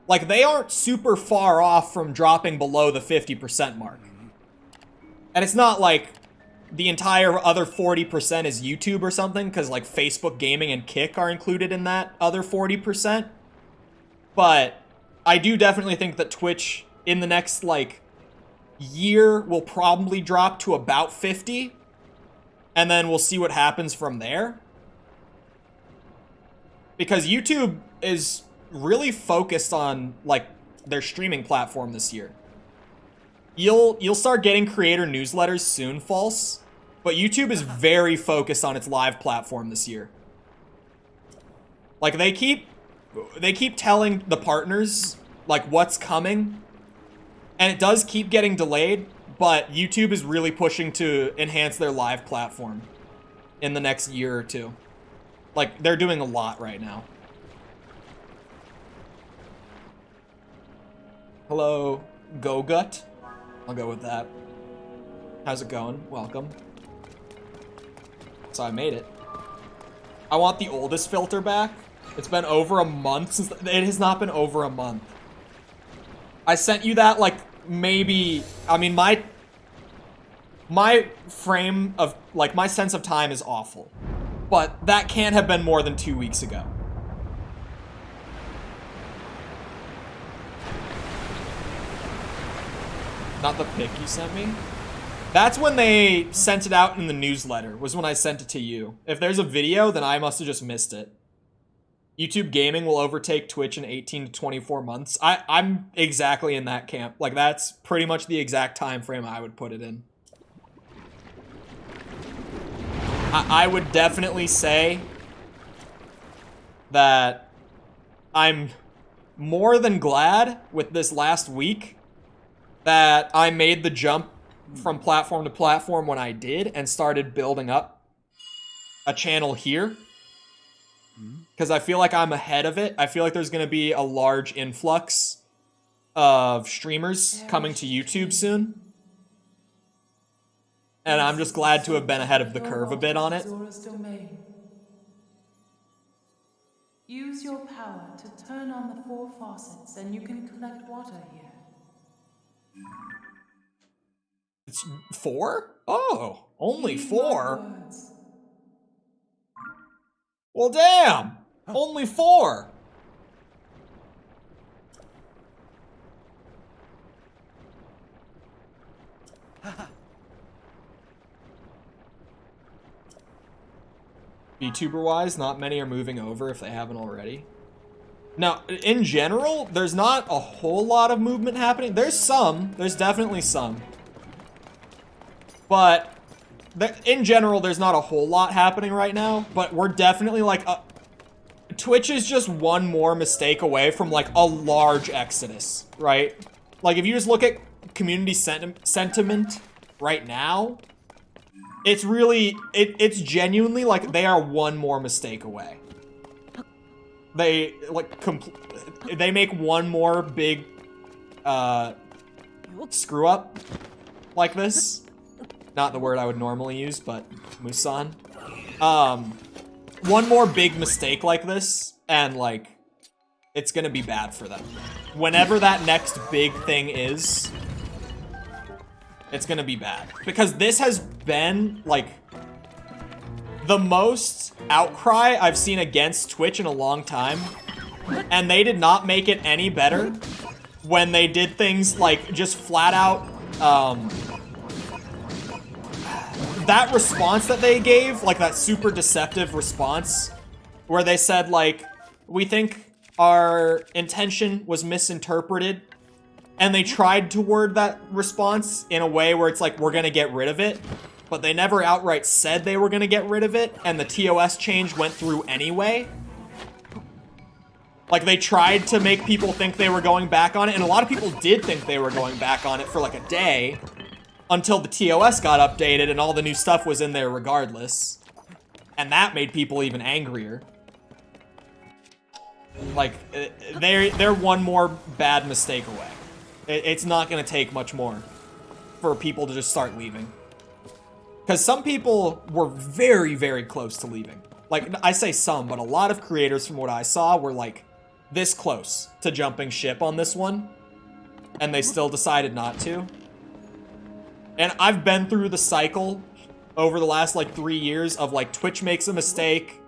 Like, they aren't super far off from dropping below the 50% mark. And it's not like the entire other 40% is YouTube or something, because like Facebook Gaming and Kick are included in that other 40%. But I do definitely think that Twitch in the next like year will probably drop to about 50, and then we'll see what happens from there. Because YouTube is really focused on like their streaming platform this year. You'll start getting creator newsletters soon, False, but YouTube is very focused on its live platform this year. Like, they keep telling the partners like what's coming, and it does keep getting delayed, but YouTube is really pushing to enhance their live platform in the next year or two. Like, they're doing a lot right now. Hello, GoGut. I'll go with that. How's it going? Welcome. So I made it. I want the oldest filter back. It's been over a month since... It has not been over a month. I sent you that, like, maybe... I mean, my my frame of, like, my sense of time is awful. But that can't have been more than 2 weeks ago. Not the pic you sent me? That's when they sent it out in the newsletter, was when I sent it to you. If there's a video, then I must have just missed it. YouTube gaming will overtake Twitch in 18 to 24 months. I'm exactly in that camp. Like, that's pretty much the exact time frame I would put it in. I would definitely say that I'm more than glad with this last week that I made the jump from platform to platform when I did and started building up a channel here. Because I feel like I'm ahead of it. I feel like there's going to be a large influx of streamers coming to YouTube soon. And I'm just glad to have been ahead of the curve a bit on it. Use your power to turn on the 4 faucets and you can collect water here. It's 4? Oh, only 4? Well, damn! Only 4! VTuber-wise, not many are moving over if they haven't already. Now, in general, there's not a whole lot of movement happening. There's some. There's definitely some. But in general, there's not a whole lot happening right now. But we're definitely like... Twitch is just one more mistake away from like a large exodus, right? Like if you just look at community sentiment right now, it's really, it's genuinely like they are one more mistake away. They like they make one more big screw up like this. Not the word I would normally use, but Musan. One more big mistake like this, and like it's gonna be bad for them. Whenever that next big thing is, it's gonna be bad. Because this has been, like, the most outcry I've seen against Twitch in a long time. And they did not make it any better when they did things like just flat out, that response that they gave, like that super deceptive response, where they said, like, we think our intention was misinterpreted. And they tried to word that response in a way where it's like, we're gonna get rid of it. But they never outright said they were gonna get rid of it, and the TOS change went through anyway. Like, they tried to make people think they were going back on it, and a lot of people did think they were going back on it for like a day, until the TOS got updated and all the new stuff was in there regardless. And that made people even angrier. Like, they're one more bad mistake away. It's not going to take much more for people to just start leaving. Because some people were very, very close to leaving. Like, I say some, but a lot of creators from what I saw were like this close to jumping ship on this one. And they still decided not to. And I've been through the cycle over the last like 3 years of like Twitch makes a mistake,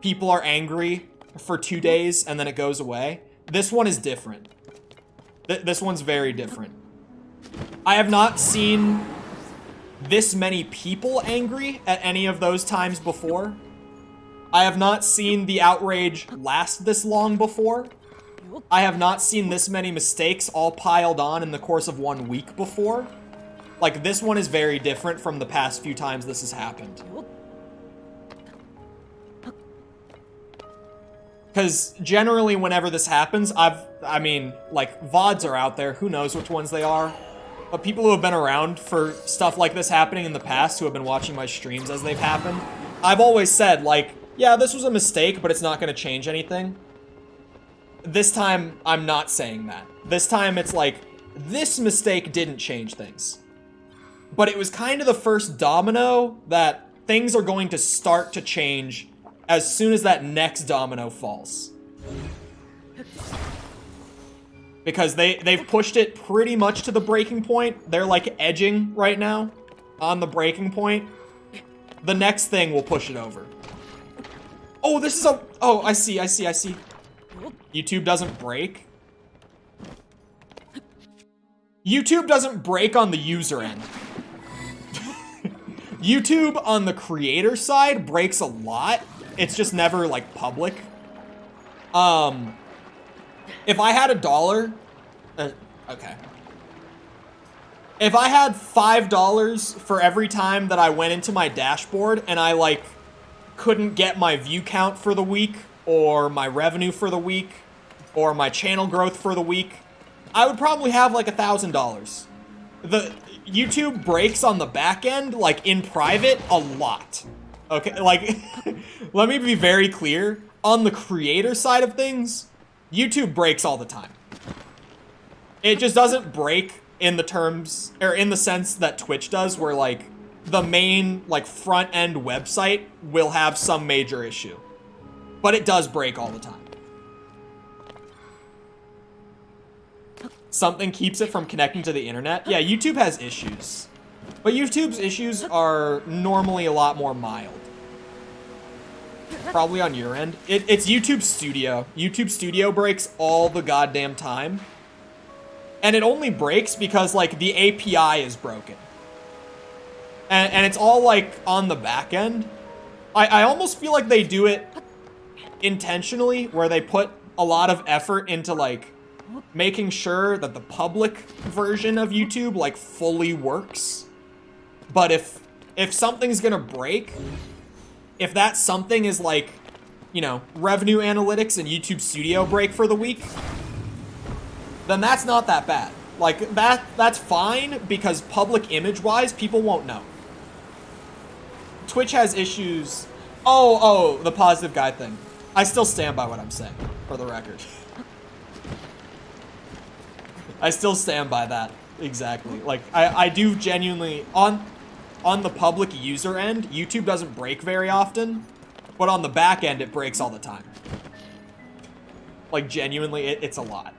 people are angry for 2 days, and then it goes away. This one is different. This one's very different. I have not seen this many people angry at any of those times before. I have not seen the outrage last this long before. I have not seen this many mistakes all piled on in the course of 1 week before. Like, this one is very different from the past few times this has happened. Because generally whenever this happens, I mean, like, VODs are out there, who knows which ones they are. But people who have been around for stuff like this happening in the past, who have been watching my streams as they've happened, I've always said, like, yeah, this was a mistake, but it's not going to change anything. This time, I'm not saying that. This time, it's like, this mistake didn't change things. But it was kind of the first domino that things are going to start to change as soon as that next domino falls. Because they've pushed it pretty much to the breaking point. They're like edging right now. on the breaking point, the next thing will push it over. Oh, this is a... Oh, I see. YouTube doesn't break. YouTube doesn't break on the user end. YouTube on the creator side breaks a lot. It's just never, like, public. If I had $1... okay. If I had $5 for every time that I went into my dashboard and I, like, couldn't get my view count for the week, or my revenue for the week, or my channel growth for the week, I would probably have, like, $1,000. The YouTube breaks on the back end, like, in private, a lot. Okay, like, let me be very clear. On the creator side of things, YouTube breaks all the time. It just doesn't break in the terms, or in the sense that Twitch does, where, like, the main, like, front-end website will have some major issue. But it does break all the time. Something keeps it from connecting to the internet. Yeah, YouTube has issues. But YouTube's issues are normally a lot more mild. Probably on your end. It's YouTube Studio. YouTube Studio breaks all the goddamn time. And it only breaks because, like, the API is broken. And it's all, like, on the back end. I almost feel like they do it intentionally, where they put a lot of effort into, like, making sure that the public version of YouTube, like, fully works. But if something's gonna break, if that something is, like, you know, revenue analytics and YouTube Studio break for the week, then that's not that bad. Like, that's fine, because public image-wise, people won't know. Twitch has issues. Oh, the positive guy thing. I still stand by what I'm saying, for the record. I still stand by that, exactly. Like, I do genuinely, on the public user end, YouTube doesn't break very often, but on the back end, it breaks all the time. Like, genuinely, it's a lot.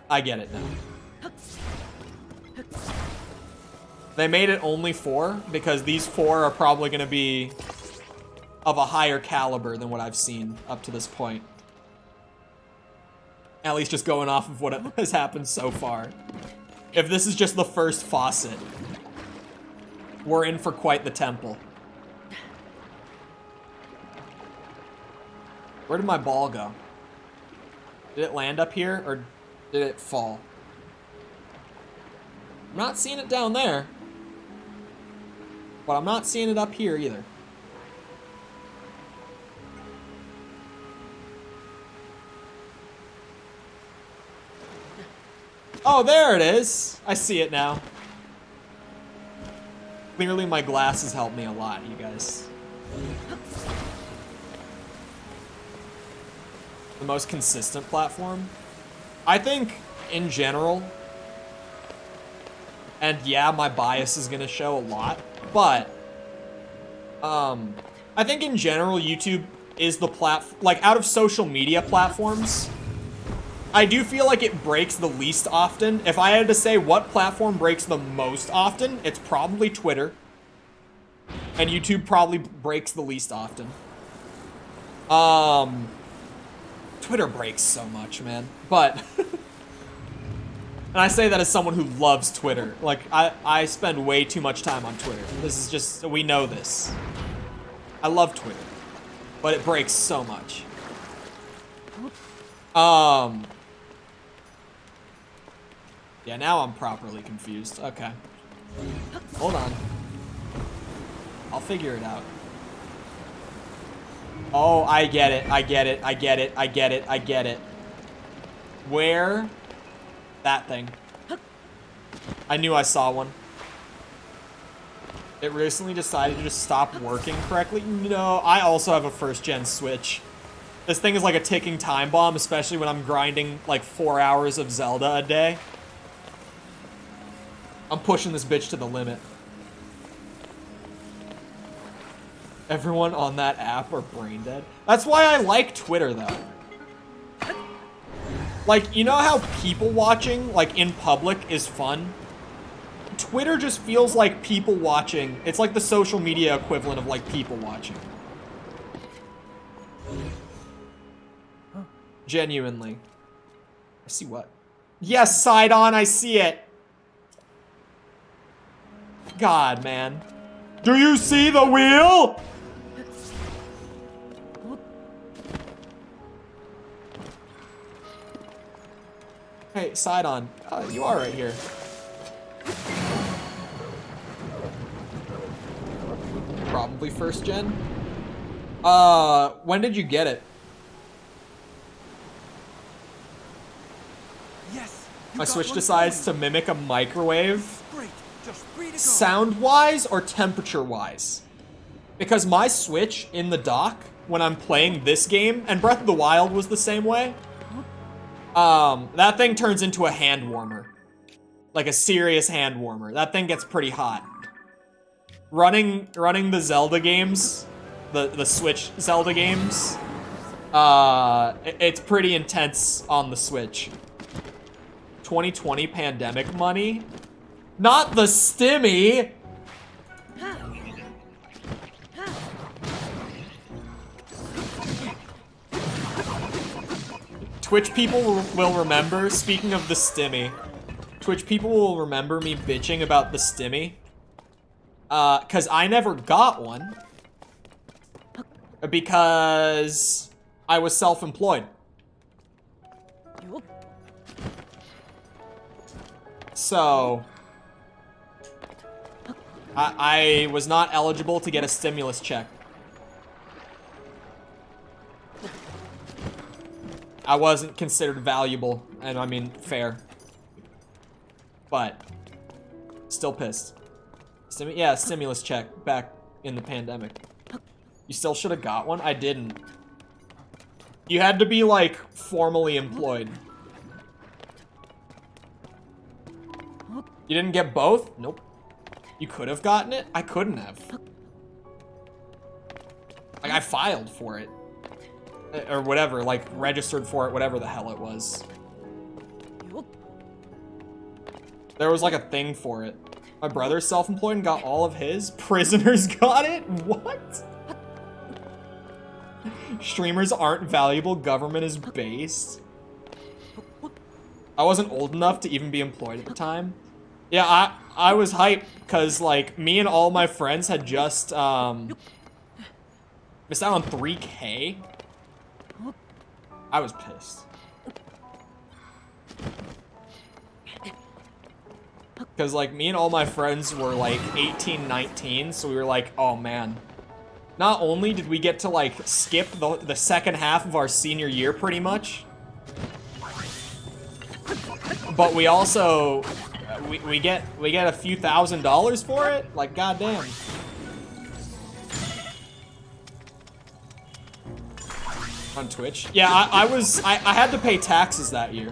I get it now. They made it only 4 because these 4 are probably going to be of a higher caliber than what I've seen up to this point. At least just going off of what has happened so far. If this is just the first faucet, we're in for quite the temple. Where did my ball go? Did it land up here, or did it fall? I'm not seeing it down there. But I'm not seeing it up here either. Oh, there it is. I see it now. Clearly my glasses help me a lot, you guys. The most consistent platform? I think, in general, and yeah, my bias is gonna show a lot, but, I think in general, YouTube is the like, out of social media platforms, I do feel like it breaks the least often. If I had to say what platform breaks the most often, it's probably Twitter. And YouTube probably breaks the least often. Twitter breaks so much, man. But, and I say that as someone who loves Twitter. Like, I spend way too much time on Twitter. This is just, we know this. I love Twitter. But it breaks so much. Yeah, now I'm properly confused. Okay. Hold on. I'll figure it out. Oh, I get it. I get it. I get it. I get it. I get it. Where? That thing. I knew I saw one. It recently decided to just stop working correctly. No, I also have a first-gen Switch. This thing is like a ticking time bomb, especially when I'm grinding like 4 hours of Zelda a day. I'm pushing this bitch to the limit. Everyone on that app are brain dead. That's why I like Twitter, though. Like, you know how people watching, like, in public is fun? Twitter just feels like people watching. It's like the social media equivalent of like people watching. Genuinely. I see what? Yes, side on, I see it. God, man. Do you see the wheel? Hey, side on. You are right here. Probably first gen. When did you get it? Yes. My Switch decides to mimic a microwave. Great. Just 3 to go. Sound-wise or temperature-wise? Because my Switch in the dock, when I'm playing this game, and Breath of the Wild was the same way, that thing turns into a hand warmer. Like a serious hand warmer. That thing gets pretty hot. Running the Zelda games, the Switch Zelda games, it's pretty intense on the Switch. 2020 pandemic money? Not the stimmy! Twitch people will remember, speaking of the stimmy, Twitch people will remember me bitching about the stimmy. Cause I never got one. Because I was self-employed. So, I was not eligible to get a stimulus check. I wasn't considered valuable, and I mean, fair. But, still pissed. Yeah, stimulus check back in the pandemic. You still should have got one? I didn't. You had to be, like, formally employed. You didn't get both? Nope. You could have gotten it? I couldn't have. Like, I filed for it. Or whatever, like, registered for it, whatever the hell it was. There was, like, a thing for it. My brother's self-employed and got all of his. Prisoners got it? What? Streamers aren't valuable, government is based. I wasn't old enough to even be employed at the time. Yeah, I was hyped because, like, me and all my friends had just, missed out on 3K. I was pissed. Because, like, me and all my friends were, like, 18, 19, so we were like, oh, man. Not only did we get to, like, skip the second half of our senior year, pretty much, but we also, we get a few $1,000s for it? Like, goddamn. On Twitch? Yeah, I had to pay taxes that year.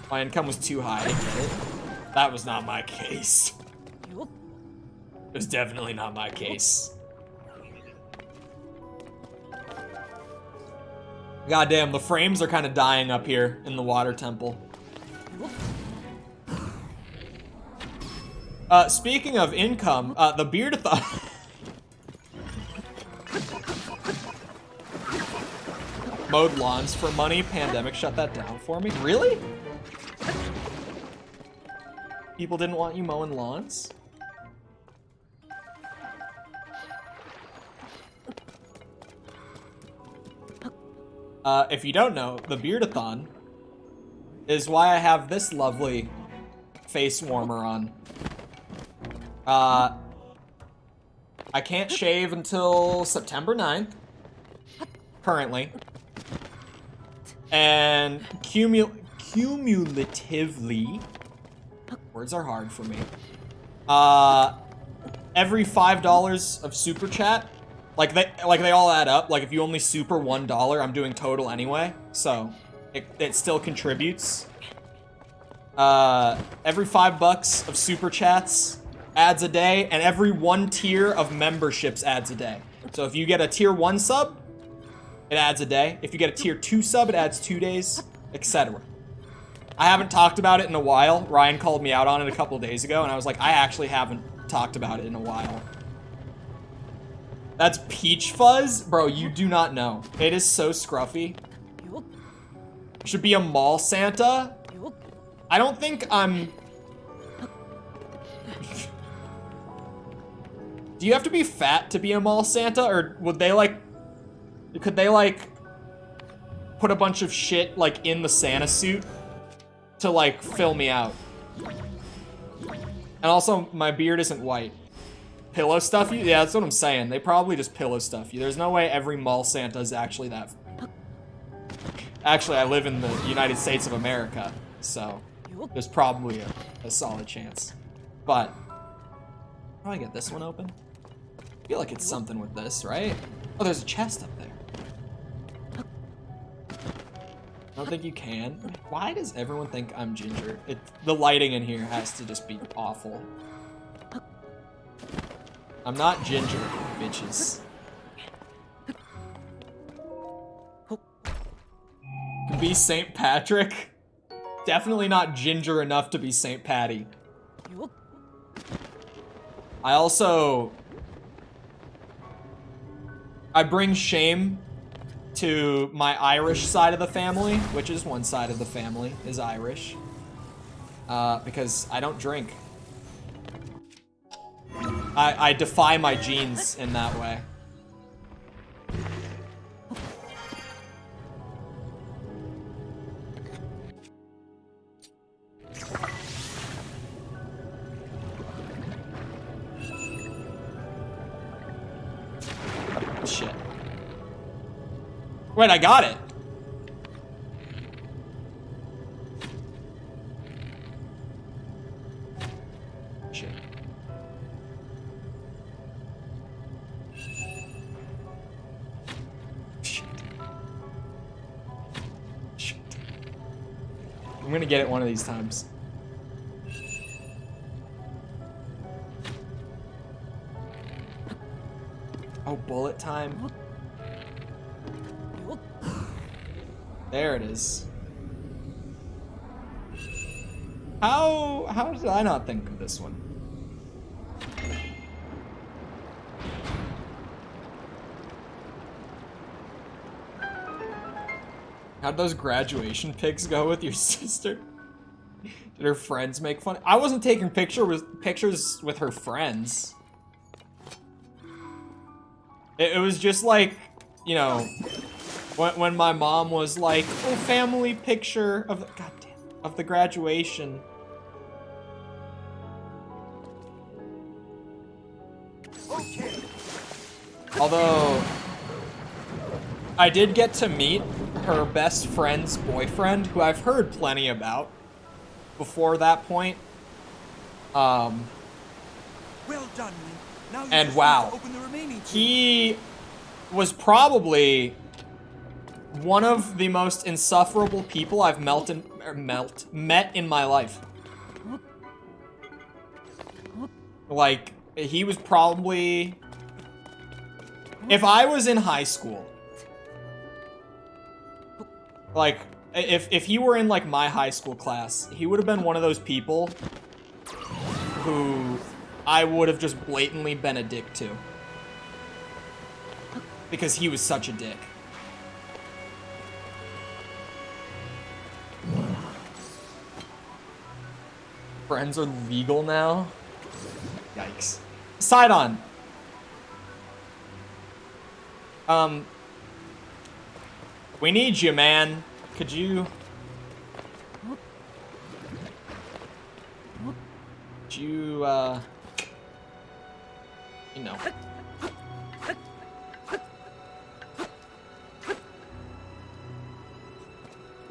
My income was too high to get it. That was not my case. It was definitely not my case. Goddamn, the frames are kind of dying up here in the water temple. Speaking of income, the Beardathon. Mowed lawns for money. Pandemic shut that down for me. Really? People didn't want you mowing lawns? If you don't know, the Beardathon is why I have this lovely face warmer on. I can't shave until September 9th, currently. And cumulatively, words are hard for me, every $5 of super chat, like they all add up. Like if you only super $1, I'm doing total anyway, so it still contributes. Every $5 of super chats adds a day, and every 1 tier of memberships adds a day. So if you get a tier 1 sub, it adds a day. If you get a tier 2 sub, it adds 2 days, etc. I haven't talked about it in a while. Ryan called me out on it a couple days ago, and I was like, I actually haven't talked about it in a while. That's Peach Fuzz? Bro, you do not know. It is so scruffy. Should be a mall Santa. I don't think I'm... Do you have to be fat to be a mall Santa, or would they like... Could they like put a bunch of shit like in the Santa suit to like fill me out? And also, my beard isn't white. Pillow stuff you? Yeah, that's what I'm saying. They probably just pillow stuff you. There's no way every mall Santa is actually that. Actually, I live in the United States of America, so there's probably a solid chance. But, how do I get this one open? I feel like it's something with this, right? Oh, there's a chest up there. I don't think you can. Why does everyone think I'm ginger? The lighting in here has to just be awful. I'm not ginger, bitches. Be St. Patrick? Definitely not ginger enough to be St. Patty. I bring shame to my Irish side of the family, which is one side of the family is Irish, because I don't drink. I defy my genes in that way. Shit. Wait, I got it. Shit. Shit. Shit. I'm gonna get it one of these times. Oh, bullet time. There it is. How did I not think of this one? How'd those graduation pics go with your sister? Did her friends make fun? I wasn't taking pictures with her friends. It was just like, you know, when my mom was like, "Oh, family picture of the graduation." Okay. Although I did get to meet her best friend's boyfriend, who I've heard plenty about before that point. Well done, Link. Now you And just wow, need to open the remaining two. he was probably one of the most insufferable people I've met in my life. Like, he was probably... If I was in high school, like, if he were in, like, my high school class, he would have been one of those people who I would have just blatantly been a dick to. Because he was such a dick. Friends are legal now? Yikes. Sidon. We need you, man. Could you... Could you, you know.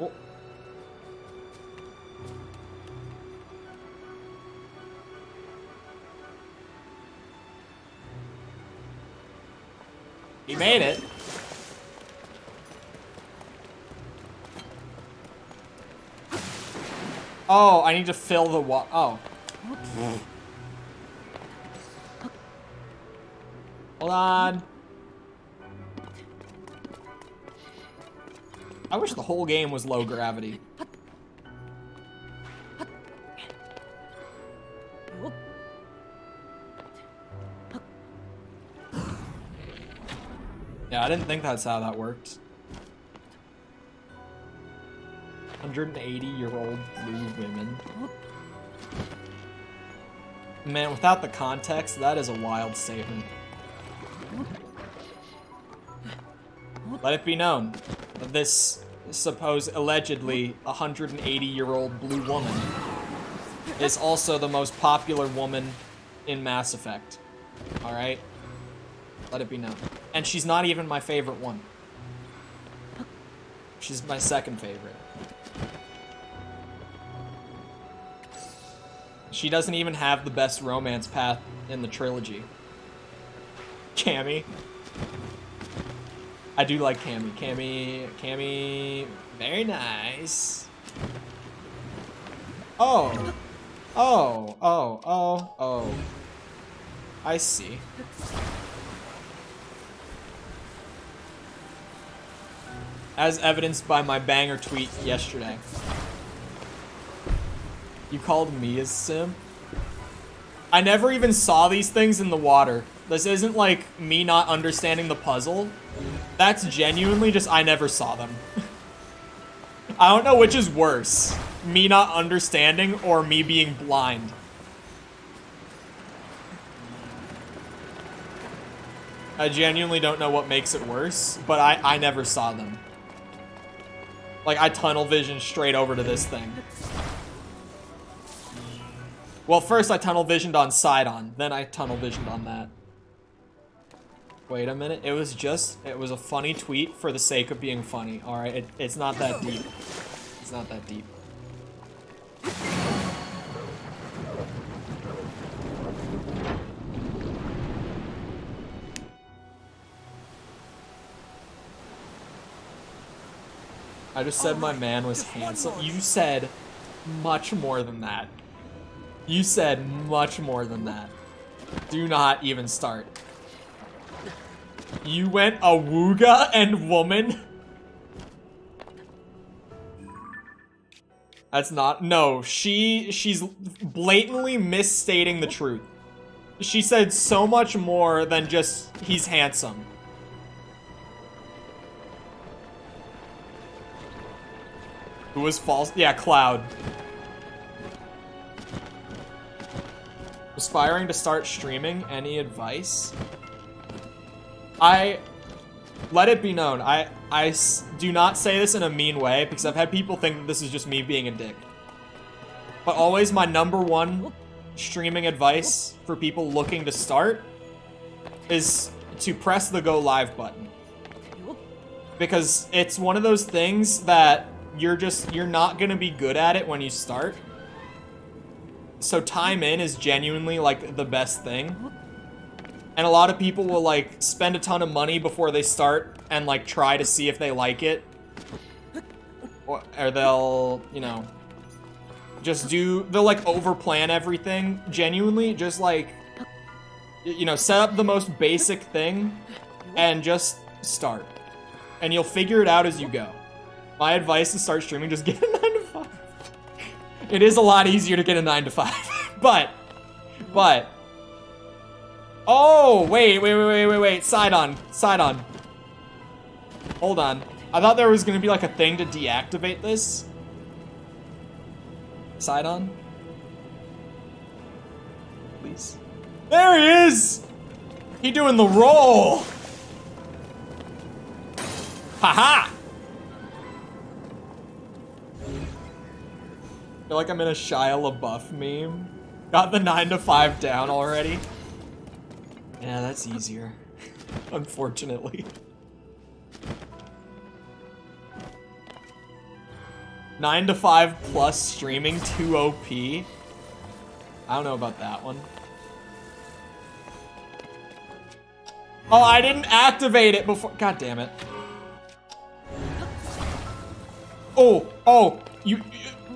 Oh. He made it. Oh, I need to fill the Oh. Hold on. I wish the whole game was low gravity. Yeah, I didn't think that's how that worked. 180-year-old blue women. Man, without the context, that is a wild statement. Let it be known that this supposed allegedly 180-year-old blue woman is also the most popular woman in Mass Effect. Alright? Let it be known. And she's not even my favorite one. She's my second favorite. She doesn't even have the best romance path in the trilogy. Cammy. I do like Cammy. Cammy, very nice. Oh. Oh. I see. As evidenced by my banger tweet yesterday. You called me a simp? I never even saw these things in the water. This isn't like me not understanding the puzzle. That's genuinely just I never saw them. I don't know which is worse. Me not understanding or me being blind. I genuinely don't know what makes it worse, but I never saw them. Like, I tunnel visioned straight over to this thing. Well, first I tunnel visioned on Sidon, then I tunnel visioned on that. Wait a minute, it was a funny tweet for the sake of being funny, alright? It's not that deep. It's not that deep. I just said my man was handsome. You said much more than that. You said much more than that. Do not even start. You went awooga and woman? That's not, no, she's blatantly misstating the truth. She said so much more than just, he's handsome. Who was false? Yeah, Cloud. Aspiring to start streaming, any advice? Let it be known, I do not say this in a mean way, because I've had people think that this is just me being a dick. But always my #1 streaming advice for people looking to start is to press the go live button. Because it's one of those things that you're not gonna be good at it when you start. So time in is genuinely like the best thing. And a lot of people will like spend a ton of money before they start and like try to see if they like it. Or they'll, you know, they'll like overplan everything. Genuinely, just like, you know, set up the most basic thing and just start. And you'll figure it out as you go. My advice is start streaming, just get a 9 to 5. It is a lot easier to get a 9 to 5. But. Oh, wait. Sidon. Hold on. I thought there was gonna be like a thing to deactivate this. Sidon? Please. There he is! He doing the roll! Haha! I feel like I'm in a Shia LaBeouf meme. Got the 9 to 5 down already. Yeah, that's easier. Unfortunately. 9 to 5 plus streaming 2 OP. I don't know about that one. Oh, I didn't activate it before. God damn it. Oh,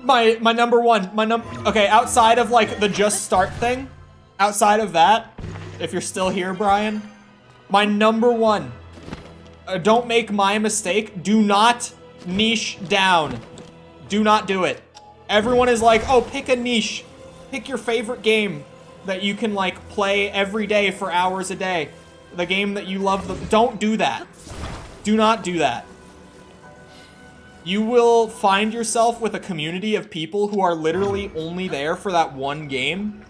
my #1, okay, outside of like the just start thing, outside of that, if you're still here, Brian, My number one. Don't make my mistake. Do not niche down. Do not do it. Everyone is like, oh, pick a niche. Pick your favorite game that you can, like, play every day for hours a day. The game that you love. Don't do that. Do not do that. You will find yourself with a community of people who are literally only there for that one game.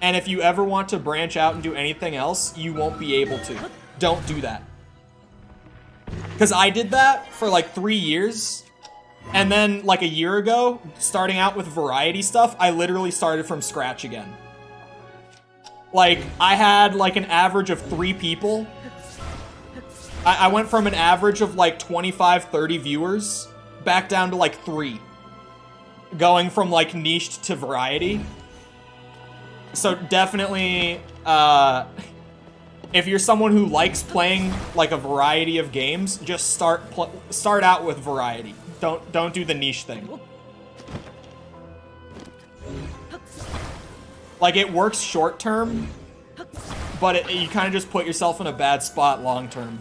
And if you ever want to branch out and do anything else, you won't be able to. Don't do that. Because I did that for like 3 years. And then like a year ago, starting out with variety stuff, I literally started from scratch again. Like, I had like an average of 3 people. I went from an average of like 25, 30 viewers back down to like 3. Going from like niched to variety. So definitely, if you're someone who likes playing like a variety of games, just start out with variety. Don't do the niche thing. Like, it works short term, but you kind of just put yourself in a bad spot long term.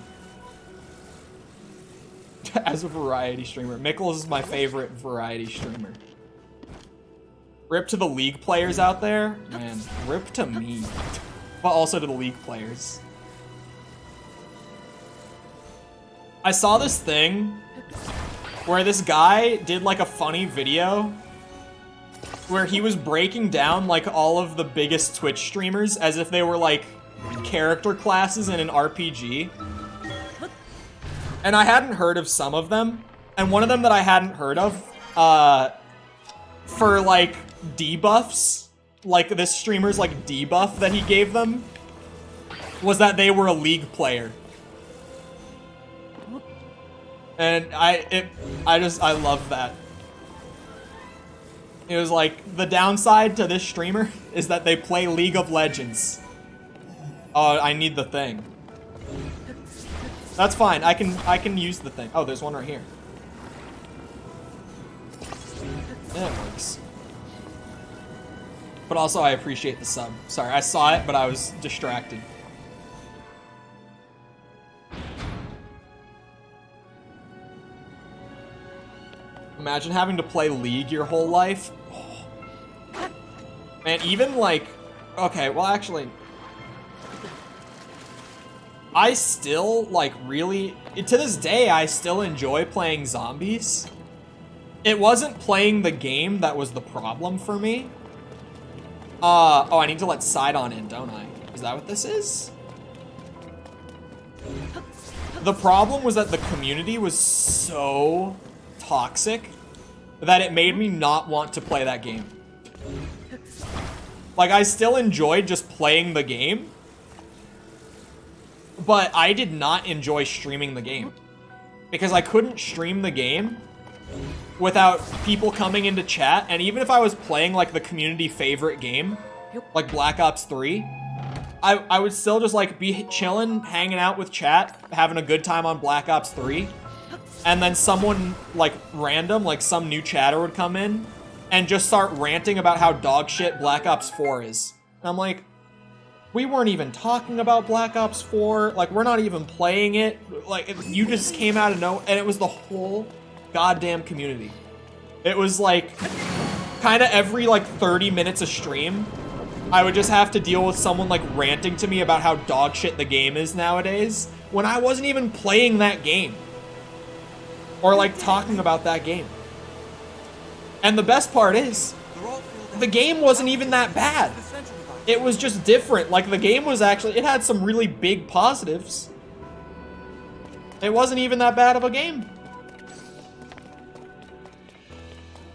As a variety streamer, Mickles is my favorite variety streamer. Rip to the League players out there. Man, rip to me. But also to the League players. I saw this thing where this guy did like a funny video where he was breaking down like all of the biggest Twitch streamers as if they were like character classes in an RPG. And I hadn't heard of some of them. And one of them that I hadn't heard of, for like debuffs, like this streamer's like debuff that he gave them, was that they were a League player. And I love that. It was like, the downside to this streamer is that they play League of Legends. Oh, I need the thing. That's fine, I can use the thing. Oh, there's one right here. Yeah, it works. But also, I appreciate the sub. Sorry, I saw it, but I was distracted. Imagine having to play League your whole life. Oh. Man, even like... Okay, well actually... I still, like, really... To this day, I still enjoy playing zombies. It wasn't playing the game that was the problem for me. Oh, I need to let Sidon in, don't I? Is that what this is? The problem was that the community was so toxic that it made me not want to play that game. Like, I still enjoyed just playing the game, but I did not enjoy streaming the game. Because I couldn't stream the game without people coming into chat, and even if I was playing, like, the community favorite game, like Black Ops 3, I would still just, like, be chilling, hanging out with chat, having a good time on Black Ops 3, and then someone, like, random, like, some new chatter would come in and just start ranting about how dog shit Black Ops 4 is. And I'm like, we weren't even talking about Black Ops 4, like, we're not even playing it, like, you just came out of nowhere, and it was the whole goddamn community. It was, like, kind of every, like, 30 minutes a stream, I would just have to deal with someone, like, ranting to me about how dog shit the game is nowadays, when I wasn't even playing that game. Or, like, talking about that game. And the best part is, the game wasn't even that bad. It was just different. Like, the game was actually, it had some really big positives. It wasn't even that bad of a game.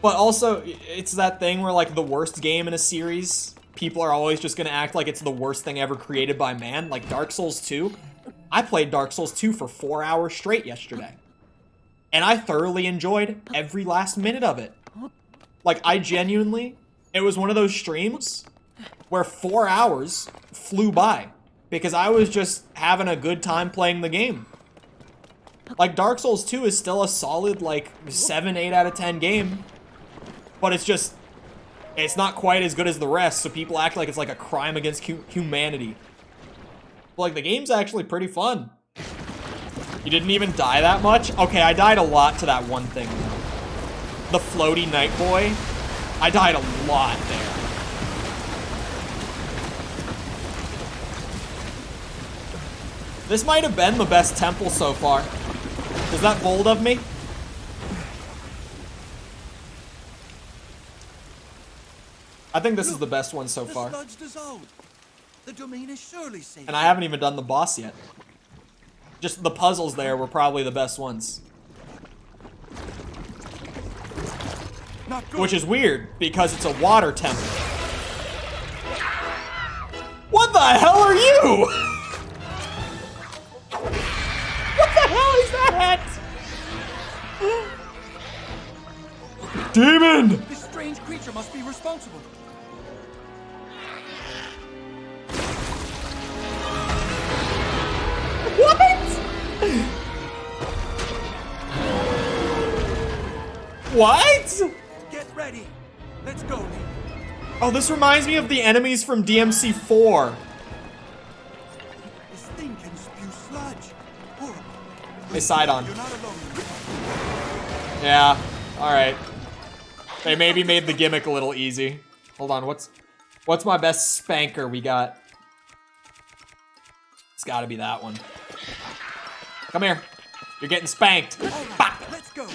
But also, it's that thing where, like, the worst game in a series, people are always just gonna act like it's the worst thing ever created by man. Like Dark Souls 2. I played Dark Souls 2 for 4 hours straight yesterday. And I thoroughly enjoyed every last minute of it. Like, I genuinely, it was one of those streams where 4 hours flew by because I was just having a good time playing the game. Like, Dark Souls 2 is still a solid, like, 7, 8 out of 10 game, but it's just, it's not quite as good as the rest, so people act like it's like a crime against humanity. But, like, the game's actually pretty fun. You didn't even die that much? Okay, I died a lot to that one thing, though. The floaty night boy. I died a lot there. This might have been the best temple so far. Is that bold of me? I think this is the best one so far. The sludge dissolved. The domain is surely safe. And I haven't even done the boss yet. Just the puzzles there were probably the best ones. Not good. Which is weird, because it's a water temple. What the hell are you? What the hell is that? Demon! This strange creature must be responsible. What? What? Get ready. Let's go, Lee. Oh, this reminds me of the enemies from DMC4. This thing can spew sludge. Horrible. They side on. You're not alone. Yeah, alright. They maybe made the gimmick a little easy. Hold on, what's my best spanker we got? It's gotta be that one. Come here. You're getting spanked. Bah! Let's go.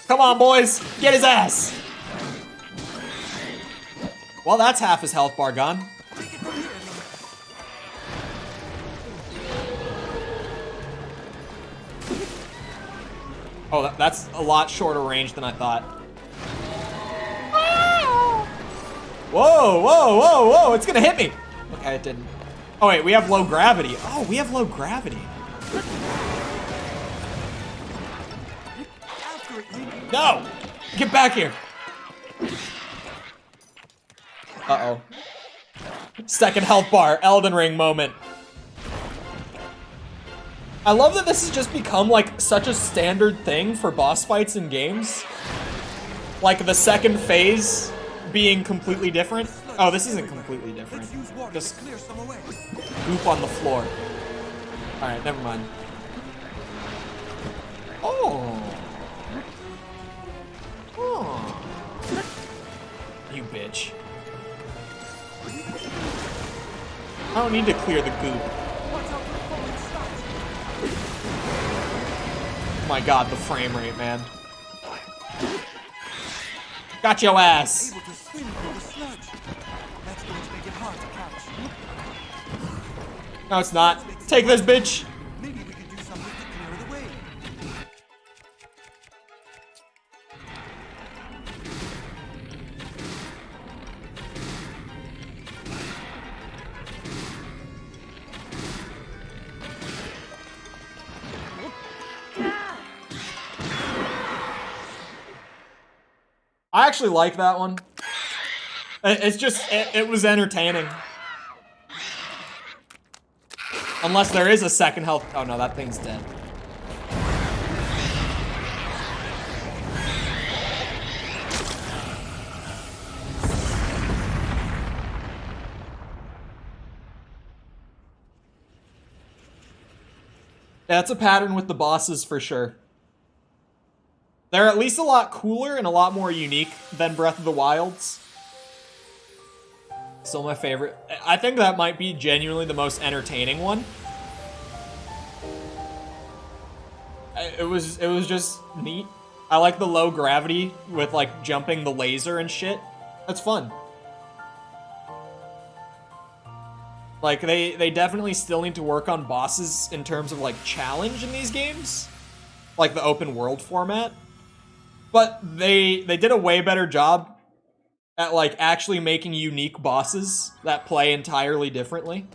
Come on, boys. Get his ass. Well, that's half his health bar gone. Take it from here, Lee. Oh, that's a lot shorter range than I thought. Whoa, whoa, whoa, whoa. It's gonna hit me. Okay, it didn't. Oh, wait, we have low gravity. Oh, we have low gravity. After it, Lee. No! Get back here! Uh-oh. Second health bar, Elden Ring moment. I love that this has just become, like, such a standard thing for boss fights in games. Like, the second phase being completely different. Oh, this isn't completely different. Let's use water Just to clear some away. goop on the floor. Alright, never mind. Oh. Oh. You bitch. I don't need to clear the goop. Oh my god, the frame rate, man. Got your ass. Able to swim through the sludge. That's going to make it hard to catch. No, it's not. Take this, bitch. Maybe we can do something to clear it away. I actually like that one. It's just, it was entertaining. Unless there is a second health. Oh no, that thing's dead. Yeah, it's a pattern with the bosses for sure. They're at least a lot cooler and a lot more unique than Breath of the Wild's. Still my favorite. I think that might be genuinely the most entertaining one. It was just neat. I like the low gravity with like jumping the laser and shit. That's fun. Like they definitely still need to work on bosses in terms of like challenge in these games. Like the open world format. But they did a way better job at like actually making unique bosses that play entirely differently.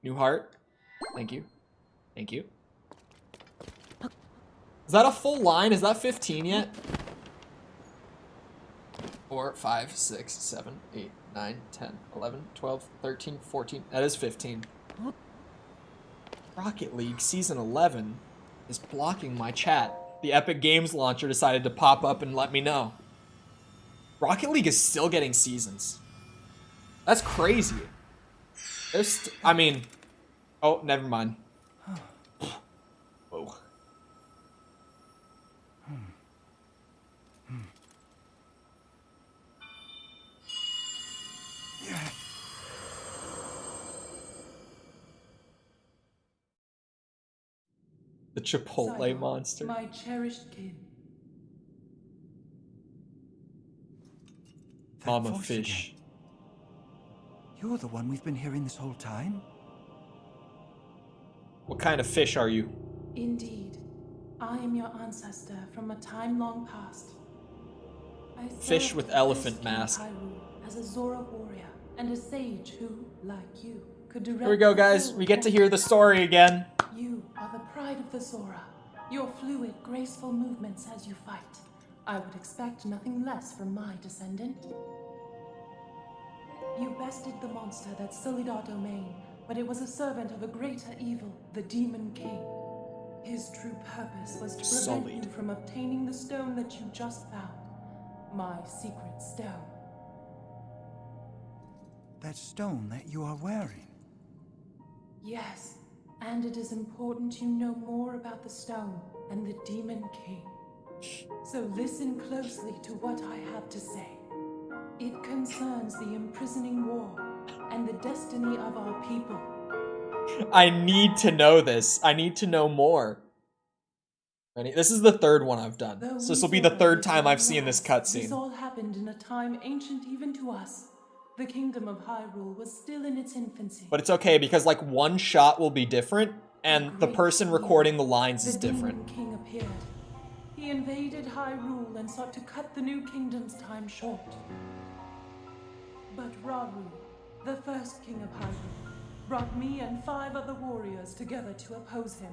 New heart. Thank you. Thank you. Is that a full line? Is that 15 yet? 4, 5, 6, 7, 8, 9, 10, 11, 12, 13, 14. That is 15. Rocket League Season 11 is blocking my chat. The Epic Games launcher decided to pop up and let me know. Rocket League is still getting seasons. That's crazy. There's, I mean, oh, never mind. Whoa. The Chipotle Sidon, monster. my cherished kin. That Mama voice fish. again. You're the one we've been hearing this whole time? What kind of fish are you? Indeed, I am your ancestor from a time long past. I Fish served with the elephant first king of mask. Hyrule as a Zora warrior and a sage who, like you, could direct. Here we go, guys. We get to hear the story again. You are the pride of the Zora. Your fluid, graceful movements as you fight. I would expect nothing less from my descendant. You bested the monster that sullied our domain, but it was a servant of a greater evil, the Demon King. His true purpose was to prevent Sullied. you from obtaining the stone that you just found. My secret stone. That stone that you are wearing. Yes, and it is important you know more about the stone and the Demon King. So listen closely to what I have to say. It concerns the imprisoning war and the destiny of our people. I need to know this. I need to know more. Ready? This is the third one I've done. Though So this we will be the Zora third live time in I've the seen this West, This cutscene. all happened in a time ancient even to us. The kingdom of Hyrule was still in its infancy. But it's okay because like one shot will be different and the person recording the lines is The different. Demon King appeared. He invaded Hyrule and sought to cut the new kingdom's time short. But Rauru, the first king of Hyrule, brought me and 5 other warriors together to oppose him.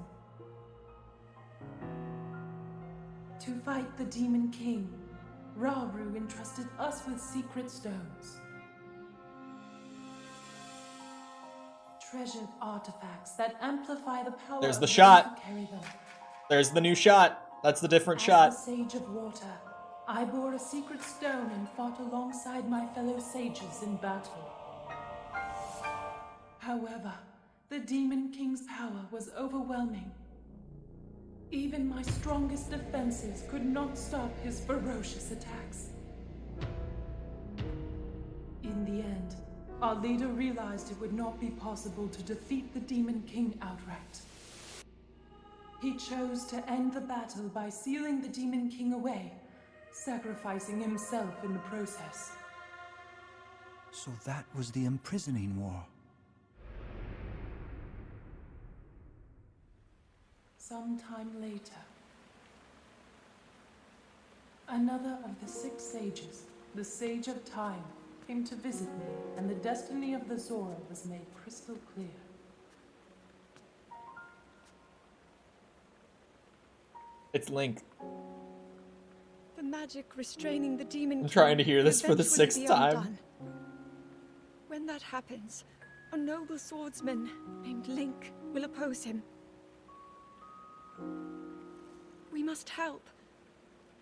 To fight the Demon King, Rauru entrusted us with secret stones. Treasured artifacts that amplify the power There's of the those shot. who carry them. There's the new shot. That's the different As shot. the Sage of Water, I bore a secret stone and fought alongside my fellow sages in battle. However, the Demon King's power was overwhelming. Even my strongest defenses could not stop his ferocious attacks. In the end, our leader realized it would not be possible to defeat the Demon King outright. He chose to end the battle by sealing the Demon King away, sacrificing himself in the process. So that was the imprisoning war. Sometime later, another of the 6 sages, the Sage of Time, came to visit me, and the destiny of the Zora was made crystal clear. It's Link. The magic restraining the demon I'm trying to king hear this will for the eventually 6th be time. undone. When that happens, a noble swordsman named Link will oppose him. We must help.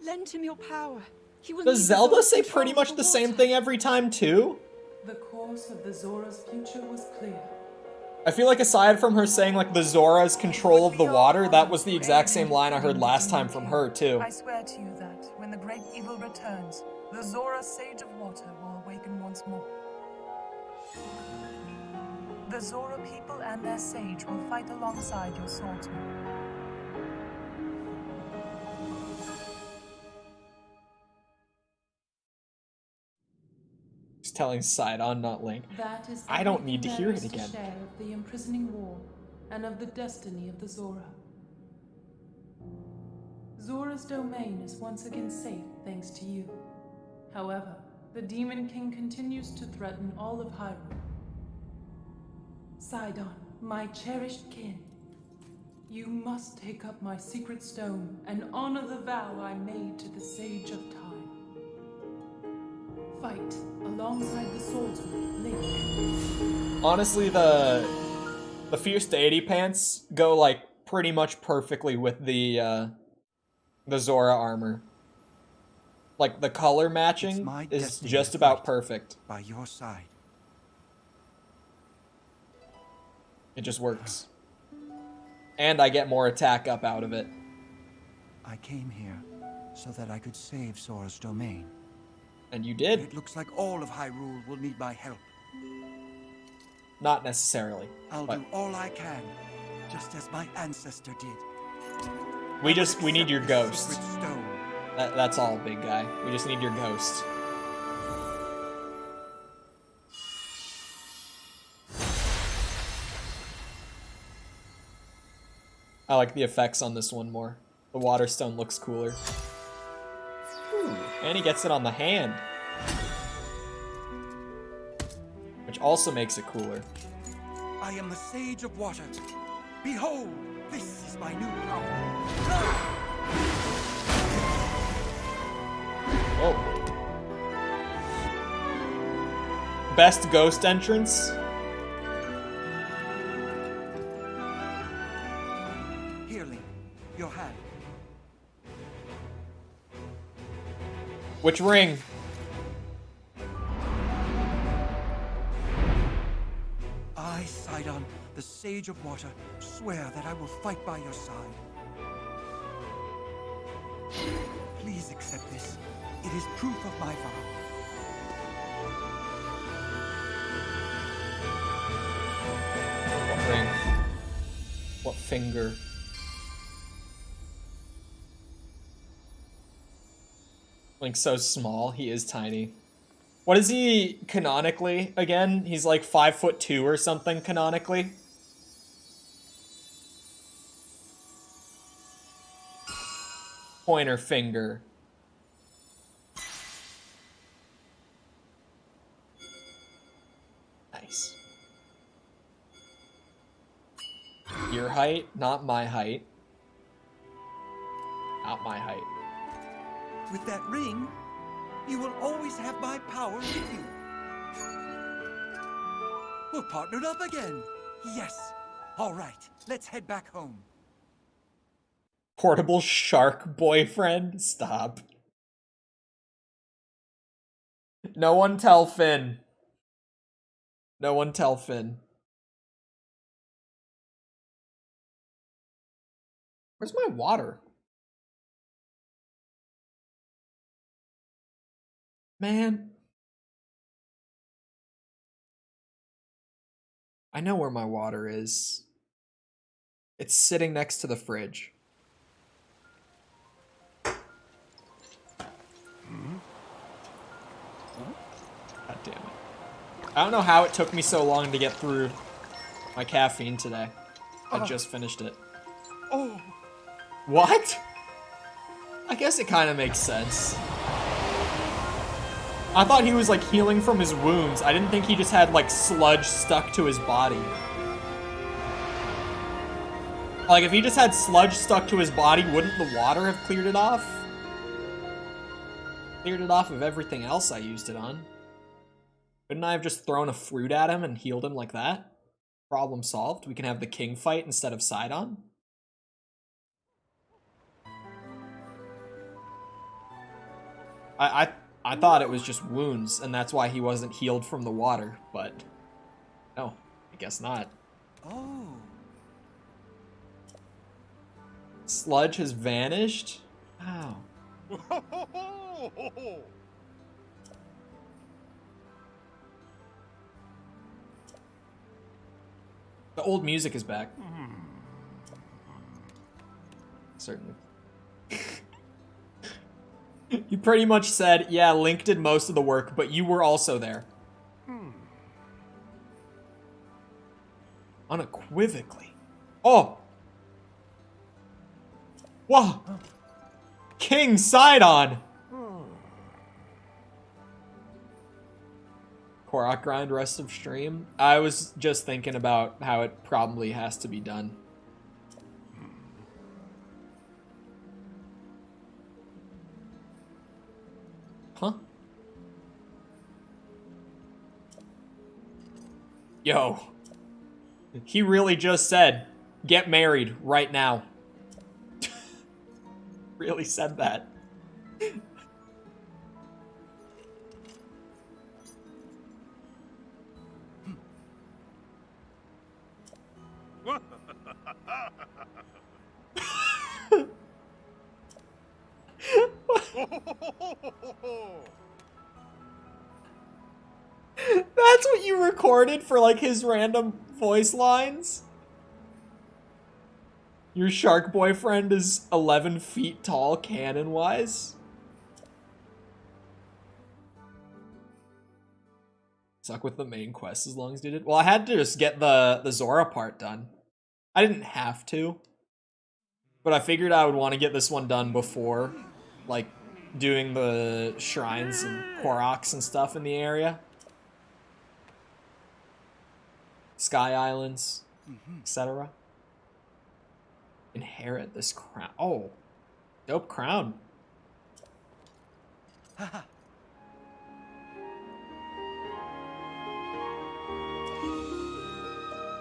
Lend him your power. He will Does need Zelda Zora's say control pretty of much the the same water. thing every time too? The course of the Zora's future was clear. I feel like aside from her saying like the Zora's control of the water, that was the exact same line I heard last time from her too. I swear to you that, when the great evil returns, the Zora Sage of Water will awaken once more. The Zora people and their sage will fight alongside your swordsman. He's telling Sidon, not Link. That is I don't need to everything hear there it is to again. share of the imprisoning war and of the destiny of the Zora. Zora's domain is once again safe thanks to you. However, the Demon King continues to threaten all of Hyrule. Sidon, my cherished kin, you must take up my secret stone and honor the vow I made to the Sage of Time. Fight alongside the swordsman, Link. Honestly, the Fierce Deity pants go like pretty much perfectly with the Zora armor. Like, the color It's matching my is destiny just to about fight. perfect. By your side. It just works. And I get more attack up out of it. I came here so that I could save Sora's domain. And you did. It looks like all of Hyrule will need my help. Not necessarily. I'll but do all I can, just as my ancestor did. we I will need your accept this ghost. secret stone. That's all, big guy. We just need your ghost. I like the effects on this one more. The water stone looks cooler. Ooh, and he gets it on the hand. Which also makes it cooler. I am the Sage of Water. Behold, this is my new power. Oh. Best ghost entrance? Here, Link, your hand. Which ring? I, Sidon, the Sage of Water, swear that I will fight by your side. Please accept this. It is proof of my vow. What ring? What finger? Link's so small, he is tiny. What is he canonically again? He's like 5'2" or something canonically. Pointer finger. Nice. Your height, not my height. Not my height. With that ring, you will always have my power with you. We're partnered up again. Yes. All right, let's head back home. Portable shark boyfriend? Stop. No one tell Finn. No one tell Finn. Where's my water? Man. I know where my water is. It's sitting next to the fridge. God damn it. I don't know how it took me so long to get through my caffeine today. I just finished it. Oh, What? I guess it kind of makes sense. I thought he was like healing from his wounds. I didn't think he just had like sludge stuck to his body. Like if he just had sludge stuck to his body, wouldn't the water have cleared it off? Cleared it off of everything else I used it on. Couldn't I have just thrown a fruit at him and healed him like that? Problem solved. We can have the king fight instead of Sidon. I thought it was just wounds, and that's why he wasn't healed from the water, but no, I guess not. oh. Sludge has vanished? Wow. The old music is back. Certainly. You pretty much said, yeah, Link did most of the work, but you were also there. Unequivocally. Oh! Whoa! King Sidon! Korok grind rest of stream? I was just thinking about how it probably has to be done. Huh? Yo. He really just said, get married right now. Really said that. That's what you recorded for like his random voice lines? Your shark boyfriend is 11 feet tall canon-wise? Suck with the main quest as long as you did. Well, I had to just get the Zora part done. I didn't have to. But I figured I would want to get this one done before, like, doing the shrines and Koroks and stuff in the area. Sky Islands, etc. Inherit this crown. Oh, dope crown.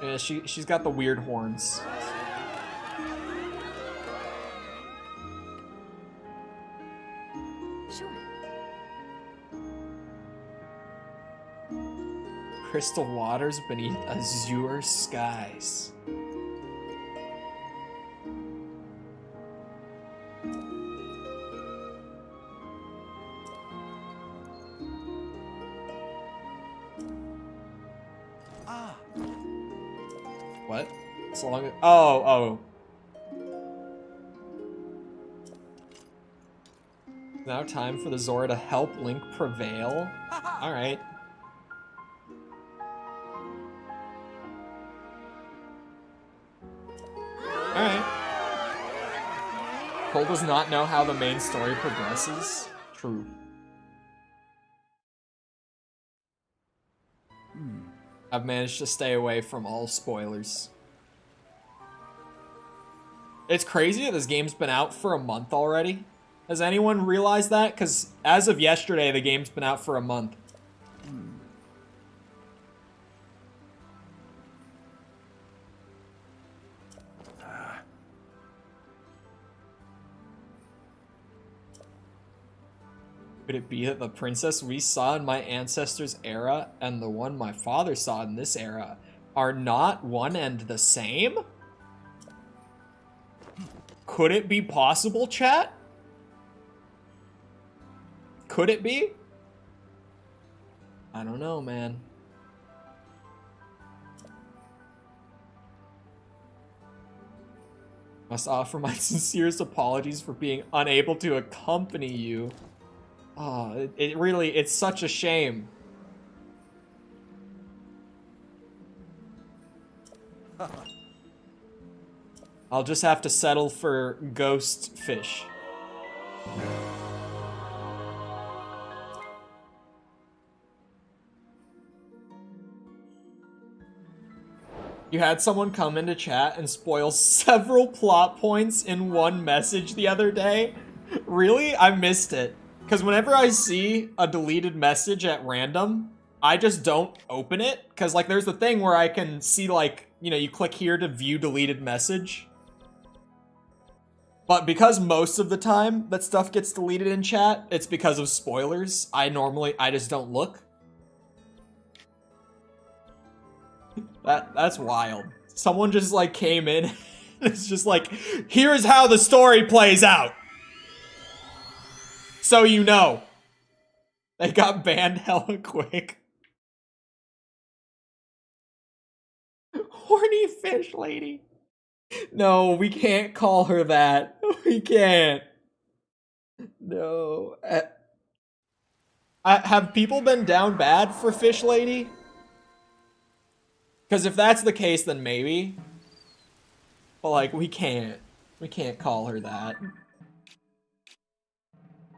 Yeah, she's got the weird horns. Sure. Crystal waters beneath azure skies. What? So long as, oh. Now time for the Zora to help Link prevail. Alright. Alright. Cole does not know how the main story progresses. True. I've managed to stay away from all spoilers. It's crazy that this game's been out for a month already. Has anyone realized that? Because as of yesterday, the game's been out for a month. Could it be that the princess we saw in my ancestors' era and the one my father saw in this era are not one and the same? Could it be possible, chat? Could it be? I don't know, man. Must offer my sincerest apologies for being unable to accompany you. Oh, it really, it's such a shame. I'll just have to settle for ghost fish. You had someone come into chat and spoil several plot points in one message the other day? Really? I missed it. Because whenever I see a deleted message at random, I just don't open it. Because, like, there's the thing where I can see, like, you know, you click here to view deleted message. But because most of the time that stuff gets deleted in chat, it's because of spoilers. I just don't look. That's wild. Someone just, like, came in and it's just like, here's how the story plays out. So you know. They got banned hella quick. Horny fish lady. No, we can't call her that. We can't. No. Have people been down bad for fish lady? Because if that's the case, then maybe. But, like, we can't call her that.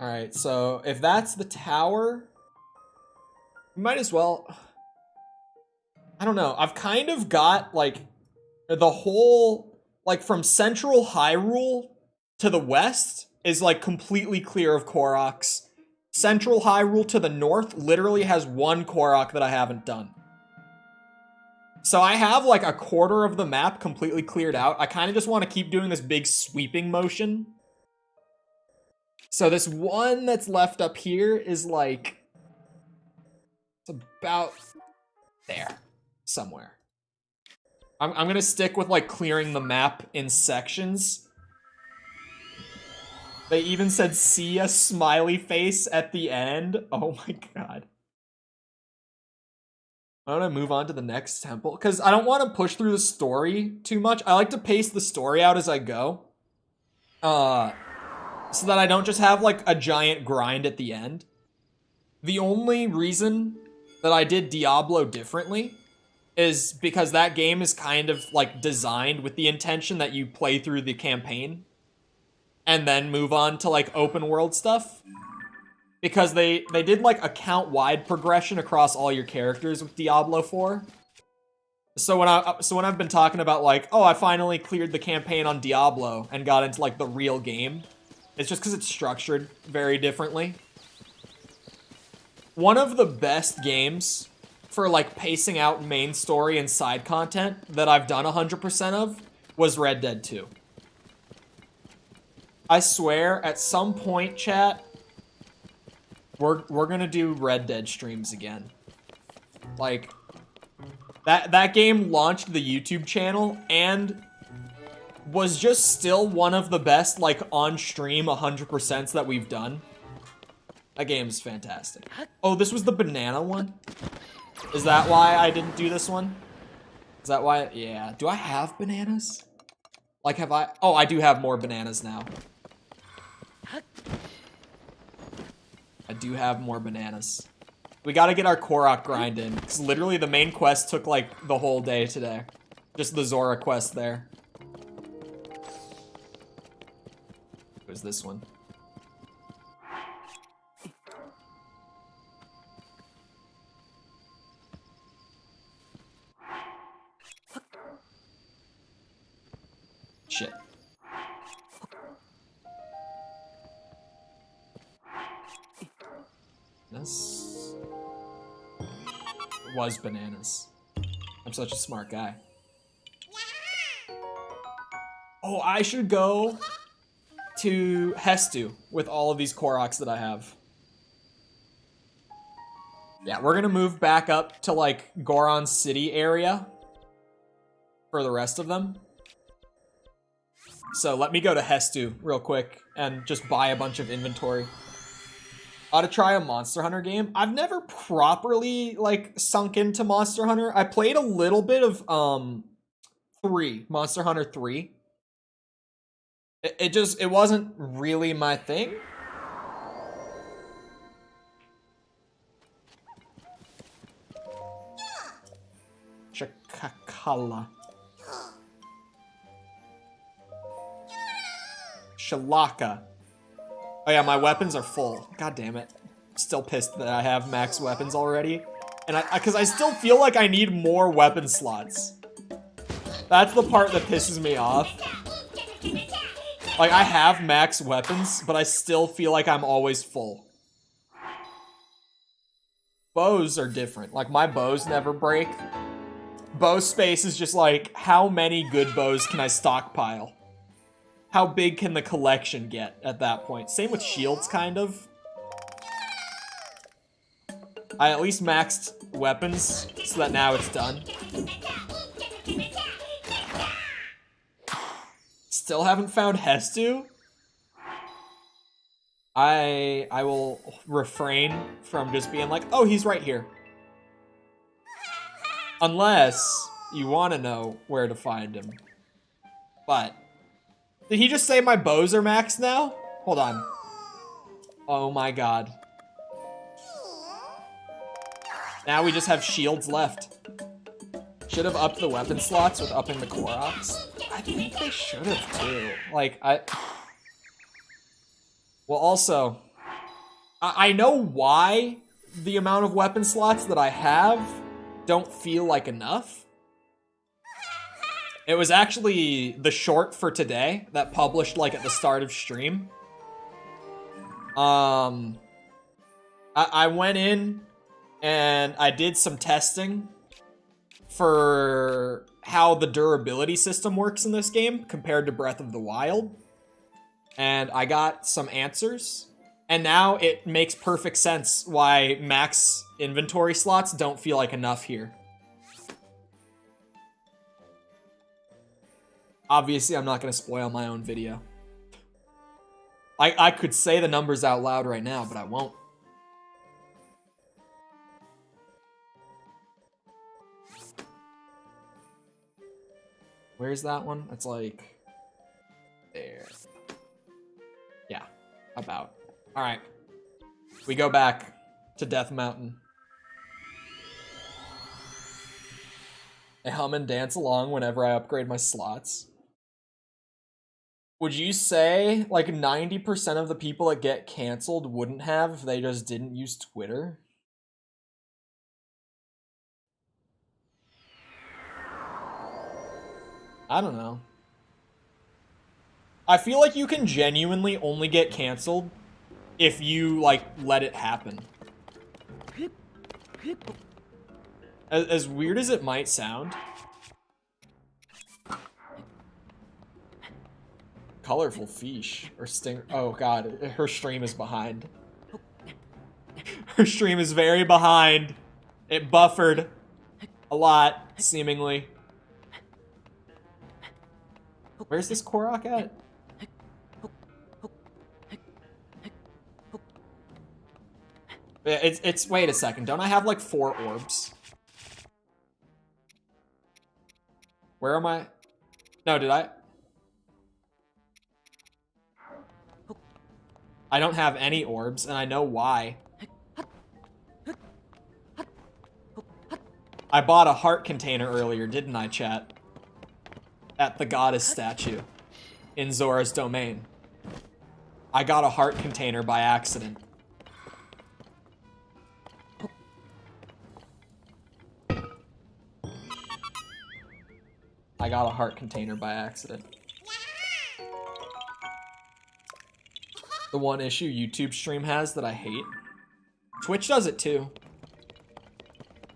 Alright, so if that's the tower, we might as well... I don't know. I've kind of got, like, the whole... Like, from central Hyrule to the west is, like, completely clear of Koroks. Central Hyrule to the north literally has one Korok that I haven't done. So I have, like, a quarter of the map completely cleared out. I kind of just want to keep doing this big sweeping motion. So this one that's left up here is, like, it's about there somewhere. I'm gonna stick with like clearing the map in sections. They even said see a smiley face at the end. Oh my god. I want to move on to the next temple because I don't want to push through the story too much. I like to pace the story out as I go. So that I don't just have like a giant grind at the end. The only reason that I did Diablo differently is because that game is kind of like designed with the intention that you play through the campaign and then move on to like open world stuff. Because they did like account-wide progression across all your characters with Diablo 4. So when I've been talking about like, oh, I finally cleared the campaign on Diablo and got into like the real game, it's just because it's structured very differently. One of the best games for like pacing out main story and side content that I've done 100% of was Red Dead 2. I swear, at some point, chat, we're gonna do Red Dead streams again. Like, that game launched the YouTube channel and was just still one of the best, like, on-stream 100%s that we've done. That game is fantastic. Oh, this was the banana one? Is that why I didn't do this one? Is that why? Yeah. Do I have bananas? Like, have I? Oh, I do have more bananas now. I do have more bananas. We gotta get our Korok grind in, because literally the main quest took, like, the whole day today. Just the Zora quest there. Where's this one? Shit. This was bananas. I'm such a smart guy. Oh, I should go to Hestu with all of these Koroks that I have. Yeah, we're gonna move back up to like Goron City area for the rest of them. So let me go to Hestu real quick and just buy a bunch of inventory. Ought to try a Monster Hunter game. I've never properly, like, sunk into Monster Hunter. I played a little bit of, Monster Hunter 3. It wasn't really my thing. Chakakala. Shalaka. Oh yeah, my weapons are full. God damn it. I'm still pissed that I have max weapons already. And because I still feel like I need more weapon slots. That's the part that pisses me off. Like, I have max weapons, but I still feel like I'm always full. Bows are different. Like, my bows never break. Bow space is just like, how many good bows can I stockpile? How big can the collection get at that point? Same with shields, kind of. I at least maxed weapons, so that now it's done. Still haven't found Hestu? I will refrain from just being like, oh, he's right here. Unless you want to know where to find him. But did he just say my bows are maxed now? Hold on. Oh my god. Now we just have shields left. Should have upped the weapon slots with upping the Koroks. I think they should have too. Like, well, also, I know why the amount of weapon slots that I have don't feel like enough. It was actually the short for today that published like at the start of stream. I went in and I did some testing for how the durability system works in this game compared to Breath of the Wild. And I got some answers. And now it makes perfect sense why max inventory slots don't feel like enough here. Obviously, I'm not going to spoil my own video. I could say the numbers out loud right now, but I won't. Where's that one? It's like... there. Yeah, about. Alright. We go back to Death Mountain. I hum and dance along whenever I upgrade my slots. Would you say like 90% of the people that get canceled wouldn't have if they just didn't use Twitter? I don't know. I feel like you can genuinely only get canceled if you, like, let it happen. As weird as it might sound. Colorful fish. Or sting. Oh god, her stream is behind. Her stream is very behind. It buffered a lot, seemingly. Where's this Korok at? It's wait a second. Don't I have like 4 orbs? Where am I? No, did I? I don't have any orbs, and I know why. I bought a heart container earlier, didn't I, chat? At the goddess statue in Zora's domain. I got a heart container by accident. I got a heart container by accident. The one issue YouTube stream has that I hate. Twitch does it too.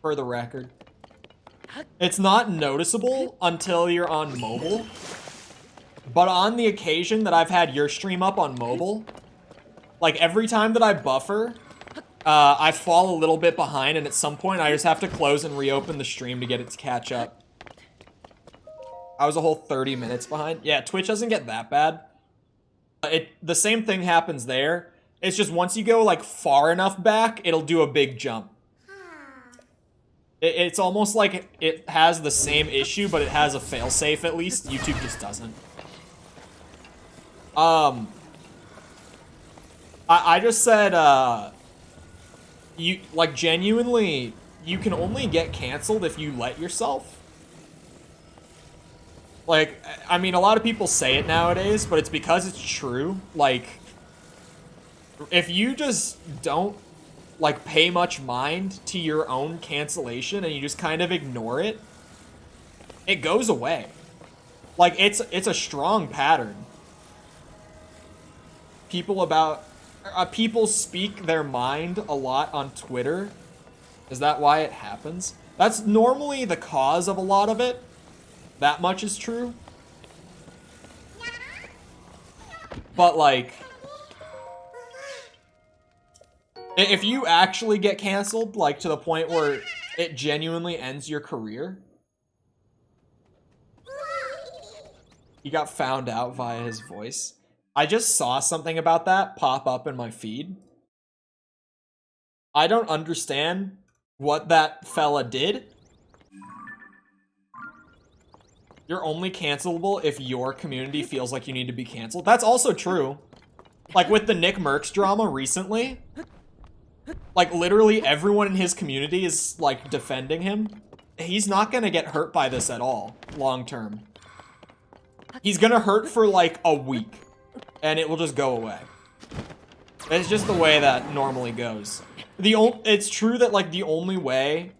For the record. It's not noticeable until you're on mobile. But on the occasion that I've had your stream up on mobile, like every time that I buffer, I fall a little bit behind, and at some point I just have to close and reopen the stream to get it to catch up. I was a whole 30 minutes behind. Yeah, Twitch doesn't get that bad. The same thing happens there. It's just once you go like far enough back, it'll do a big jump. It's almost like it has the same issue, but it has a failsafe at least. YouTube just doesn't. I just said, you, like, genuinely, you can only get canceled if you let yourself. Like, I mean, a lot of people say it nowadays, but it's because it's true. Like, if you just don't, like, pay much mind to your own cancellation and you just kind of ignore it, it goes away. Like, it's a strong pattern. People speak their mind a lot on Twitter. Is that why it happens? That's normally the cause of a lot of it. That much is true. But, like, if you actually get canceled, like, to the point where it genuinely ends your career. He got found out via his voice. I just saw something about that pop up in my feed. I don't understand what that fella did. You're only cancelable if your community feels like you need to be canceled. That's also true. Like with the Nick Merckx drama recently. Like literally everyone in his community is like defending him. He's not gonna get hurt by this at all, long term. He's gonna hurt for like a week. And it will just go away. It's just the way that normally goes. It's true that like the only way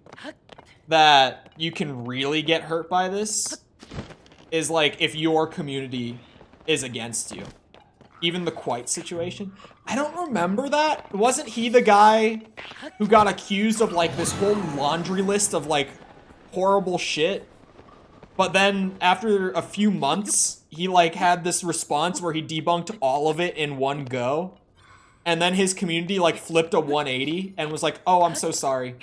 that you can really get hurt by this is like if your community is against you. Even the Quite situation. I don't remember that. Wasn't he the guy who got accused of like this whole laundry list of like horrible shit? But then after a few months, he like had this response where he debunked all of it in one go. And then his community like flipped a 180 and was like, oh, I'm so sorry.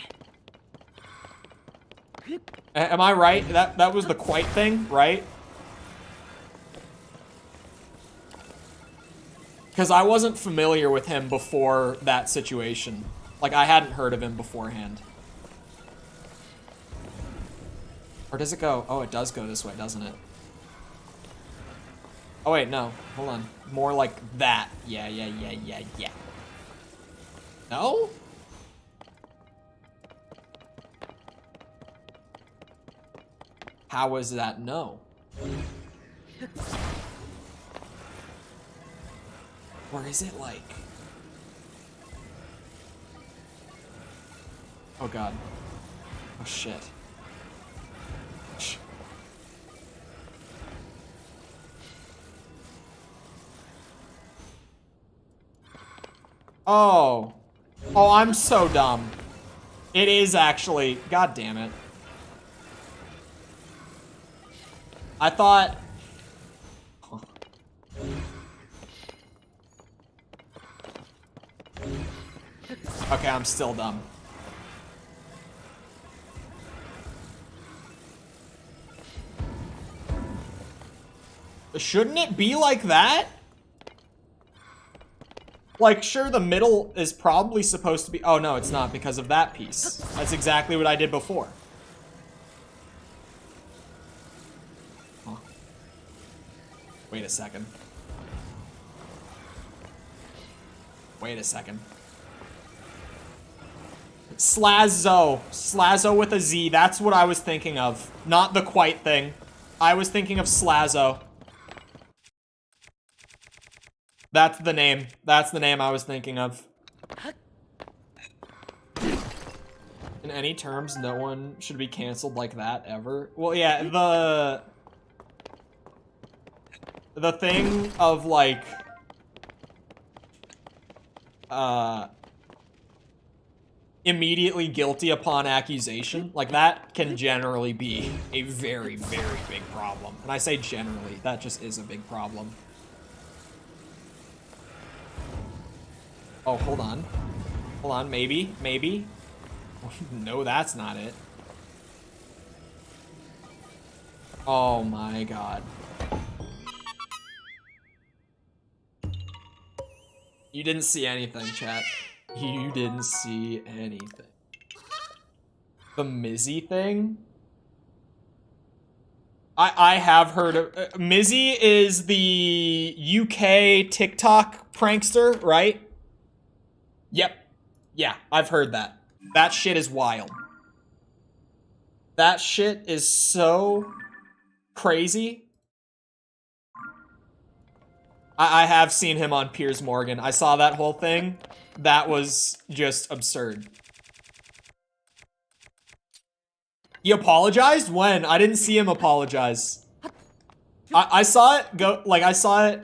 Am I right? That was the Quite thing, right? Because I wasn't familiar with him before that situation. Like, I hadn't heard of him beforehand. Or does it go? Oh, it does go this way, doesn't it? Oh, wait, no. Hold on. More like that. Yeah. No? How was that no? Or is it like... Oh god. Oh shit. Oh. Oh, I'm so dumb. It is actually... God damn it. I thought... Okay, I'm still dumb. Shouldn't it be like that? Like, sure, the middle is probably supposed to be... Oh, no, it's not because of that piece. That's exactly what I did before. Huh. Wait a second. Wait a second. Slazzo. Slazzo with a Z. That's what I was thinking of. Not the quite thing. I was thinking of Slazzo. That's the name. That's the name I was thinking of. In any terms, no one should be canceled like that ever. Well, yeah, the thing of like immediately guilty upon accusation, like that can generally be a very, very big problem. And I say generally, that just is a big problem. Oh, hold on. Hold on, maybe. No, that's not it. Oh my god. You didn't see anything, chat. You didn't see anything. The Mizzy thing? I have heard of... Mizzy is the UK TikTok prankster, right? Yep. Yeah, I've heard that. That shit is wild. That shit is so crazy. I have seen him on Piers Morgan. I saw that whole thing. That was just absurd. He apologized? When? I didn't see him apologize. I saw it go, like, I saw it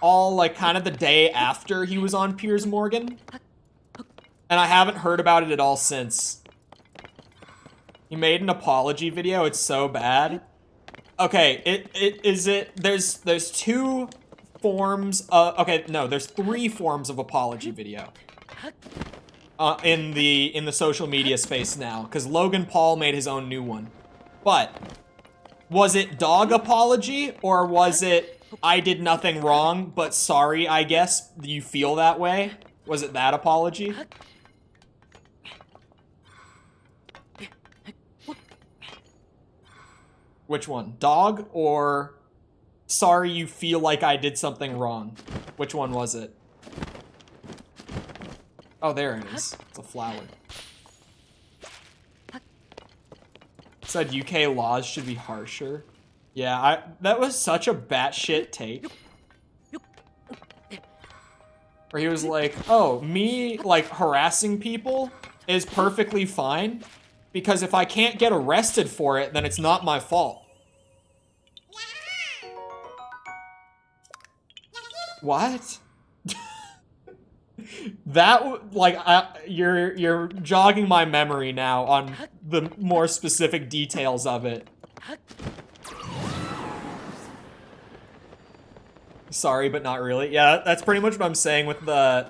all, like, kind of the day after he was on Piers Morgan. And I haven't heard about it at all since. He made an apology video. It's so bad. Okay, there's two forms of, okay, no, there's 3 forms of apology video. In the social media space now, because Logan Paul made his own new one. But, was it dog apology, or was it I did nothing wrong, but sorry, I guess, you feel that way? Was it that apology? Which one? Dog or sorry you feel like I did something wrong? Which one was it? Oh, there it is. It's a flower. It said UK laws should be harsher. Yeah, that was such a batshit take. Where he was like, oh, me, like, harassing people is perfectly fine. Because if I can't get arrested for it, then it's not my fault. What? That, like, you're jogging my memory now on the more specific details of it. Sorry, but not really. Yeah, that's pretty much what I'm saying with the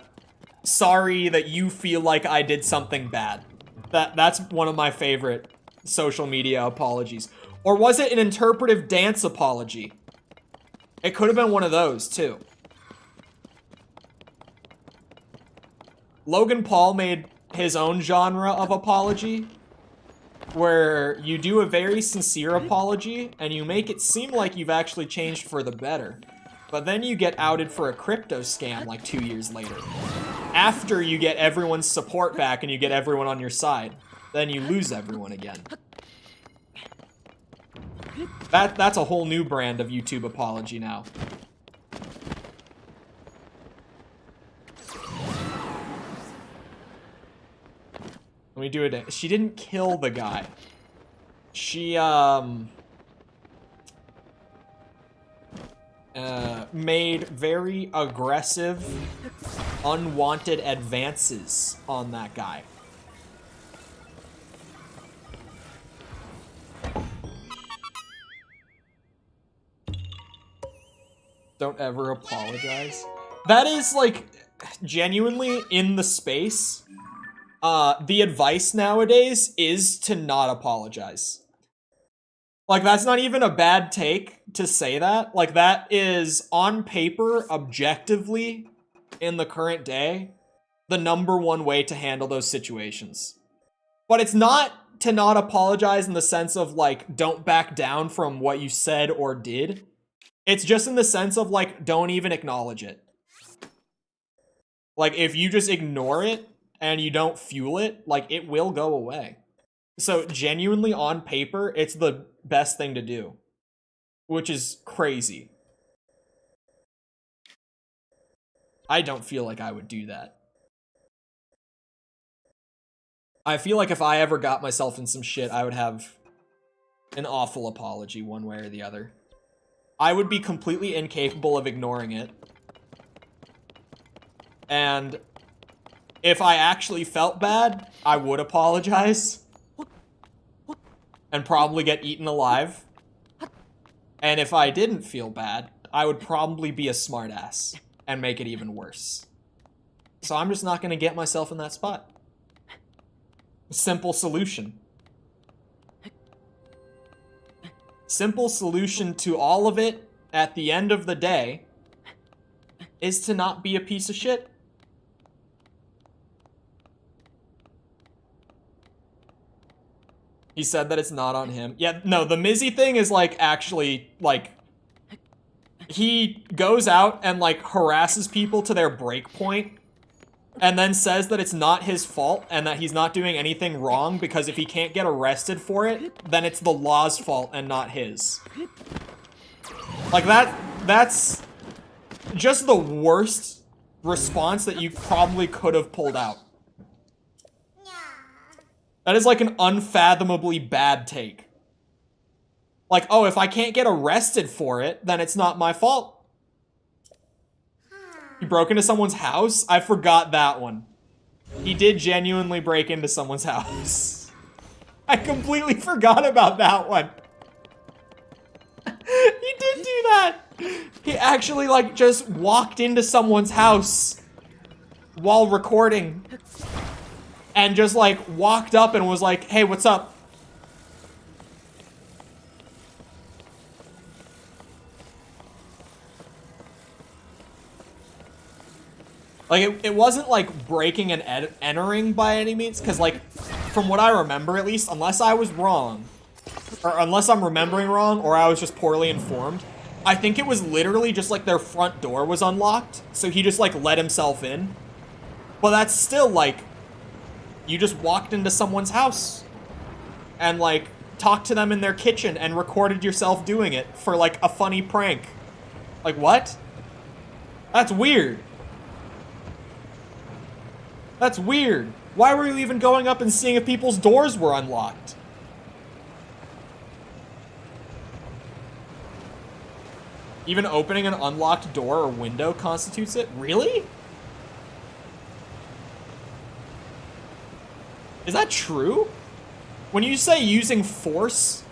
sorry that you feel like I did something bad. That's one of my favorite social media apologies. Or was it an interpretive dance apology? It could have been one of those, too. Logan Paul made his own genre of apology, where you do a very sincere apology, and you make it seem like you've actually changed for the better. But then you get outed for a crypto scam like 2 years later. After you get everyone's support back and you get everyone on your side, then you lose everyone again. That's a whole new brand of YouTube apology now. Let me do it. She didn't kill the guy. She, made very aggressive, unwanted advances on that guy. Don't ever apologize. That is, like, genuinely in the space. The advice nowadays is to not apologize. Like, that's not even a bad take to say that. Like, that is, on paper, objectively, in the current day, the #1 way to handle those situations. But it's not to not apologize in the sense of, like, don't back down from what you said or did. It's just in the sense of, like, don't even acknowledge it. Like, if you just ignore it and you don't fuel it, like, it will go away. So, genuinely, on paper, it's the best thing to do. Which is crazy. I don't feel like I would do that. I feel like if I ever got myself in some shit, I would have an awful apology one way or the other. I would be completely incapable of ignoring it. And if I actually felt bad, I would apologize. And probably get eaten alive. And if I didn't feel bad, I would probably be a smartass and make it even worse. So I'm just not going to get myself in that spot. Simple solution. Simple solution to all of it at the end of the day is to not be a piece of shit. He said that it's not on him. Yeah, no, the Mizzy thing is, like, actually, like, he goes out and, like, harasses people to their break point and then says that it's not his fault and that he's not doing anything wrong because if he can't get arrested for it, then it's the law's fault and not his. Like, that's just the worst response that you probably could have pulled out. That is like an unfathomably bad take. Like, oh, if I can't get arrested for it, then it's not my fault. He broke into someone's house? I forgot that one. He did genuinely break into someone's house. I completely forgot about that one. He did do that. He actually, like, just walked into someone's house while recording. And just, like, walked up and was like, hey, what's up? Like, it wasn't, like, breaking and entering by any means, because, like, from what I remember, at least, unless I was wrong, or unless I'm remembering wrong, or I was just poorly informed, I think it was literally just, like, their front door was unlocked, so he just, like, let himself in. But that's still, like, you just walked into someone's house and, like, talked to them in their kitchen and recorded yourself doing it for, like, a funny prank. Like, what? That's weird. That's weird. Why were you even going up and seeing if people's doors were unlocked? Even opening an unlocked door or window constitutes it? Really? Is that true? When you say using force,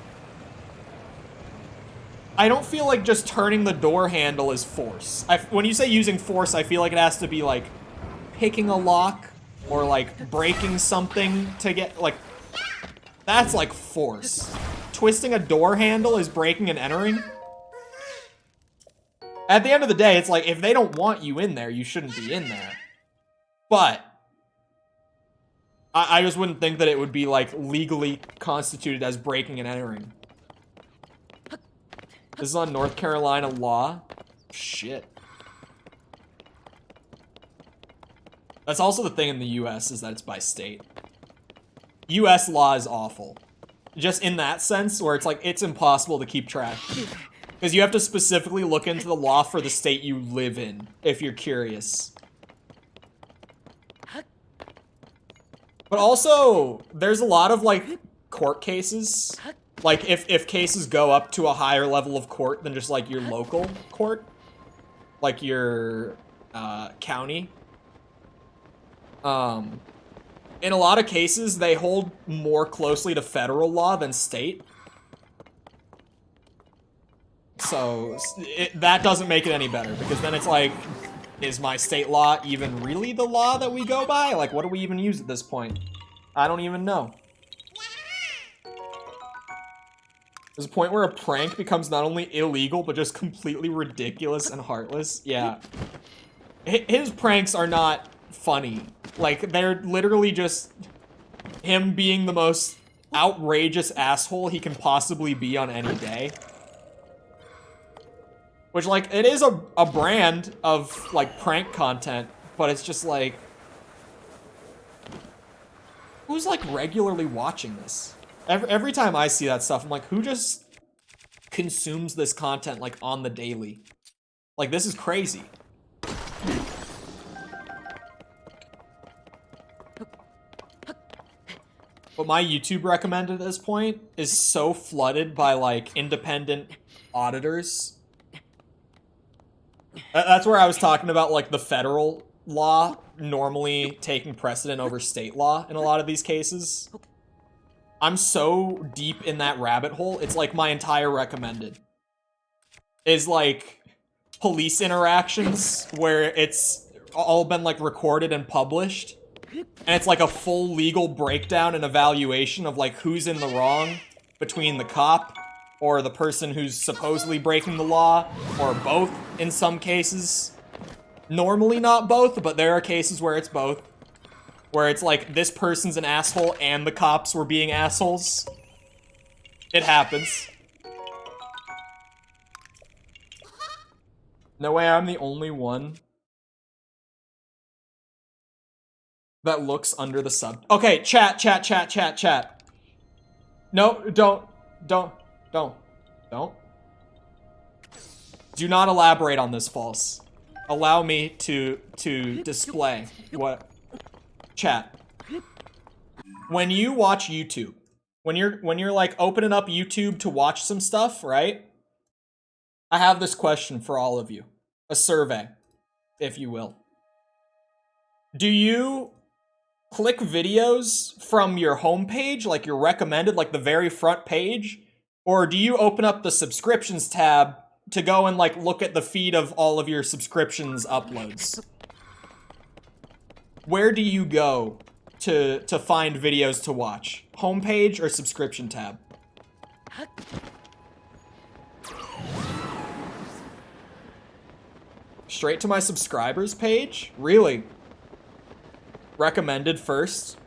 I don't feel like just turning the door handle is force. When you say using force, I feel like it has to be like picking a lock or like breaking something to get, like, that's like force. Twisting a door handle is breaking and entering. At the end of the day, it's like, if they don't want you in there, you shouldn't be in there. But I just wouldn't think that it would be, like, legally constituted as breaking and entering. This is on North Carolina law. Shit. That's also the thing in the US, is that it's by state. US law is awful. Just in that sense, where it's like, it's impossible to keep track. Because you have to specifically look into the law for the state you live in, if you're curious. But also, there's a lot of, like, court cases. Like, if cases go up to a higher level of court than just, like, your local court. Like, your, county. In a lot of cases, they hold more closely to federal law than state. So, that doesn't make it any better, because then it's like, is my state law even really the law that we go by? Like, what do we even use at this point? I don't even know. There's a point where a prank becomes not only illegal, but just completely ridiculous and heartless. Yeah. His pranks are not funny. Like, they're literally just him being the most outrageous asshole he can possibly be on any day. Which, like, it is a brand of, like, prank content, but it's just, like... Who's, like, regularly watching this? Every time I see that stuff, I'm like, who just consumes this content, like, on the daily? Like, this is crazy. But my YouTube recommended at this point is so flooded by, like, independent auditors. That's where I was talking about, like, the federal law normally taking precedent over state law in a lot of these cases. I'm so deep in that rabbit hole, it's like my entire recommended is, like, police interactions where it's all been, like, recorded and published. And it's like a full legal breakdown and evaluation of, like, who's in the wrong between the cop or the person who's supposedly breaking the law, or both in some cases. Normally not both, but there are cases where it's both. Where it's like, this person's an asshole and the cops were being assholes. It happens. No way I'm the only one that looks under the sub. Okay, chat. No, don't. Do not elaborate on this, false. Allow me to display what... Chat. When you watch YouTube, when you're like opening up YouTube to watch some stuff, right? I have this question for all of you. A survey, if you will. Do you click videos from your homepage, like your recommended, like the very front page? Or do you open up the subscriptions tab to go and, like, look at the feed of all of your subscriptions uploads? Where do you go to find videos to watch? Homepage or subscription tab? Straight to my subscribers page? Really? Recommended first?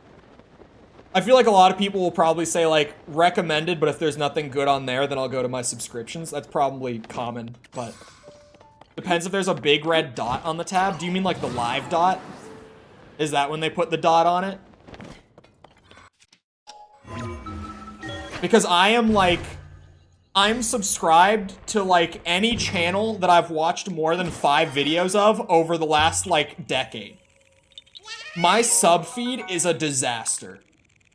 I feel like a lot of people will probably say, like, recommended, but if there's nothing good on there, then I'll go to my subscriptions. That's probably common, but... Depends if there's a big red dot on the tab. Do you mean, like, the live dot? Is that when they put the dot on it? Because I am, like... I'm subscribed to, like, any channel that I've watched more than 5 videos of over the last, like, decade. My sub feed is a disaster.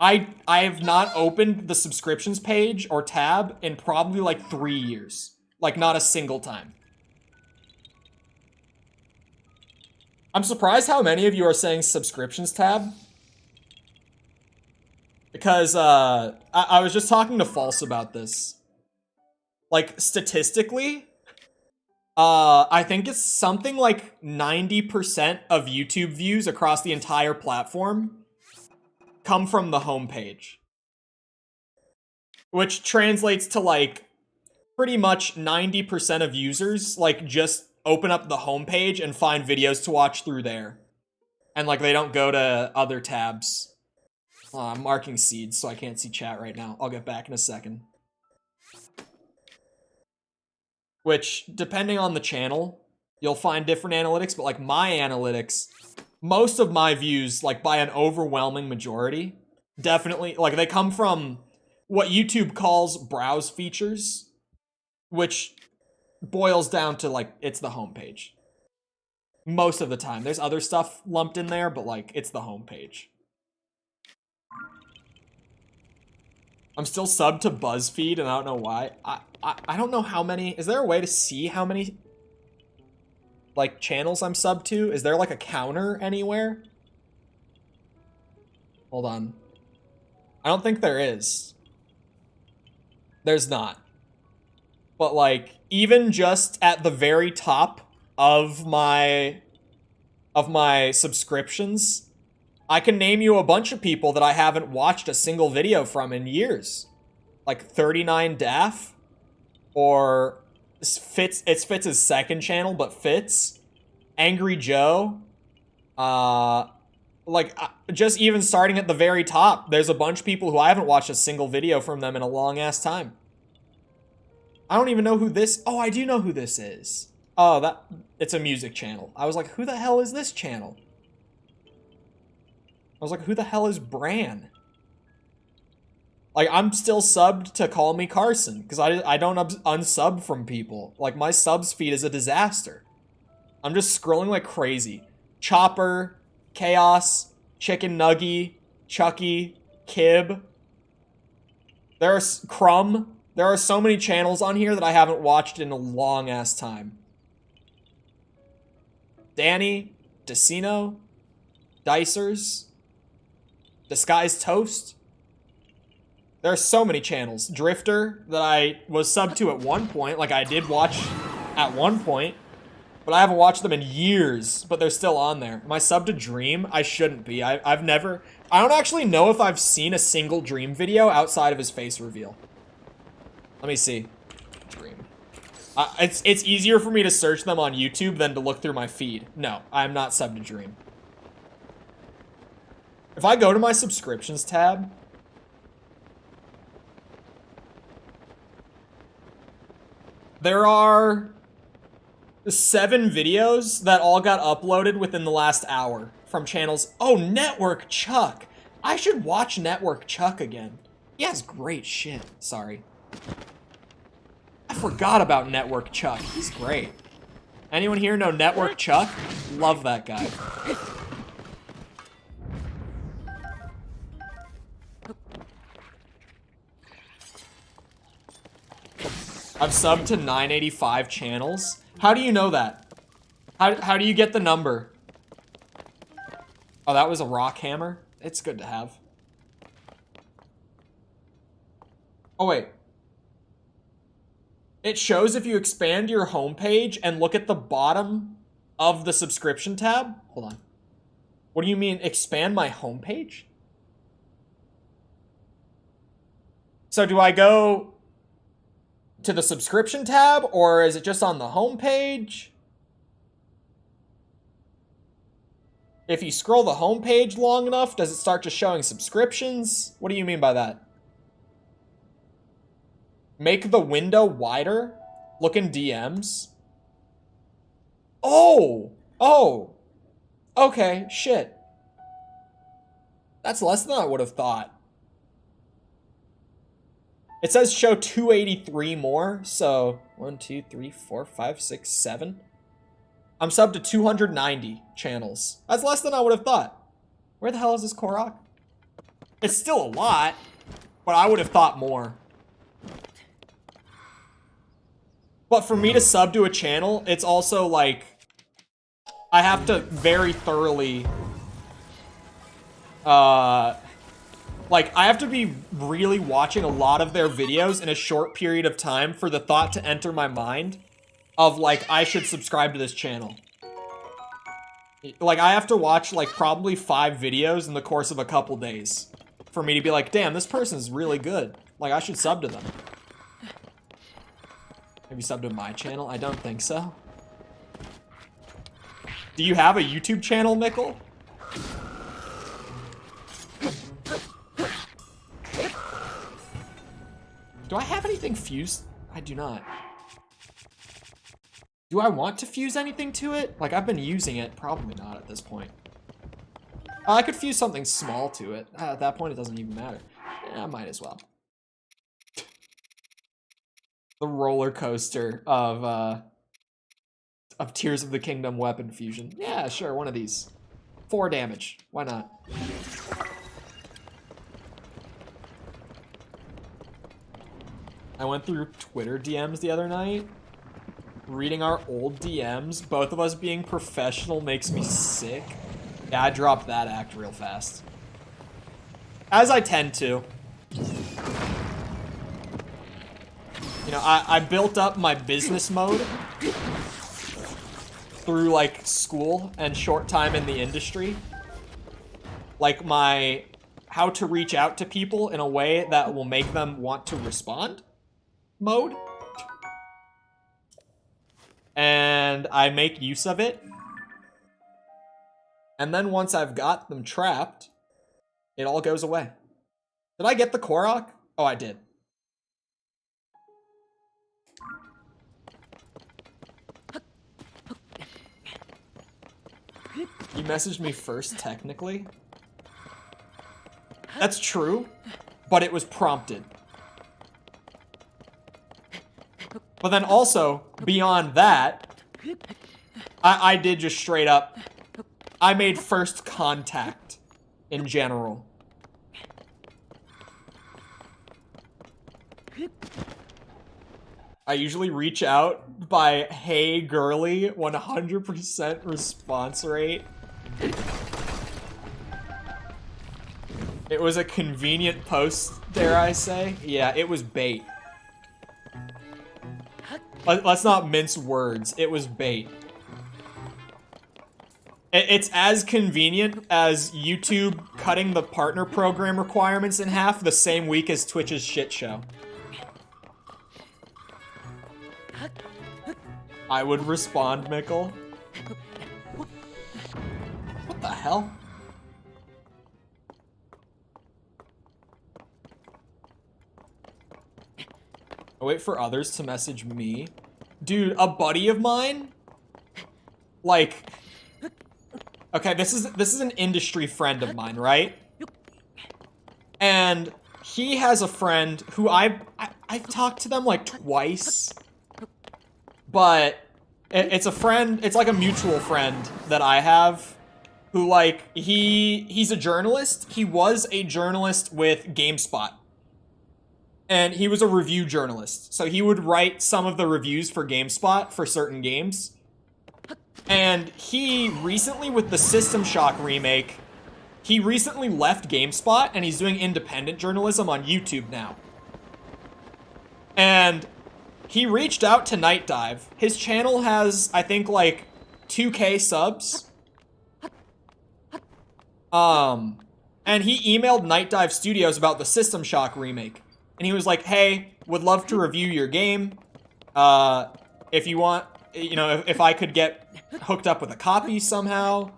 I have not opened the subscriptions page or tab in probably, like, 3 years. Like, not a single time. I'm surprised how many of you are saying subscriptions tab. Because, I was just talking to False about this. Like, statistically, I think it's something like 90% of YouTube views across the entire platform come from the homepage. Which translates to, like, pretty much 90% of users, like, just open up the homepage and find videos to watch through there. And, like, they don't go to other tabs. I'm marking seeds, so I can't see chat right now. I'll get back in a second. Which, depending on the channel, you'll find different analytics, but like my analytics, most of my views, like by an overwhelming majority, definitely, like they come from what YouTube calls browse features, which boils down to like, it's the homepage. Most of the time. There's other stuff lumped in there, but like, it's the homepage. I'm still subbed to BuzzFeed, and I don't know why. I don't know how many... Is there a way to see how many, like, channels I'm subbed to? Is there, like, a counter anywhere? Hold on. I don't think there is. There's not. But, like, even just at the very top of my subscriptions, I can name you a bunch of people that I haven't watched a single video from in years. Like 39 Daff, or it's Fitz's second channel, but Fitz, Angry Joe, just even starting at the very top, there's a bunch of people who I haven't watched a single video from them in a long ass time. I don't even know who this, oh, I do know who this is. Oh, it's a music channel. I was like, who the hell is this channel? I was like, who the hell is Bran? Like, I'm still subbed to Call Me Carson, because I don't unsub from people. Like, my subs feed is a disaster. I'm just scrolling like crazy. Chopper, Chaos, Chicken Nuggy, Chucky, Kib. There's Crumb. There are so many channels on here that I haven't watched in a long-ass time. Danny, Decino, Dicers, Disguised Toast. There are so many channels. Drifter, that I was subbed to at one point. Like, I did watch at one point. But I haven't watched them in years. But they're still on there. Am I subbed to Dream? I shouldn't be. I've never... I don't actually know if I've seen a single Dream video outside of his face reveal. Let me see. Dream. It's easier for me to search them on YouTube than to look through my feed. No, I'm not subbed to Dream. If I go to my subscriptions tab, there are 7 videos that all got uploaded within the last hour from channels. Oh, Network Chuck. I should watch Network Chuck again. He has great shit. Sorry. I forgot about Network Chuck. He's great. Anyone here know Network Chuck? Love that guy. I've subbed to 985 channels. How do you know that? How do you get the number? Oh, that was a rock hammer? It's good to have. Oh, wait. It shows if you expand your homepage and look at the bottom of the subscription tab. Hold on. What do you mean, expand my homepage? So do I go to the subscription tab, or is it just on the homepage? If you scroll the homepage long enough, does it start just showing subscriptions? What do you mean by that? Make the window wider? Look in DMs? Oh! Oh! Okay, shit. That's less than I would have thought. It says show 283 more, so 1, 2, 3, 4, 5, 6, 7. I'm subbed to 290 channels. That's less than I would have thought. Where the hell is this Korok? It's still a lot, but I would have thought more. But for me to sub to a channel, it's also like, I have to very thoroughly, like, I have to be really watching a lot of their videos in a short period of time for the thought to enter my mind of, like, I should subscribe to this channel. Like, I have to watch, like, probably 5 videos in the course of a couple days for me to be like, damn, this person's really good. Like, I should sub to them. Have you subbed to my channel? I don't think so. Do you have a YouTube channel, Mickle? anything fuse? I do not. Do I want to fuse anything to it? Like, I've been using it. Probably not at this point. I could fuse something small to it. At that point, it doesn't even matter. Yeah, I might as well. The roller coaster of Tears of the Kingdom weapon fusion. Yeah, sure, one of these. 4 damage. Why not? I went through Twitter DMs the other night. Reading our old DMs, both of us being professional makes me sick. Yeah, I dropped that act real fast. As I tend to. You know, I built up my business mode through, like, school and short time in the industry. Like, my how to reach out to people in a way that will make them want to respond mode. And I make use of it. And then once I've got them trapped, it all goes away. Did I get the Korok? Oh, I did. You messaged me first, technically. That's true, but it was prompted. But then also, beyond that, I did just straight up, I made first contact in general. I usually reach out by, hey girly, 100% response rate. It was a convenient post, dare I say. Yeah, it was bait. Let's not mince words. It was bait. It's as convenient as YouTube cutting the partner program requirements in half the same week as Twitch's shit show. I would respond, Mickle. What the hell? I wait for others to message me. Dude, a buddy of mine, like, okay, this is an industry friend of mine, right? And he has a friend who I've talked to them like twice, but it's a friend, it's like a mutual friend that I have who, like, he's a journalist. He was a journalist with GameSpot. And he was a review journalist. So he would write some of the reviews for GameSpot for certain games. And he recently, with the System Shock remake, he recently left GameSpot and he's doing independent journalism on YouTube now. And he reached out to Night Dive. His channel has, I think, like 2K subs. And he emailed Night Dive Studios about the System Shock remake. And he was like, hey, would love to review your game. If you want, you know, if I could get hooked up with a copy somehow,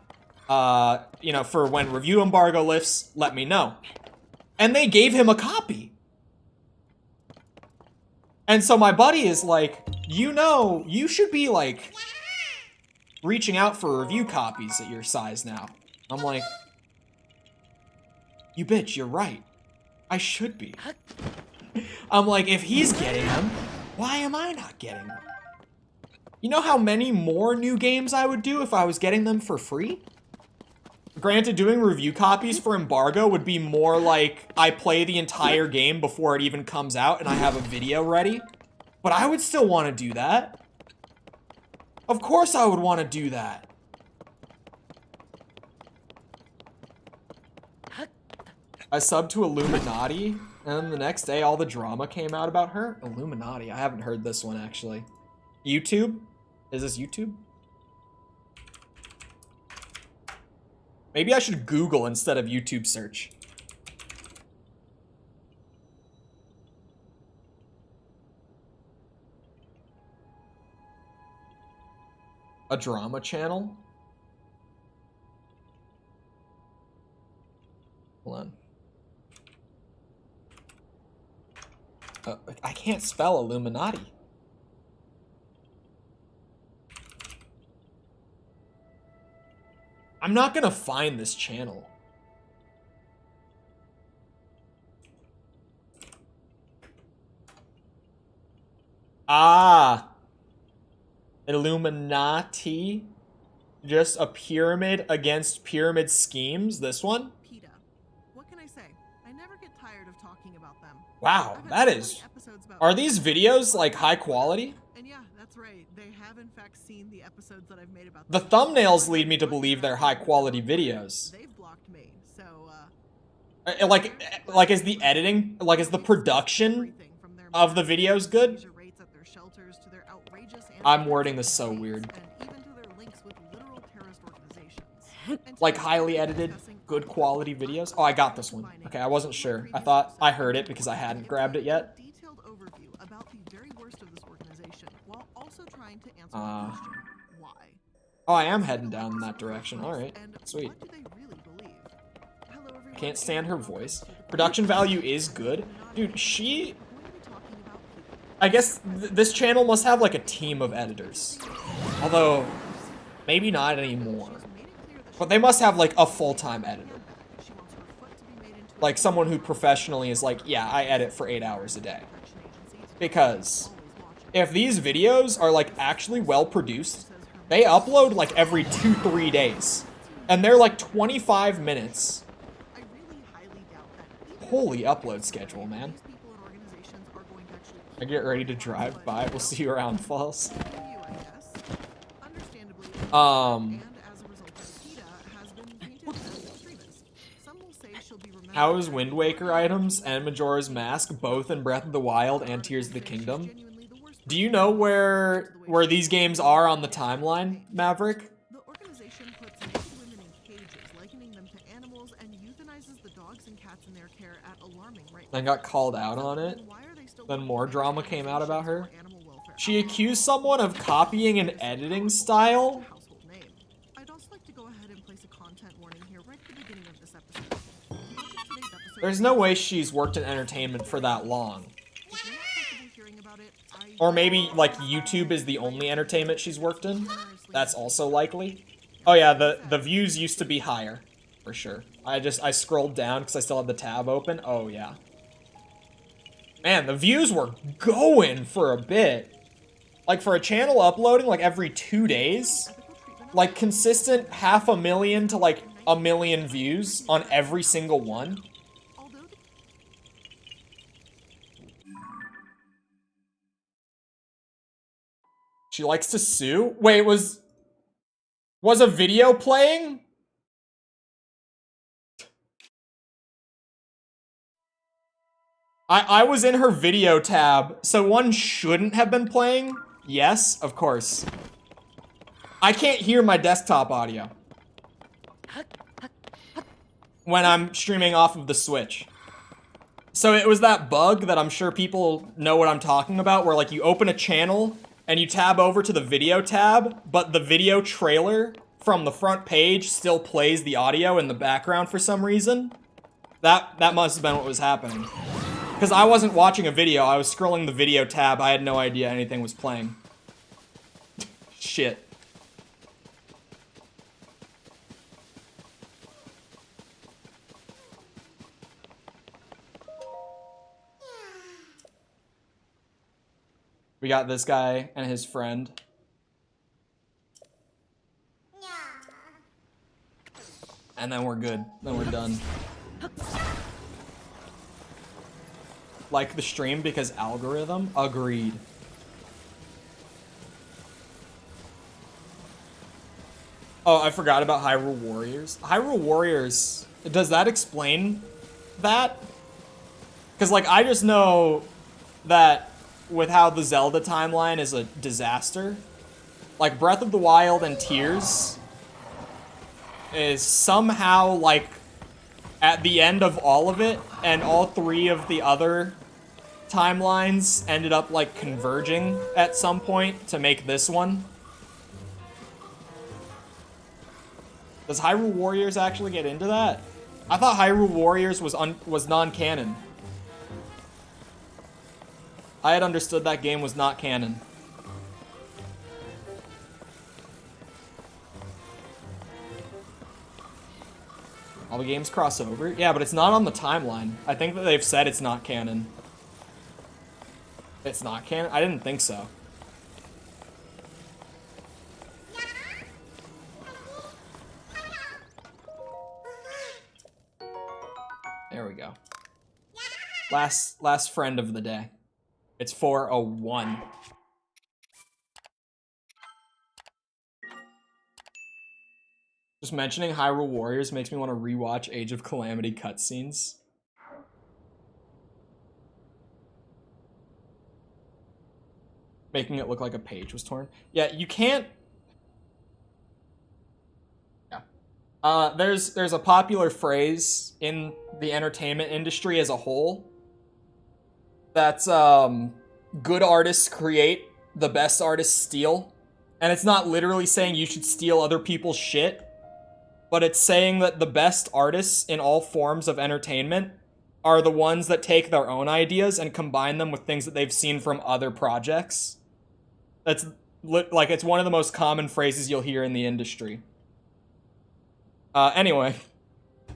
you know, for when review embargo lifts, let me know. And they gave him a copy. And so my buddy is like, you know, you should be, like, reaching out for review copies at your size now. I'm like, you bitch, you're right. I should be. I'm like, if he's getting them, why am I not getting them? You know how many more new games I would do if I was getting them for free? Granted, doing review copies for embargo would be more like I play the entire game before it even comes out and I have a video ready. But I would still want to do that. Of course I would want to do that. I subbed to Illuminati, and then the next day all the drama came out about her. Illuminati, I haven't heard this one actually. YouTube? Is this YouTube? Maybe I should Google instead of YouTube search. A drama channel? Hold on. I can't can't spell Illuminati. I'm not gonna find this channel. Ah. Illuminati. Just a pyramid against pyramid schemes. This one? PETA. What can I say? I never get tired of talking about them. Wow, I've had that so is... many episodes about Are these videos, like, high quality? And yeah, that's right. They have in fact seen the episodes that I've made about The them. thumbnails lead me to believe they're high quality videos. They've blocked me, so Like is the editing, like is the production everything from their of the videos good? seizure rates at their shelters to their outrageous I'm wording this so weird. and even to their links with literal terrorist organizations. And Like today highly we're edited, discussing good quality videos? Oh, I got this one. Okay, I wasn't sure. I thought I heard it because I hadn't grabbed it yet. Detailed overview about the very worst of this organization while also trying to answer the question, why? Oh, I am heading down in that direction. Alright, And sweet. what do they really believe? Hello, everyone. Can't stand her voice. Production value is good. Dude, she... I guess this channel must have like a team of editors. Although, maybe not anymore. But they must have like a full-time editor. Like someone who professionally is like, yeah, I edit for 8 hours a day. Because if these videos are like actually well produced, they upload like every 2-3 days. And they're like 25 minutes. Holy upload schedule, man. I get ready to drive by. We'll see you around, Falls. How is Wind Waker items and Majora's Mask both in Breath of the Wild and Tears of the Kingdom? Do you know where these games are on the timeline, Maverick? The organization puts naked women in cages, likening them to animals, and euthanizes the dogs and cats in their care at alarming rates. I got called out on it. Then more drama came out about her. She accused someone of copying an editing style. Household name. I'd also like to go ahead and place a content warning here right at the beginning of this episode. There's no way she's worked in entertainment for that long. Or maybe, like, YouTube is the only entertainment she's worked in. That's also likely. Oh yeah, the views used to be higher. For sure. I scrolled down because I still have the tab open. Oh yeah. Man, the views were going for a bit. Like, for a channel uploading, like, every 2 days, like, consistent 500,000 to, like, 1 million views on every single one. She likes to sue? Wait, was a video playing? I was in her video tab, so one shouldn't have been playing? Yes, of course. I can't hear my desktop audio when I'm streaming off of the Switch. So it was that bug that I'm sure people know what I'm talking about, where like you open a channel and you tab over to the video tab, but the video trailer from the front page still plays the audio in the background for some reason. That must have been what was happening. Because I wasn't watching a video, I was scrolling the video tab, I had no idea anything was playing. Shit. We got this guy and his friend. And then we're good. Then we're done. Like the stream because algorithm? Agreed. Oh, I forgot about Hyrule Warriors. Hyrule Warriors, does that explain that? Because, like, I just know that with how the Zelda timeline is a disaster, like, Breath of the Wild and Tears is somehow, like, at the end of all of it, and all 3 of the other timelines ended up, like, converging at some point to make this one. Does Hyrule Warriors actually get into that? I thought Hyrule Warriors was non-canon. I had understood that game was not canon. All the games cross over? Yeah, but it's not on the timeline. I think that they've said it's not canon. It's not canon? I didn't think so. There we go. Last friend of the day. It's 4:01. Just mentioning Hyrule Warriors makes me want to rewatch Age of Calamity cutscenes. Making it look like a page was torn. Yeah, you can't... Yeah. There's a popular phrase in the entertainment industry as a whole that's, good artists create, the best artists steal. And it's not literally saying you should steal other people's shit, but it's saying that the best artists in all forms of entertainment are the ones that take their own ideas and combine them with things that they've seen from other projects. That's, like, it's one of the most common phrases you'll hear in the industry. Anyway,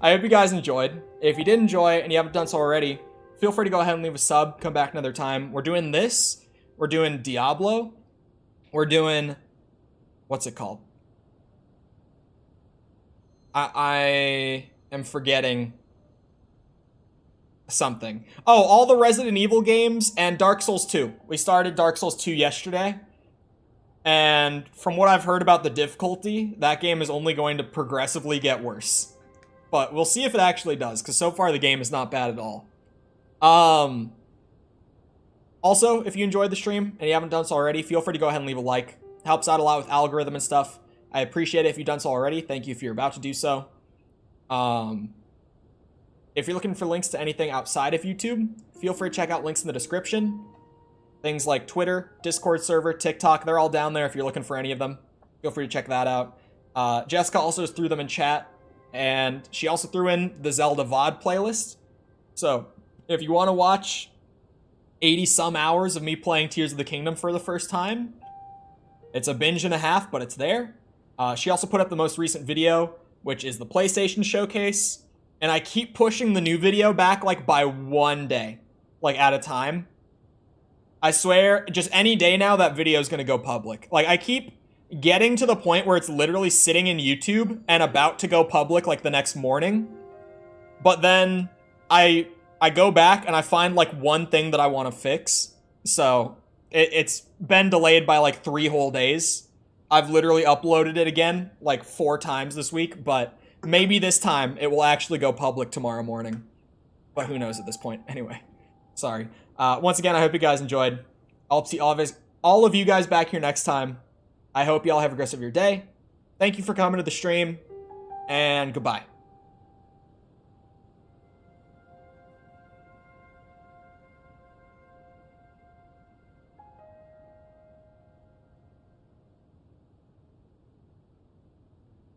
I hope you guys enjoyed. If you did enjoy and you haven't done so already, feel free to go ahead and leave a sub, come back another time. We're doing this, we're doing Diablo, we're doing, what's it called? I am forgetting something. Oh, all the Resident Evil games and Dark Souls 2. We started Dark Souls 2 yesterday. And from what I've heard about the difficulty, that game is only going to progressively get worse. But we'll see if it actually does, because so far the game is not bad at all. Also, if you enjoyed the stream and you haven't done so already, feel free to go ahead and leave a like. It helps out a lot with algorithm and stuff. I appreciate it if you've done so already. Thank you if you're about to do so. If you're looking for links to anything outside of YouTube, feel free to check out links in the description. Things like Twitter, Discord server, TikTok, they're all down there if you're looking for any of them. Feel free to check that out. Jessica also threw them in chat, and she also threw in the Zelda VOD playlist. So, if you want to watch 80-some hours of me playing Tears of the Kingdom for the first time, it's a binge and a half, but it's there. She also put up the most recent video, which is the PlayStation Showcase, and I keep pushing the new video back, like, by one day, like, at a time. I swear, just any day now, that video is going to go public. Like, I keep getting to the point where it's literally sitting in YouTube and about to go public, like, the next morning. But then I go back and I find, like, one thing that I want to fix. So, it's been delayed by, like, 3 whole days. I've literally uploaded it again, like, 4 times this week. But maybe this time it will actually go public tomorrow morning. But who knows at this point. Anyway, sorry. Once again, I hope you guys enjoyed. I'll see all of you guys back here next time. I hope you all have a great rest of your day. Thank you for coming to the stream, and goodbye.